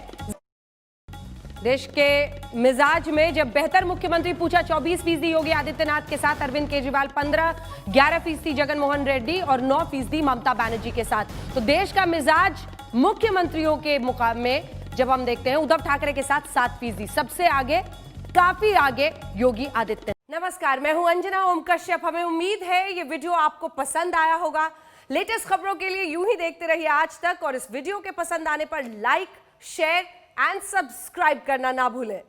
देश के मिजाज में जब बेहतर मुख्यमंत्री पूछा 24% योगी आदित्यनाथ के साथ, अरविंद केजरीवाल 15, 11% जगनमोहन रेड्डी और 9% ममता बनर्जी के साथ। तो देश का मिजाज मुख्यमंत्रियों के मुकाबले में जब हम देखते हैं, उद्धव ठाकरे के साथ 7%, सबसे आगे, काफी आगे योगी आदित्यनाथ। नमस्कार, मैं हूं अंजना ओम कश्यप। हमें उम्मीद है ये वीडियो आपको पसंद आया होगा। लेटेस्ट खबरों के लिए यूं ही देखते रहिए आज तक, और इस वीडियो के पसंद आने पर लाइक, शेयर एंड सब्सक्राइब करना ना भूलें।